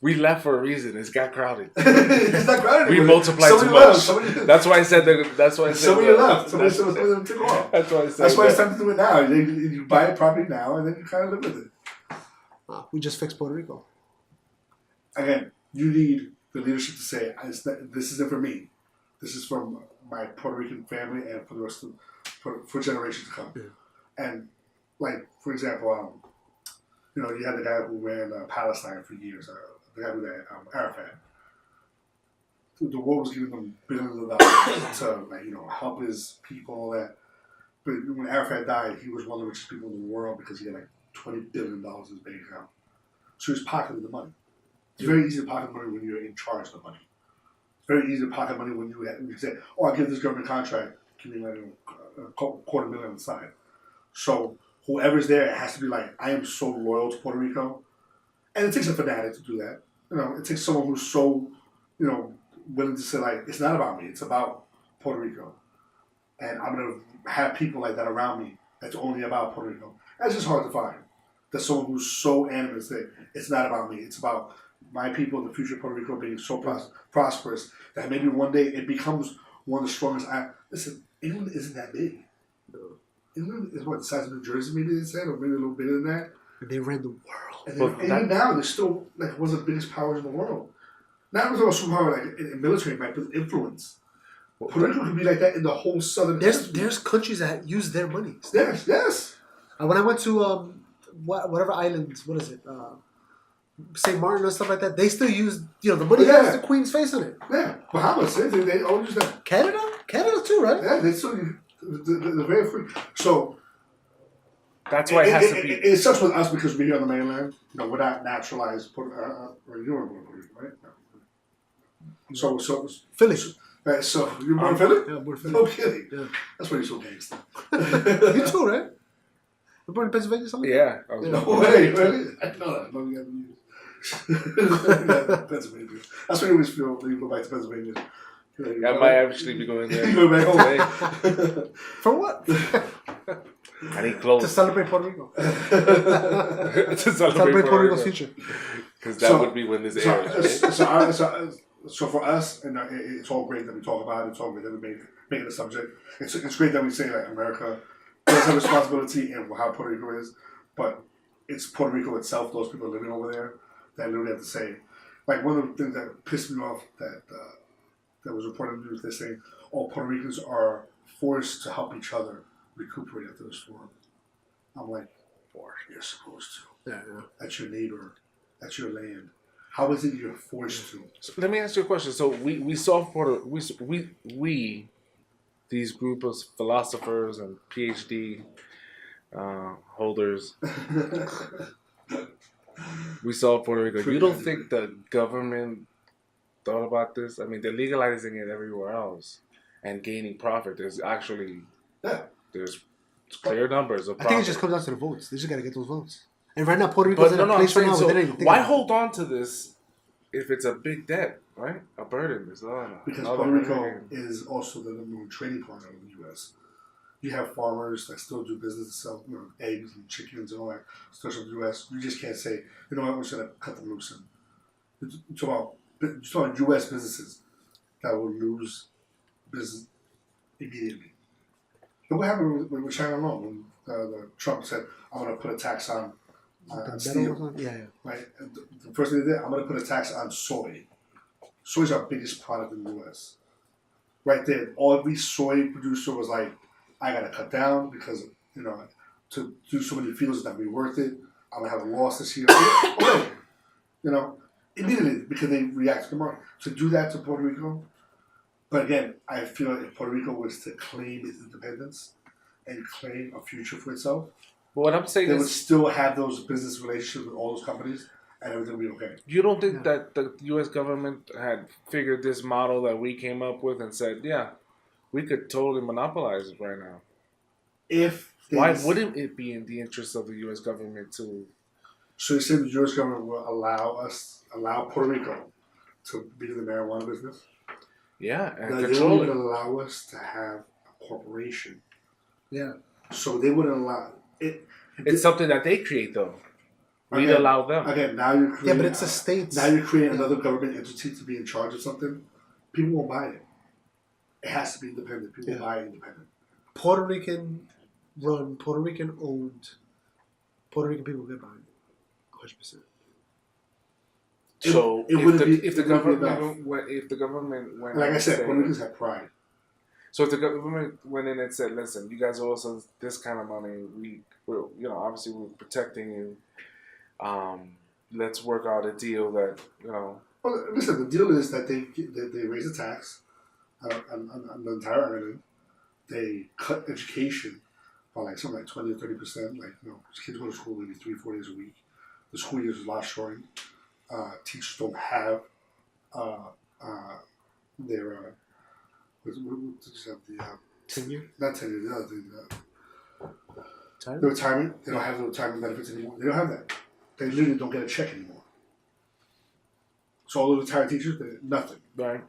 We left for a reason. It's got crowded. It's not crowded. We multiplied too much. That's why I said. Somebody left. Somebody took off. That's why I said. That's why it's time to do it now. You buy a property now, and then you kind of live with it. We just fixed Puerto Rico. Again, you need the leadership to say, "This isn't for me. This is from my Puerto Rican family and for the rest of for generations to come." Yeah. And like, for example, you had the guy who ran Palestine for years. The guy who ran Arafat. The world was giving them billions of dollars to help his people. All that. But when Arafat died, he was one of the richest people in the world because he had like $20 billion in his bank account. So he was pocketing the money. It's very easy to pocket money when you're in charge of the money. It's very easy to pocket money when you say, "Oh, I give this government contract, give me like $250,000 on the side." So whoever's there, it has to be like, I am so loyal to Puerto Rico, and it takes a fanatic to do that. It takes someone who's so, willing to say like, it's not about me, it's about Puerto Rico, and I'm gonna have people like that around me. That's only about Puerto Rico. That's just hard to find. There's someone who's so animate that it's not about me, it's about my people in the future of Puerto Rico being so prosperous that maybe one day it becomes one of the strongest. Listen, England isn't that big. England is the size of New Jersey, maybe they said, or maybe a little bigger than that. And they ran the world. And even now, they're still like one of the biggest powers in the world. Not about superpower like in military might, but influence. Puerto Rico could be like that in the whole southern. There's countries that use their money. Yes. When I went to whatever islands, what is it? St. Martin or stuff like that. They still use, the money has the Queen's face on it. Yeah, Bahamas, they all use that. Canada too, right? Yeah, they still use. They're very free. So that's why it has to be. It sucks with us because we're here on the mainland. We're not naturalized. Or you're in Puerto Rico, right? No. So Philly. So you're born in Philly? Yeah, we're Philly. No kidding. Yeah. That's why you're so gangster. You too, right? You're born in Pennsylvania, something? Yeah. No way, really? I know that. No, we got to use. Pennsylvania. That's what you always feel when you go back to Pennsylvania. I might actually be going there. You go back home. For what? I need clothes. To celebrate Puerto Rico. To celebrate Puerto Rico's future. Because that would be when this airs. Right? So for us, and it's all great that we talk about it. It's all great that we make it a subject. It's great that we say like America does have responsibility in how Puerto Rico is, but it's Puerto Rico itself. Those people living over there that literally have to say, like one of the things that pissed me off that was reported in the news. They're saying all Puerto Ricans are forced to help each other recuperate after the storm. I'm like, you're supposed to. Yeah. That's your neighbor. That's your land. How is it you're forced to? So let me ask you a question. So we saw we these group of philosophers and PhD holders. We saw Puerto Rico. You don't think the government thought about this? I mean, they're legalizing it everywhere else and gaining profit. There's actually there's clear numbers of profit. I think it just comes down to the votes. They just got to get those votes. And right now, Puerto Rico's in a place right now where they didn't think why about it. hold on to this if it's a big debt, right? A burden. Because Puerto Rico is also the number one trading partner of the U.S. You have farmers that still do business, sell eggs and chickens and all that stuff from the U.S. You just can't say, you know what, we're just going to cut them loose. You're talking about U.S. businesses that will lose business immediately. Look what happened with China alone when Trump said, I'm going to put a tax on steel. Yeah. Right? And the first thing they did, I'm going to put a tax on soy. Soy is our biggest product in the U.S. Right there, every soy producer was like, I got to cut down because, to do so many fields is not be worth it. I'm going to have a loss this year. Immediately because they react to the market. To do that to Puerto Rico, but again, I feel if Puerto Rico was to claim its independence and claim a future for itself, but what I'm saying they would still have those business relationships with all those companies and everything would be okay. You don't think that the U.S. government had figured this model that we came up with and said, yeah, we could totally monopolize it right now? Why wouldn't it be in the interest of the U.S. government to... So you say the U.S. government will allow Puerto Rico to be in the marijuana business? Yeah, and they control wouldn't it. allow us to have a corporation. Yeah. So they wouldn't allow it. It's something that they create, though. We'd allow them. Again, now you're creating... Yeah, but it's a state. Now you're creating another government entity to be in charge of something. People won't buy it. It has to be independent. People buy it independent. Puerto Rican run, Puerto Rican owned. Puerto Rican people get behind it. 100%. So if the government went like I said, Puerto Ricans have pride. So if the government went in and said, "Listen, you guys owe us this kind of money. We're obviously we're protecting you. Let's work out a deal that Well, listen, the deal is that they raise the tax on the entire island. They cut education by like something like 20 or 30%. Like kids go to school maybe 3-4 days a week. The school year is a lot shortened. Teachers don't have their tenure? Not tenure, the other thing. The retirement. They don't have the retirement benefits anymore. They don't have that. They literally don't get a check anymore. So all the retired teachers, nothing. Right.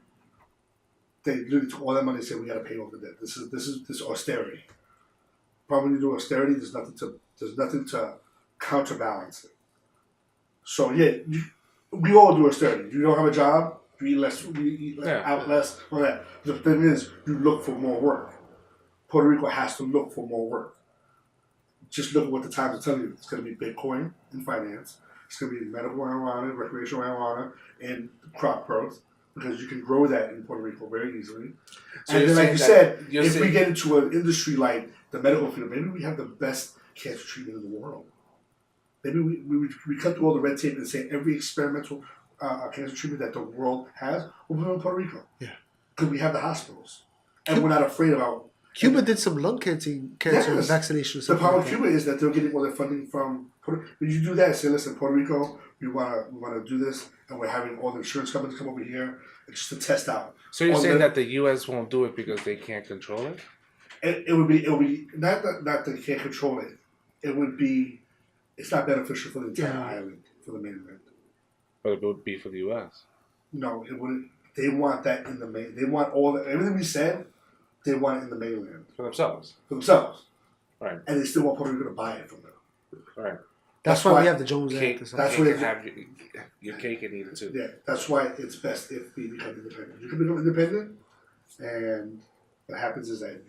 They literally took all that money and said, we got to pay off the debt. This is austerity. Probably when you do austerity, there's nothing to counterbalance it. So yeah, we all do austerity. You don't have a job, you eat less, out less, all that. The thing is, you look for more work. Puerto Rico has to look for more work. Just look at what the Times are telling you. It's going to be Bitcoin and finance. It's going to be medical marijuana, recreational marijuana, and crop growth. Because you can grow that in Puerto Rico very easily. So and then, like you said, if we get into an industry like the medical field, maybe we have the best cancer treatment in the world. Maybe we cut through all the red tape and say every experimental cancer treatment that the world has, we'll put it in Puerto Rico. Yeah. Because we have the hospitals. And we're not afraid about... Cuba did some lung cancer Yes. vaccinations. The problem with like Cuba is that they're getting all their funding from... When you do that, say, listen, Puerto Rico, we want to do this, and we're having all the insurance companies come over here just to test out. So you're saying that the U.S. won't do it because they can't control it? It would be not that they can't control it. It would be... It's not beneficial for the entire island, for the mainland. But it would be for the U.S. No, it wouldn't. They want that in the main. They want everything we said. They want it in the mainland For themselves. for themselves, Right. and they still want Puerto Rico to buy it from them. Right. That's why we have the Jones Act. That's That's why why they- have your cake and eat it too. Yeah, that's why it's best if we become independent. You can become independent, and what happens is that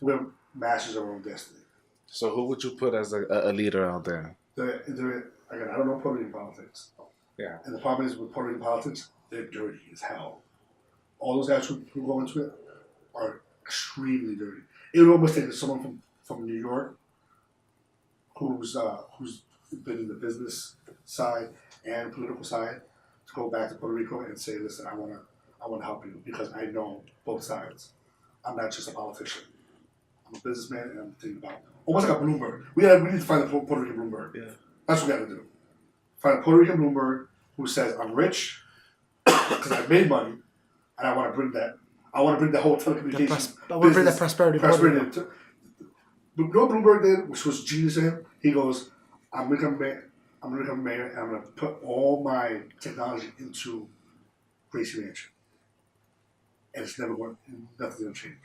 we're masters of our own destiny. So who would you put as a leader out there? Again, I don't know Puerto Rican politics. Yeah. And the problem is with Puerto Rican politics, they're dirty as hell. All those guys who go into it are extremely dirty. It would almost take someone from New York who's been in the business side and political side to go back to Puerto Rico and say, listen, I wanna help you because I know both sides. I'm not just a politician. I'm a businessman and I'm thinking about almost like a Bloomberg. We need to find a Puerto Rican Bloomberg. Yeah. That's what we gotta do. Find a Puerto Rican Bloomberg who says, I'm rich because I've made money and I want to bring that. I want to bring the whole telecommunications. I want to bring that prosperity. Prosperity. But you know what Bloomberg did, which was genius of him? He goes, I'm going to become mayor and I'm going to put all my technology into Gracie Mansion. And it's nothing's going to change.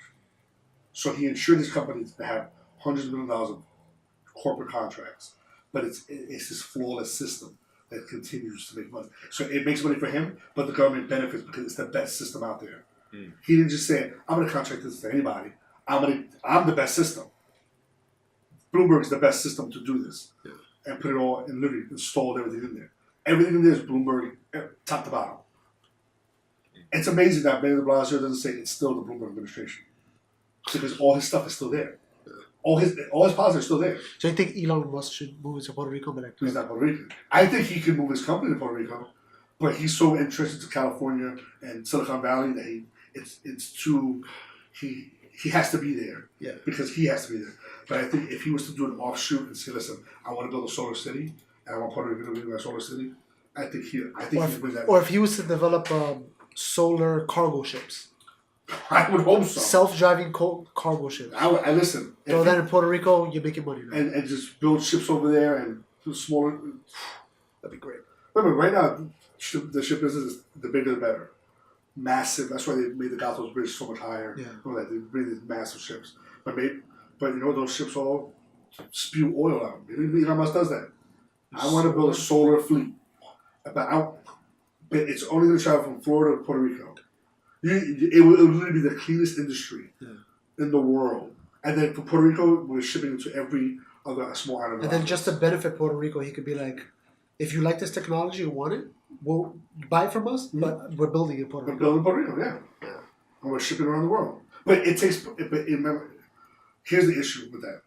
So he insured his companies to have hundreds of millions of dollars of corporate contracts. But it's this flawless system that continues to make money. So it makes money for him, but the government benefits because it's the best system out there. Mm. He didn't just say, I'm going to contract this to anybody. I'm the best system. Bloomberg is the best system to do this. Yeah. And put it all and literally installed everything in there. Everything in there is Bloomberg, top to bottom. It's amazing that Mayor de Blasio doesn't say it's still the Bloomberg administration. Because all his stuff is still there. All his policies are still there. So you think Elon Musk should move to Puerto Rico? He's not Puerto Rican. I think he could move his company to Puerto Rico, but he's so interested to California and Silicon Valley that he has to be there. Yeah. Because he has to be there. But I think if he was to do an offshoot and say, listen, I want to build a solar city and I want Puerto Rico to be my solar city, I think he'd bring that. Or if he was to develop solar cargo ships. I would hope so. Self-driving cargo ships. I listen. So then in Puerto Rico, you're making money now. And just build ships over there and do smaller. That'd be great. Remember, right now, the ship business is the bigger the better. Massive. That's why they made the Gatos Bridge so much higher. Yeah. They bring these massive ships. But you know those ships all spew oil out. Elon Musk does that. I want to build a solar fleet. But it's only going to travel from Florida to Puerto Rico. It would literally be the cleanest industry in the world. And then for Puerto Rico, we're shipping into every other small island. And then just to benefit Puerto Rico, he could be like, if you like this technology and want it, we'll buy it from us, but we're building it in Puerto Rico. We're building Puerto Rico, yeah. And we're shipping around the world. But remember, here's the issue with that.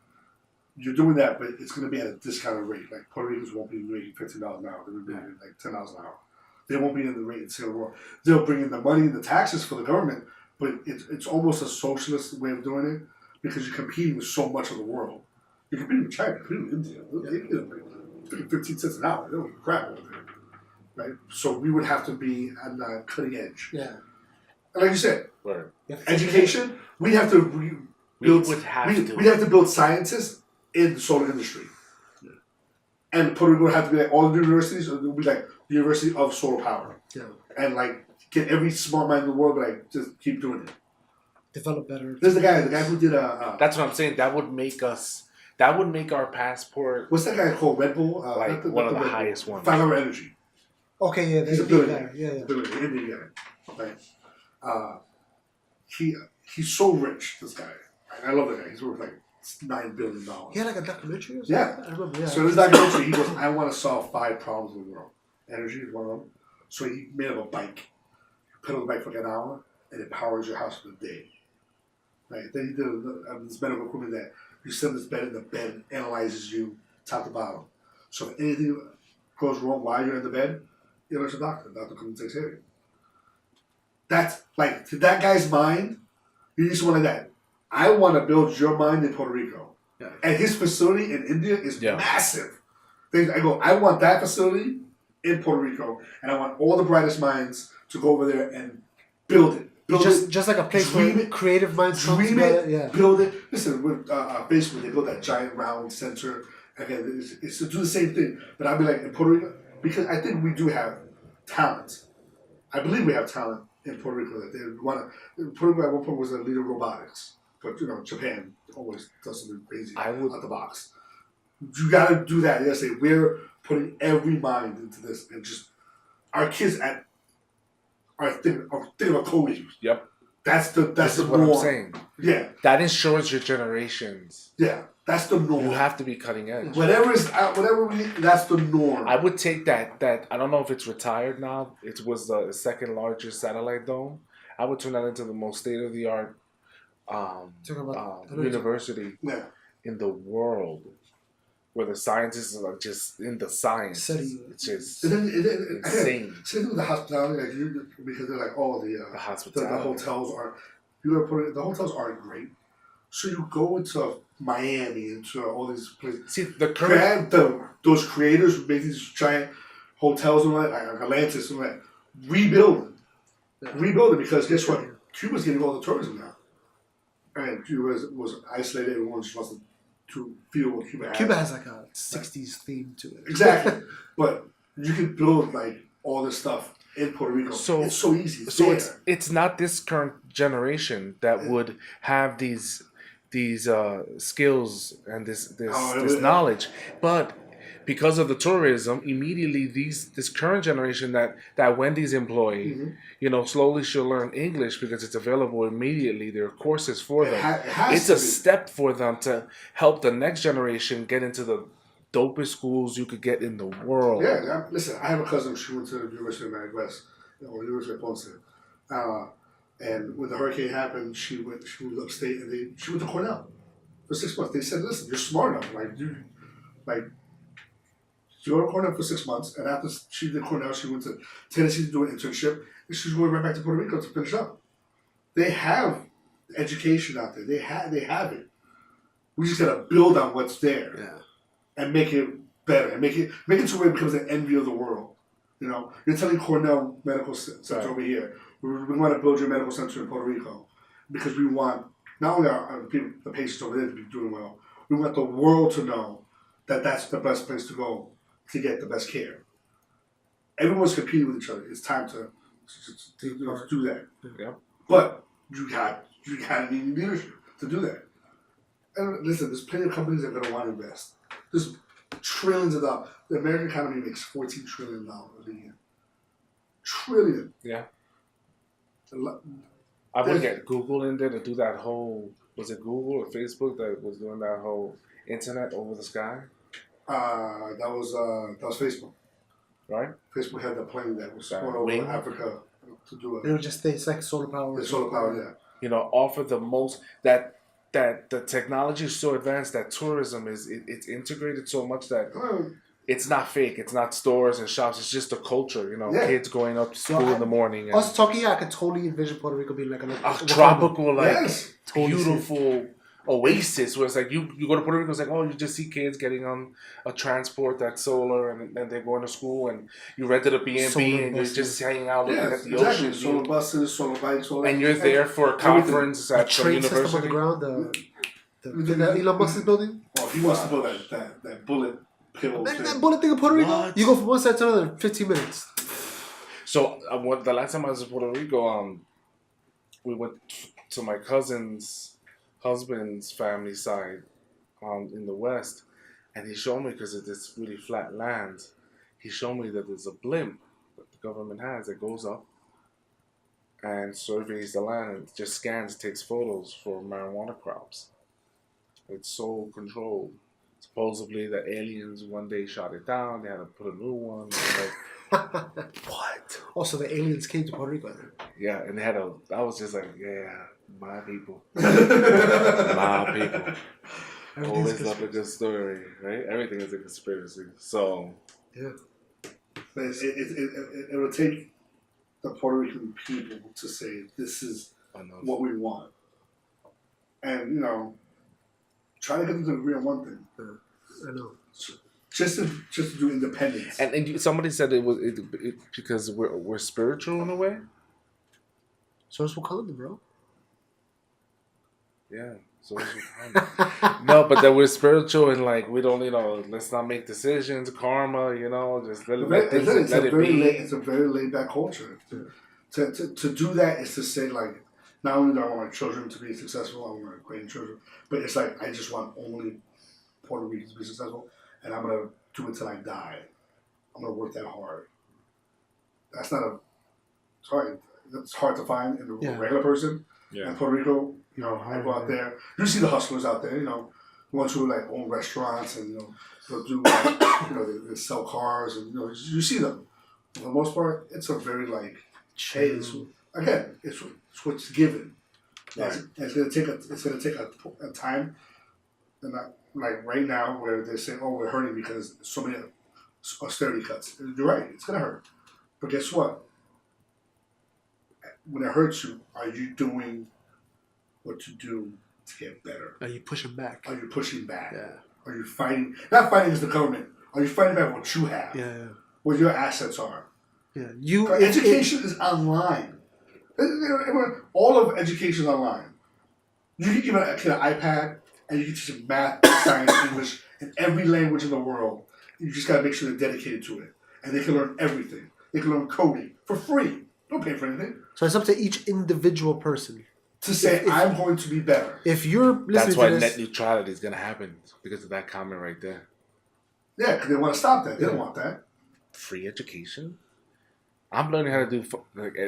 You're doing that, but it's going to be at a discounted rate. Like Puerto Ricans won't be making $15 an hour. They'll be making like $10 an hour. They won't be in the rate in Singapore. They'll bring in the money, the taxes for the government, but it's almost a socialist way of doing it because you're competing with so much of the world. You're competing with China, you're competing with India. They're 15 cents an hour. They don't crap over there, right? So we would have to be on the cutting edge. Yeah. And like you said, right. Education. We have to build. We have to build scientists in the solar industry. Yeah. And Puerto Rico would have to be like all the universities, or it would be like the University of Solar Power. Yeah. And like get every smart mind in the world, but like just keep doing it. Develop better. There's the guy who did That's what I'm saying. That would make our passport. What's that guy called? Red Bull? One of the highest ones. 5 Hour Energy. Okay, yeah, he's a billionaire. Yeah. Indian guy. Right. He's so rich. This guy. I love that guy. He's worth like $9 billion. He had like a documentary or something? Yeah. I remember, yeah. So in this documentary, he goes, I want to solve 5 problems in the world. Energy is one of them. So he made up a bike. You pedal the bike for like an hour, and it powers your house for the day. Right. Then he did this medical equipment that you sit in this bed, and the bed analyzes you, top to bottom. So if anything goes wrong while you're in the bed, you know, it's a doctor. The doctor comes and takes care of you. That's like, to that guy's mind, you need someone like that. I want to build your mind in Puerto Rico. Yeah. And his facility in India is massive. I want that facility in Puerto Rico, and I want all the brightest minds to go over there and build it. Just like a place where creative minds come together. Yeah. Build it. Listen, with Facebook, they built that giant round center. Again, it's to do the same thing. But I'd be like, in Puerto Rico, because I think we do have talent. I believe we have talent in Puerto Rico that they want to. Puerto Rico at one point was a leader of robotics. But, you know, Japan always does something crazy out the box. You got to do that. You got to say, we're putting every mind into this. And just, our kids are thinking of coding. Yep. That's the what norm. I'm saying. Yeah. That ensures your generations. Yeah. That's the norm. You have to be cutting edge. That's the norm. I would take that, I don't know if it's retired now. It was the second largest satellite dome. I would turn that into the most state-of-the-art university in the world, where the scientists are just in the science. It's just insane. Same thing with the hospitality, because they're like, the hospitality. The hotels are. The hotels aren't great, so you go into Miami, into all these places. See, those creators who make these giant hotels and all that, like Atlantis and all that, rebuild it, because guess what? Cuba's getting all the tourism now. And Cuba was isolated. Everyone just wants to feel what Cuba has. Cuba has like a 60s theme to it. Exactly. But you can build like all this stuff in Puerto Rico. So it's so easy. It's not this current generation that would have these skills and this knowledge, but because of the tourism, immediately this current generation that Wendy's employee, slowly she'll learn English because it's available immediately. There are courses for them. It's a step for them to help the next generation get into the dopest schools you could get in the world. Yeah, listen, I have a cousin. She went to the University of America West, or University of Ponce, and when the hurricane happened, she moved upstate, and she went to Cornell for 6 months. They said, "Listen, you're smart enough. She went to Cornell for 6 months, and after she did Cornell, she went to Tennessee to do an internship, and she's going right back to Puerto Rico to finish up. They have education out there. They have it. We just gotta build on what's there, and make it better, and make it to where it becomes an envy of the world. You're telling Cornell Medical Center over here, we want to build your medical center in Puerto Rico because we want not only the patients over there to be doing well, we want the world to know that that's the best place to go to get the best care. Everyone's competing with each other. It's time to do that. Yeah. But you got need leadership to do that. And listen, there's plenty of companies that are going to want to invest. There's trillions of dollars. The American economy makes $14 trillion a year. Trillion. Yeah. I would get Google in there to do that whole. Was it Google or Facebook that was doing that whole internet over the sky? That was Facebook. Right. Facebook had the plane that was going over Africa to do it. It was just it's like solar power. The solar power, yeah. Offer the most that the technology is so advanced that tourism it's integrated so much that it's not fake. It's not stores and shops. It's just a culture. Kids going up to school in the morning. And us talking, I could totally envision Puerto Rico being like a tropical, beautiful oasis where it's like you go to Puerto Rico, it's like, you just see kids getting on a transport that's solar and they're going to school, and you rented a B&B and you're just hanging out looking at the ocean. Solar buses, solar bikes, and you're there for a conference at the train university. system on the ground, the Elon Musk is building. Oh, he wants to build that bullet pill. That bullet thing in Puerto Rico, you go from one side to another in 15 minutes. So the last time I was in Puerto Rico, we went to my cousin's husband's family side in the west, and he showed me, because of this really flat land, he showed me that there's a blimp that the government has that goes up and surveys the land and just scans, takes photos for marijuana crops. It's so controlled. Supposedly the aliens one day shot it down, they had to put a new one. What? Also, the aliens came to Puerto Rico. Yeah, and they had I was just like, my people. My people. Always love a good story, right? Everything is a conspiracy. So Yeah. But it will take the Puerto Rican people to say this is what we want, and try to get them to agree on one thing. I know. Just to do independence. And somebody said it was because we're spiritual in a way. So it's wAKANDA, bro. Yeah. So no, but that we're spiritual and like we don't, let's not make decisions, karma, just let it be. It's a very laid back culture. To do that is to say like, not only do I want my children to be successful, I want my grandchildren, but it's like I just want only Puerto Ricans to be successful, and I'm gonna do it till I die. I'm gonna work that hard. That's not sorry. That's hard to find in a regular person. Yeah. In Puerto Rico, I go out there. You see the hustlers out there, the ones who like own restaurants and they'll do they sell cars and you see them. For the most part, it's a very like it's what's given. Right. It's gonna take a time, and not like right now where they're saying, "Oh, we're hurting because so many austerity cuts." You're right, it's gonna hurt, but guess what? When it hurts you, are you doing what to do to get better? Are you pushing back? Are you pushing back? Yeah. Are you fighting? Not fighting against the government. Are you fighting back what you have? Yeah. What your assets are? Yeah. Education is online. All of education is online. You can give a kid an iPad and you can teach them math, science, English, in every language in the world. You just gotta make sure they're dedicated to it, and they can learn everything. They can learn coding for free. Don't pay for anything. So it's up to each individual person to say, I'm going to be better. If you're listening that's why to this, net neutrality is going to happen because of that comment right there. Yeah, because they want to stop that. They don't want that. Free education? I'm learning how to do,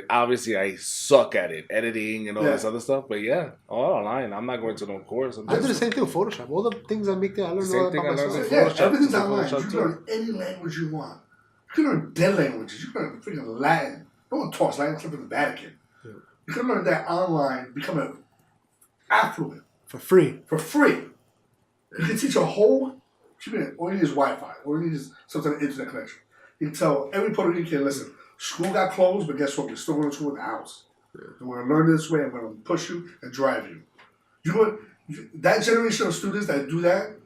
obviously I suck at it, editing and all this other stuff, but all online. I'm not going to no course. I do the same thing with Photoshop. All the things I make there, I learn all about myself. Yeah, everything's online. You can learn any language you want. You can learn dead languages. You can learn freaking Latin. No one talks Latin except for the Vatican. Yeah. You can learn that online, become affluent. For free. For free. You can teach a whole, all you need is Wi-Fi. All you need is some type of internet connection. You can tell every Puerto Rican kid, listen, school got closed, but guess what? We're still going to school in the house. Yeah. And we're going to learn this way, and we're going to push you and drive you. That generation of students that do that,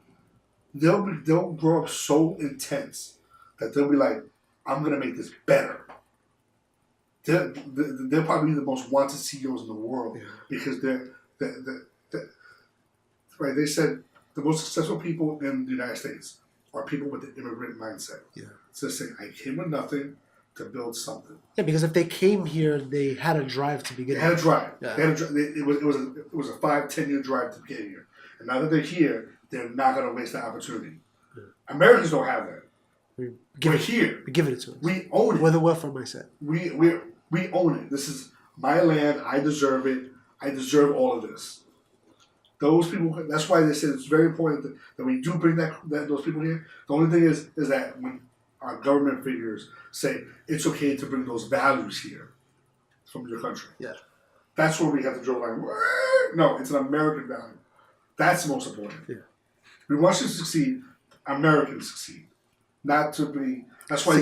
they'll grow up so intense that they'll be like, I'm going to make this better. They're probably the most wanted CEOs in the world because right. They said the most successful people in the United States are people with the immigrant mindset. Yeah, so saying I came with nothing to build something. Yeah, because if they came here, they had a drive to begin. They had a drive. Yeah. They had a drive. It was a 5-10 year drive to get here, and now that they're here, they're not going to waste that opportunity. Yeah. Americans don't have that. We're here. We give it to us. We own it. With a welfare mindset. We own it. This is my land. I deserve it. I deserve all of this. Those people. That's why they said it's very important that we do bring those people here. The only thing is that when our government figures say it's okay to bring those values here from your country. Yeah. That's where we have to draw the line. No, it's an American value. That's the most important. Yeah. We want you to succeed. Americans succeed. Not to be. That's why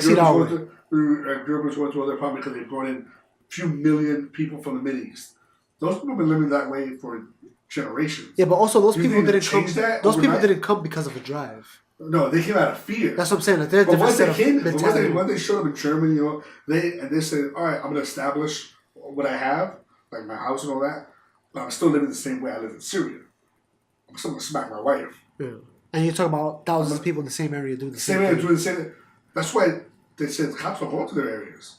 Europeans went to other problems because they brought in a few million people from the Mideast. Those people have been living that way for generations. Yeah, but also those people didn't come. Those people didn't come because of a drive. No, they came out of fear. That's what I'm saying. Like, they're a different set of mentality. When they showed up in Germany, they said, "All right, I'm going to establish what I have, like my house and all that, but I'm still living the same way I lived in Syria. I'm still going to smack my wife." Yeah. And you're talking about thousands of people in the same area doing the same thing. Doing the same. That's why they said the cops don't go to their areas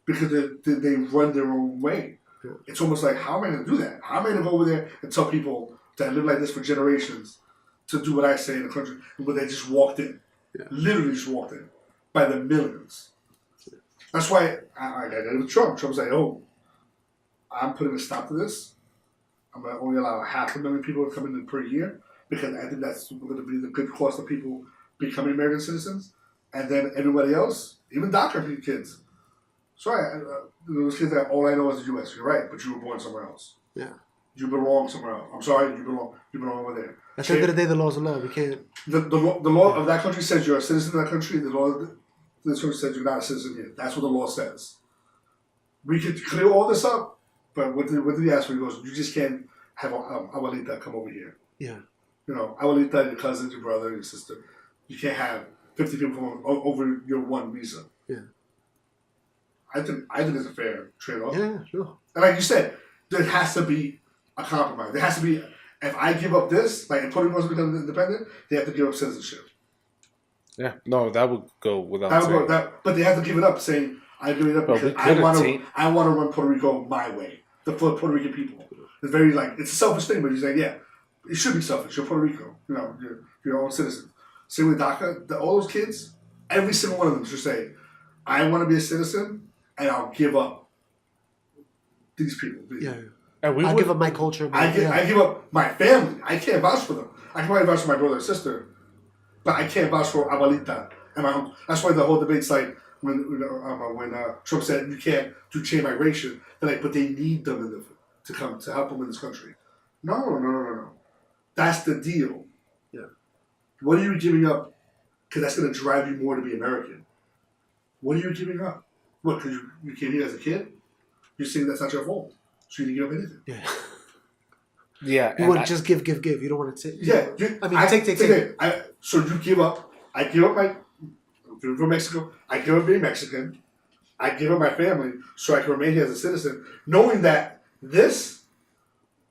because they run their own way. Yeah. It's almost like, how am I going to do that? How am I going to go over there and tell people that live like this for generations to do what I say in the country when they just walked in? Yeah. Literally just walked in by the millions. Yeah. That's why I got it with Trump. Trump's like, oh, I'm putting a stop to this. I'm going to only allow 500,000 people to come in per year because I think that's going to be the good cost of people becoming American citizens. And then everybody else, even DACA kids. Sorry, those kids that all I know is the U.S. You're right, but you were born somewhere else. Yeah. You belong somewhere else. I'm sorry, you belong over there. At the end of the day, the law's the law. We can't. The law of that country says you're a citizen of that country. The law of this country says you're not a citizen here. That's what the law says. We could clear all this up, but what did he ask for? He goes, you just can't have abuelita come over here. Yeah. You know, abuelita, your cousin, your brother, your sister. You can't have 50 people come over your one visa. Yeah. I think it's a fair trade-off. Yeah, sure. And like you said, there has to be a compromise. There has to be. If I give up this, like if Puerto Rico wants to become independent, they have to give up citizenship. Yeah, no, that would go without saying. But they have to give it up, saying I give it up because I want to run Puerto Rico my way, for Puerto Rican people. It's very it's a selfish thing, but you say, yeah, it should be selfish. You're Puerto Rico, you know, you're your own citizen. Same with DACA. All those kids, every single one of them should say, I want to be a citizen, and I'll give up these people. Yeah. And I give up my culture. I give up my family. I can't vouch for them. I can probably vouch for my brother or sister, but I can't vouch for abuelita and my uncle. That's why the whole debate's like when Trump said you can't do chain migration. They're like, but they need them to come to help them in this country. No. That's the deal. Yeah. What are you giving up? Because that's going to drive you more to be American. What are you giving up? What? Because you came here as a kid? You're saying that's not your fault. So you didn't give up anything. Yeah. Yeah. You want to just give. You don't want to take. Yeah. Take. So you give up. I give up from Mexico. I give up being Mexican. I give up my family so I can remain here as a citizen, knowing that this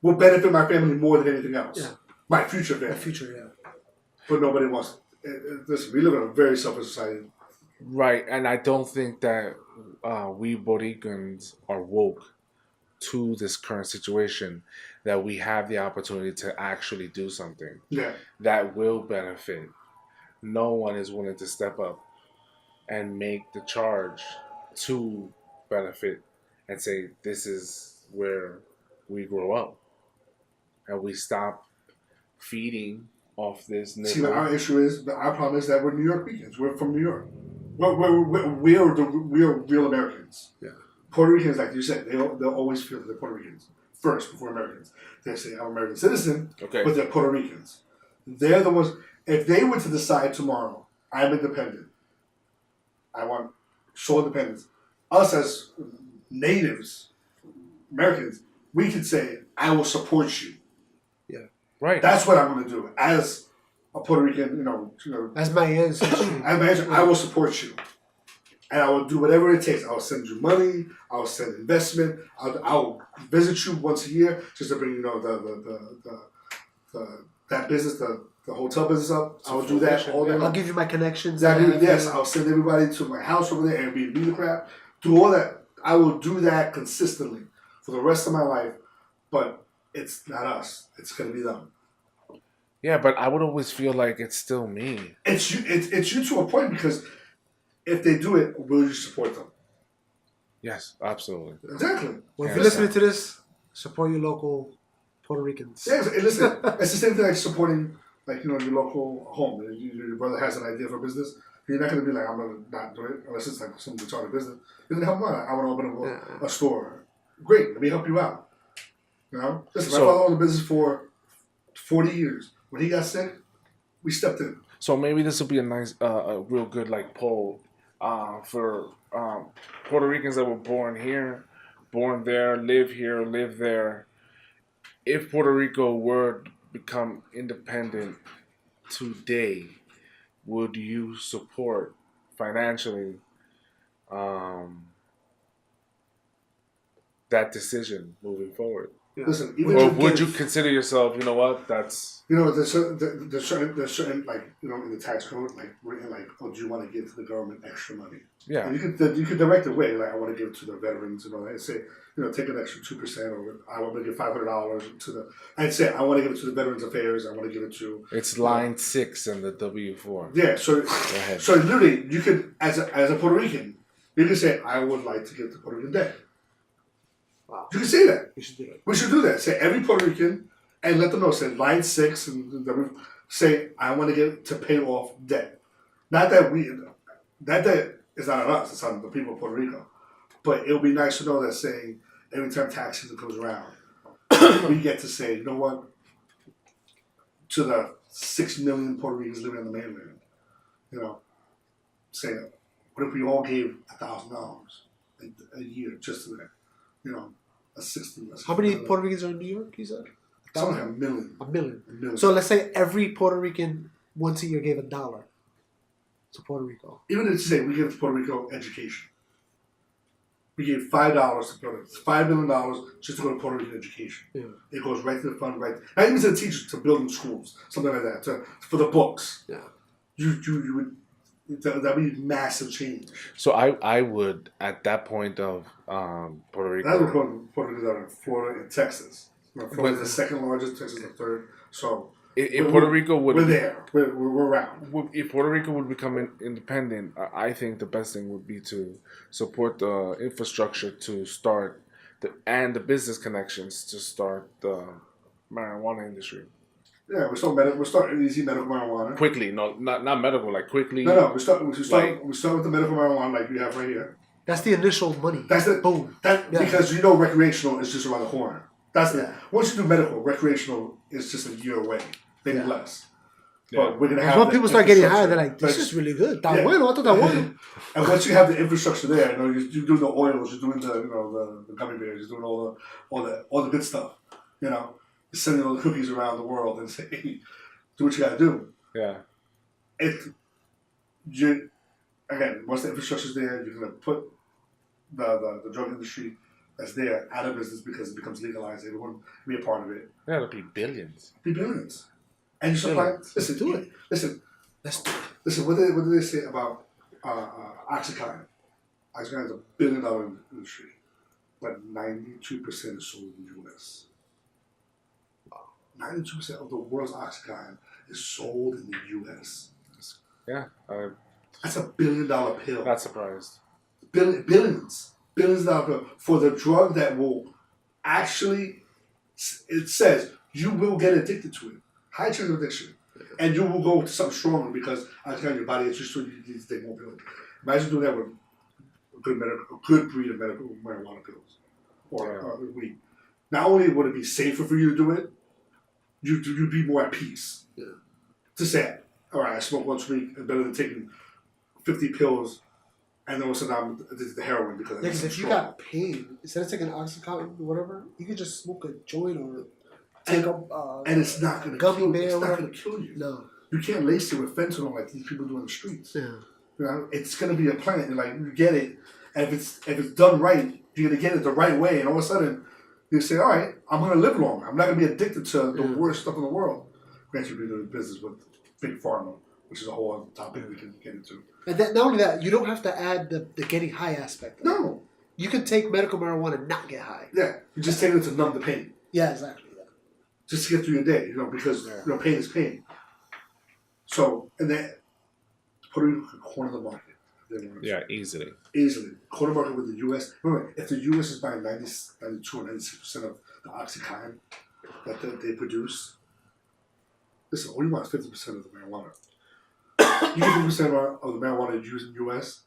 will benefit my family more than anything else. Yeah. My future family. My future, yeah. But nobody wants. Listen, we live in a very selfish society. Right, and I don't think that we Boriquans are woke to this current situation, that we have the opportunity to actually do something that will benefit. No one is willing to step up and make the charge to benefit and say, this is where we grow up. And we stop feeding off this nigga. See, our issue is, our problem is that we're Nuyoricans. We're from New York. We're real Americans. Yeah. Puerto Ricans, like you said, they'll always feel that they're Puerto Ricans first before Americans. They say, I'm an American citizen, but they're Puerto Ricans. They're the ones, if they were to decide tomorrow, I'm independent, I want sole independence, us as natives, Americans, we could say, I will support you. Yeah. Right. That's what I'm going to do. As a Puerto Rican, as my ancestry, I will support you. And I will do whatever it takes. I will send you money. I will send investment. I'll visit you once a year just to bring that business, the hotel business up. I will do that all day long. I'll give you my connections. Yes, I'll send everybody to my house over there and be the crap. Do all that. I will do that consistently for the rest of my life. But it's not us. It's going to be them. Yeah, but I would always feel like it's still me. It's you to a point, because if they do it, will you support them? Yes, absolutely. Exactly. Well, if you're listening to this, support your local Puerto Ricans. Yeah, listen, it's the same thing like supporting, your local home. Your brother has an idea for a business. You're not going to be like, I'm going to not do it unless it's like some retarded business. You're going to help them out. I want to open up a store. Great, let me help you out. Listen, my father owned the business for 40 years. When he got sick, we stepped in. So maybe this will be a nice, a real good poll for Puerto Ricans that were born here, born there, live there. If Puerto Rico were to become independent today, would you support financially that decision moving forward? Yeah. Listen, even or would you consider yourself, you know what, that's... there's certain in the tax code, written oh, do you want to give to the government extra money? Yeah. And you could direct it away, I want to give it to the veterans and all that, and say, take an extra 2%, or I want to give $500 to the... I'd say, I want to give it to the Veterans Affairs, I want to give it to... It's line 6 in the W-4. Yeah, so literally, you could, as a Puerto Rican, you could say, I would like to give to Puerto Rican debt. Wow. You can say that. We should do that. We should do that. Say every Puerto Rican, and let them know. Say line 6, and say I want to get to pay off debt. Not that that debt is not on us. It's on the people of Puerto Rico. But it would be nice to know that saying every time tax season comes around, we get to say, you know what, to the 6 million Puerto Ricans living on the mainland, you know, say, what if we all gave $1,000 a year just to that, you know, a 60. How many Puerto Ricans are in New York, you said? Something like a million. A million. A million. So let's say every Puerto Rican once a year gave $1 to Puerto Rico. Even if you say we give Puerto Rico education, we gave $5 to Puerto Rico, $5 million just to go to Puerto Rican education. Yeah. It goes right to the fund, right. Not even to the teachers, to building schools, something like that, for the books. Yeah. You would. That would be massive change. So I would at that point of Puerto Rico. That's what Puerto Rico are in Florida and Texas. Florida is the second largest, Texas is the third. So if Puerto Rico would, we're there. We're around. If Puerto Rico would become independent, I think the best thing would be to support the infrastructure to start and the business connections to start the marijuana industry. Yeah, we're starting easy medical marijuana. Quickly, no, not medical, like quickly. No, we start with the medical marijuana like we have right here. That's the initial money. That's the boom. Because recreational is just around the corner. That's once you do medical, recreational is just a year away, maybe less. Yeah. But we're gonna have. When people start getting high, they're like, "This is really good." That bueno, I thought that bueno. And once you have the infrastructure there, you're doing the oils, you're doing the gummy bears, you're doing all the good stuff. You know, you're sending all the cookies around the world and say, hey, "Do what you gotta do." Yeah. Again, once the infrastructure's there, you're gonna put the drug industry that's there out of business because it becomes legalized. Everyone can be a part of it. Yeah, it'll be billions. Be billions. And you supply. Listen, do it. Listen. Let's do it. Listen. What did they say about OxyContin? OxyContin is $1 billion industry, but 92% is sold in the U.S. 92% of the world's OxyContin is sold in the U.S. Yeah. That's $1 billion pill. Not surprised. Billions of dollars for the drug that will actually, it says you will get addicted to it. High chance of addiction. And you will go to something stronger because I tell you, your body is just so you need to take more pills. Imagine doing that with a good breed of medical marijuana pills or weed. Not only would it be safer for you to do it, you'd be more at peace. Yeah. To say, all right, I smoke once a week, it's better than taking 50 pills and then all of a sudden I'm addicted to heroin because if you got pain, instead of taking Oxycontin or whatever, you could just smoke a joint or take and it's not going to gummy bear. It's not going to kill you. No, you can't lace it with fentanyl like these people do in the streets. Yeah, you know, it's going to be a plant, and like you get it, and if it's done right, you're going to get it the right way, and all of a sudden you say, all right, I'm going to live longer. I'm not going to be addicted to the worst stuff in the world. Granted, we do business with big pharma, which is a whole other topic we can get into. And not only that, you don't have to add the getting high aspect. No. You can take medical marijuana and not get high. Yeah. You just take it to numb the pain. Yeah, exactly. Yeah. Just to get through your day, because pain is pain. So, and then Puerto Rico could corner the market. Yeah, easily. Easily. Corner market with the U.S. Remember, if the U.S. is buying 92 or 96% of the OxyContin that they produce, listen, all you want is 50% of the marijuana. You get 50% of the marijuana used in the U.S.,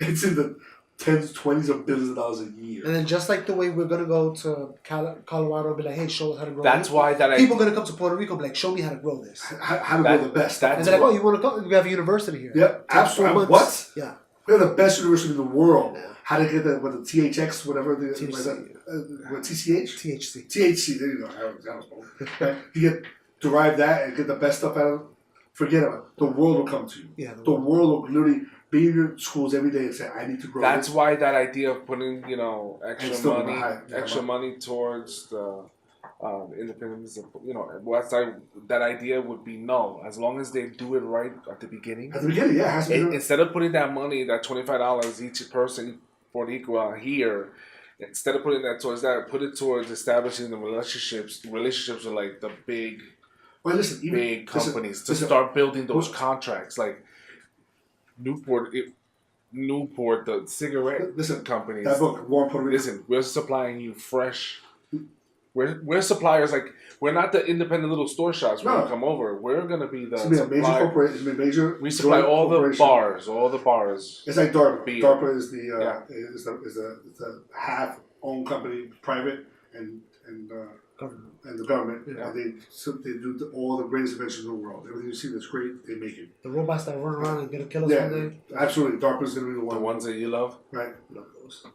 it's in the tens, 20s of billions of dollars a year. And then just like the way we're going to go to Colorado and be like, hey, show us how to grow That's this. why that people are going to come to Puerto Rico and be like, show me how to grow this. How to grow the best. And they're like, oh, you want to go? We have a university here. Yep, absolutely. What? Yeah. We have the best university in the world. Yeah. How to get the THX, whatever the TCH? THC. There you go. Right? You derive that and get the best stuff out of it. Forget about it. The world will come to you. Yeah, the world will literally be in your schools every day and say, I need to grow. That's why that idea of putting, extra money towards the independence, that idea would be no, as long as they do it right at the beginning. At the beginning, yeah, it has to be. Instead of putting that money, that $25 each person for Boriquas here, instead of putting that towards that, put it towards establishing the relationships with like the big companies to start building those contracts, like Newport, the cigarette companies. That book, Warren Puerto Rico. Listen, we're supplying you fresh. We're suppliers. Like, we're not the independent little store shops where you come over. We're gonna be the major corporation. Major. We supply all the bars. It's like DARPA. DARPA is the half owned company, private, and Government. and the government. Yeah. And they do all the greatest inventions in the world. Everything you see that's great, they make it. The robots that run around and gonna kill us Yeah, one day. absolutely. DARPA's gonna be the The one, ones that you love. right? Love those.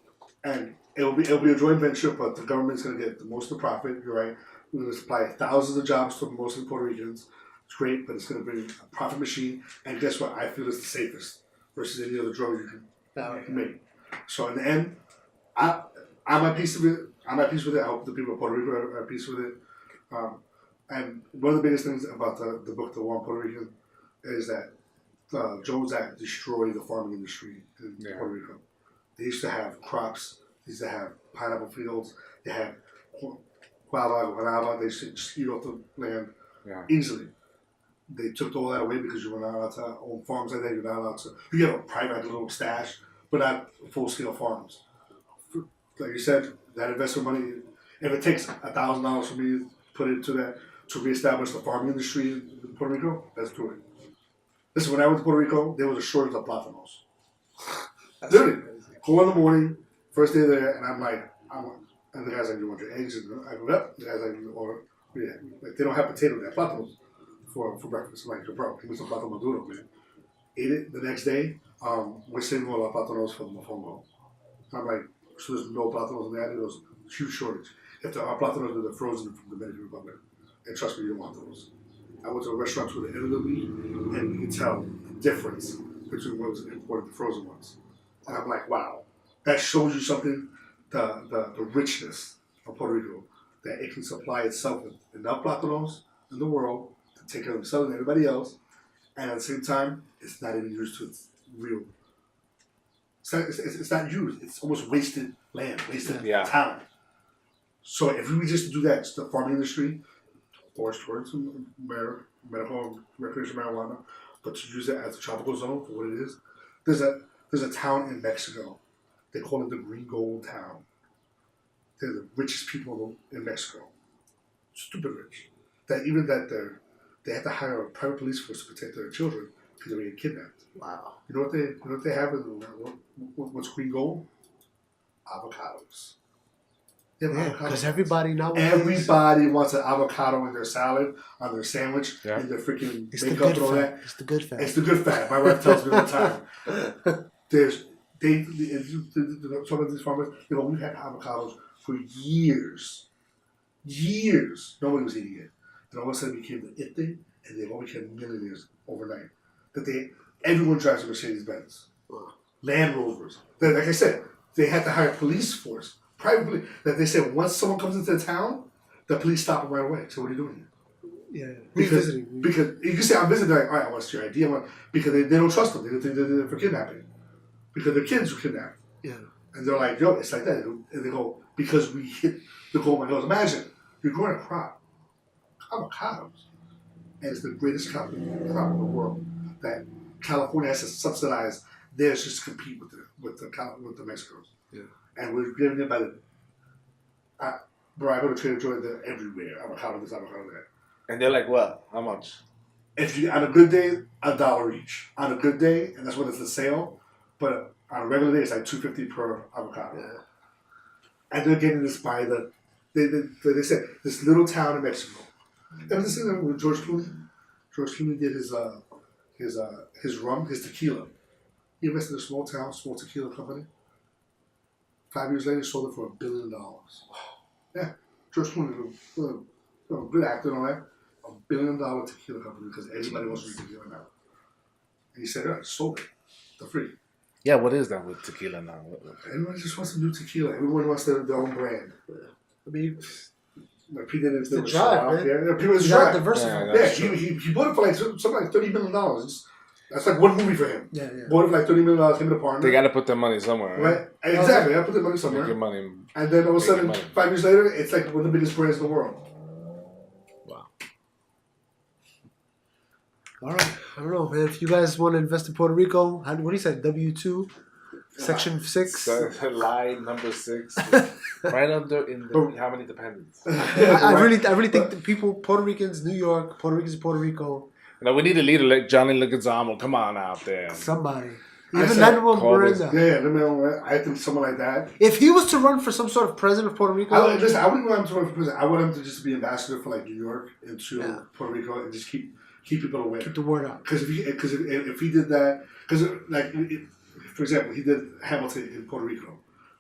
And it'll be a joint venture, but the government's gonna get the most of the profit. You're right. We're gonna supply thousands of jobs to mostly Puerto Ricans. It's great, but it's gonna bring a profit machine. And guess what? I feel it's the safest versus any other drug you can make. So in the end, I'm at peace with it. I'm at peace with it. I hope the people of Puerto Rico are at peace with it. And one of the biggest things about the book, The War on Puerto Rican, is that the Jones Act destroyed the farming industry in Puerto Rico. They used to have crops. They used to have pineapple fields. They had guava. They used to just eat off the land easily. They took all that away because you were not allowed to own farms like that. You're not allowed to. You get a private little stash, but not full-scale farms. Like you said, that investment money, if it takes $1,000 for me to put into that to reestablish the farming industry in Puerto Rico, let's do it. Listen, when I went to Puerto Rico, there was a shortage of plátanos. Literally, go in the morning, first day there, and I'm like, and the guy's like, you want your eggs? And I go, yep. The guy's like, like they don't have potatoes, they have plátanos for breakfast. I'm like, yo, bro, give me some plátano maduro, man. Ate it the next day. We're saving all our plátanos for the mofongo. I'm like, so there's no plátanos in there. There was a huge shortage. If there are plátanos, they're frozen from the Dominican Republic. And trust me, you don't want those. I went to a restaurant to the end of the week, and you can tell the difference between what was imported and the frozen ones. And I'm like, wow, that shows you something, the richness of Puerto Rico, that it can supply itself with enough plátanos in the world to take care of themselves and everybody else, and at the same time, it's not even used to its real. It's not used. It's almost wasted land, wasted talent. So if we just do that, just the farming industry, forest towards medical and recreational marijuana, but to use it as a tropical zone for what it is. There's a town in Mexico. They call it the Green Gold Town. They're the richest people in Mexico. Stupid rich. That even that they have to hire a private police force to protect their children because they were getting kidnapped. Wow. You know what they have? What's green gold? Avocados. Because everybody wants an avocado in their salad, on their sandwich, in their freaking makeup and all that. It's the good fat. It's the good fat. My wife tells me all the time. Some of these farmers, we've had avocados for years. Years. Nobody was eating it. And all of a sudden it became the it thing, and they've all become millionaires overnight. Everyone drives a Mercedes-Benz. Land Rovers. Like I said, they had to hire a police force. Private police. That they said once someone comes into the town, the police stop them right away. So what are you doing here? Yeah. Because you can say I'm visiting, like, all right, I want to see your ID. Because they don't trust them. They think they're for kidnapping. Because their kids were kidnapped. Yeah. And they're like, yo, it's like that. And they go, because we hit the gold mine. Imagine, you're growing a crop, avocados, and it's the greatest crop in the world that California has to subsidize theirs just to compete with the Mexicans. Yeah. And we're giving it by the. Bro, I go to Trader Joe's, they're everywhere. Avocado this, avocado that. And they're like, what? How much? If you on a good day, $1 each. On a good day, and that's when it's the sale. But on a regular day, it's like $2.50 per avocado. Yeah. And they're getting this by they said this little town in Mexico. Ever seen that with George Clooney? George Clooney did his rum, his tequila. He invested in a small town, small tequila company. 5 years later, sold it for $1 billion. Yeah, George Clooney, a good actor and all that. $1 billion tequila company because everybody wants to drink tequila now. And he said, "I sold it for free." Yeah, what is that with tequila now? Everyone just wants to do tequila. Everyone wants their own brand. I mean, like Pete did it. The drive, man. Yeah, people's drive. Yeah, he bought it for something like $30 million. That's like one movie for him. Yeah. Bought it for like $30 million. Him and a partner. They got to put their money somewhere, right? Exactly. I put their money somewhere. Make your money. And then all of a sudden, 5 years later, it's like one of the biggest brands in the world. Wow. All right. I don't know, man. If you guys want to invest in Puerto Rico, what do you say? W-2, Section 6? Line number 6. Right under how many dependents? I really think the people, Puerto Ricans, New York, Puerto Ricans, Puerto Rico. We need a leader like Johnny Leguizamo. Come on out there. Somebody. Even Manuel Miranda. I think someone like that. If he was to run for some sort of president of Puerto Rico, I wouldn't want him to run for president. I want him to just be ambassador for like New York and to Puerto Rico and just keep people aware. Keep the word out. Because if he did that, because like for example, he did Hamilton in Puerto Rico,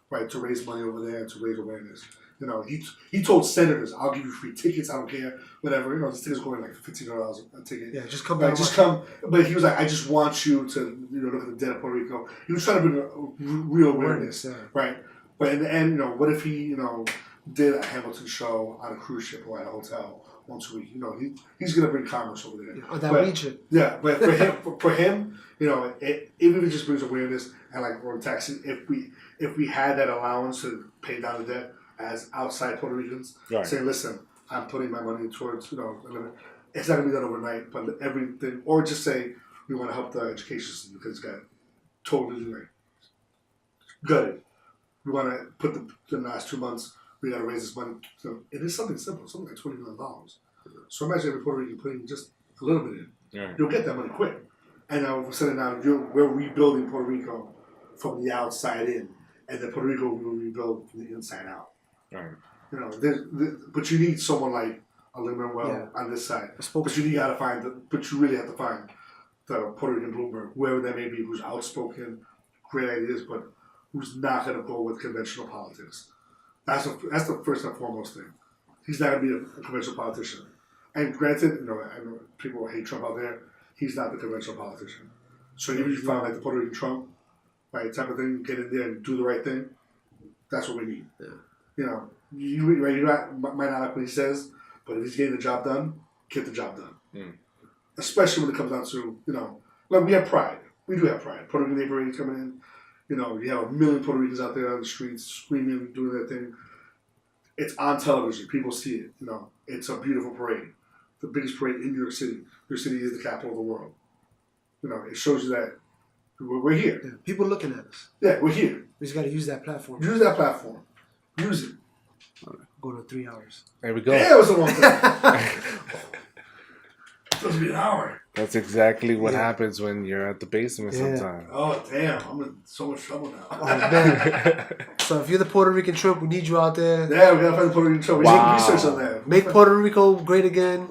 right, to raise money over there and to raise awareness. You know, he told senators, "I'll give you free tickets. I don't care, whatever." You know, this ticket's going like $15 a ticket. Yeah, just come back. back. Just come. But he was like, "I just want you to, look at the dead of Puerto Rico." He was trying to bring a real awareness, right? But in the end, what if he, did a Hamilton show on a cruise ship or at a hotel once a week? He's gonna bring commerce over there. On that region. Yeah, but for him, even if it just brings awareness and like road taxi, if we had that allowance to pay down the debt as outside Puerto Ricans, saying, listen, I'm putting my money towards, it's not going to be done overnight, but everything, or just say, we want to help the education system because it's got totally gutted. We want to put the last 2 months, we got to raise this money. So it is something simple, something like $20 million. So imagine every Puerto Rican putting just a little bit in. Yeah. You'll get that money quick. And now we're rebuilding Puerto Rico from the outside in, and then Puerto Rico will rebuild from the inside out. Right. But you need someone like a Manuel on this side. But you really have to find the Puerto Rican Bloomberg, whoever that may be, who's outspoken, great ideas, but who's not going to go with conventional politics. That's the first and foremost thing. He's not going to be a conventional politician. And granted, I know people hate Trump out there. He's not the conventional politician. So even if you find like the Puerto Rican Trump, right, type of thing, get in there and do the right thing, that's what we need. Yeah. You might not like what he says, but if he's getting the job done, get the job done. Mm. Especially when it comes down to, like we have pride. We do have pride. Puerto Rican Day Parade coming in. You have 1 million Puerto Ricans out there on the streets screaming, doing their thing. It's on television. People see it. It's a beautiful parade. The biggest parade in New York City. New York City is the capital of the world. It shows you that we're here. Yeah, people looking at us. Yeah, we're here. We just got to use that platform. Use that platform. Use it. All right, go to 3 hours. There we go. Yeah, it was a long time. It's supposed to be an hour. That's exactly what happens when you're at the basement sometimes. Oh, damn. I'm in so much trouble now. Oh, man. So if you're the Puerto Rican Trip, we need you out there. Yeah, we got to find the Puerto Rican Trip. We make research on that. Make Puerto Rico great again.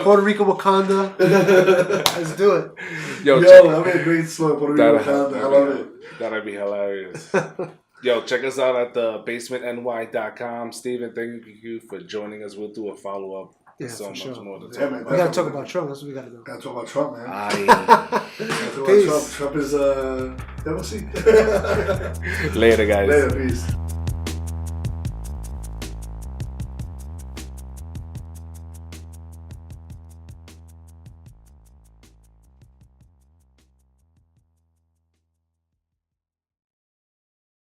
Puerto Rico WAKANDA. Let's do it. Yo, that made a great slow. Puerto Rico WAKANda. I love it. That'd be hilarious. Yo, check us out at thebasementny.com. Steven, thank you for joining us. We'll do a follow-up. Yeah, so much more to talk about. We gotta talk about Trump. That's what we gotta do. Gotta talk about Trump, man. Peace. Trump is we'll see. Later, guys. Later, peace.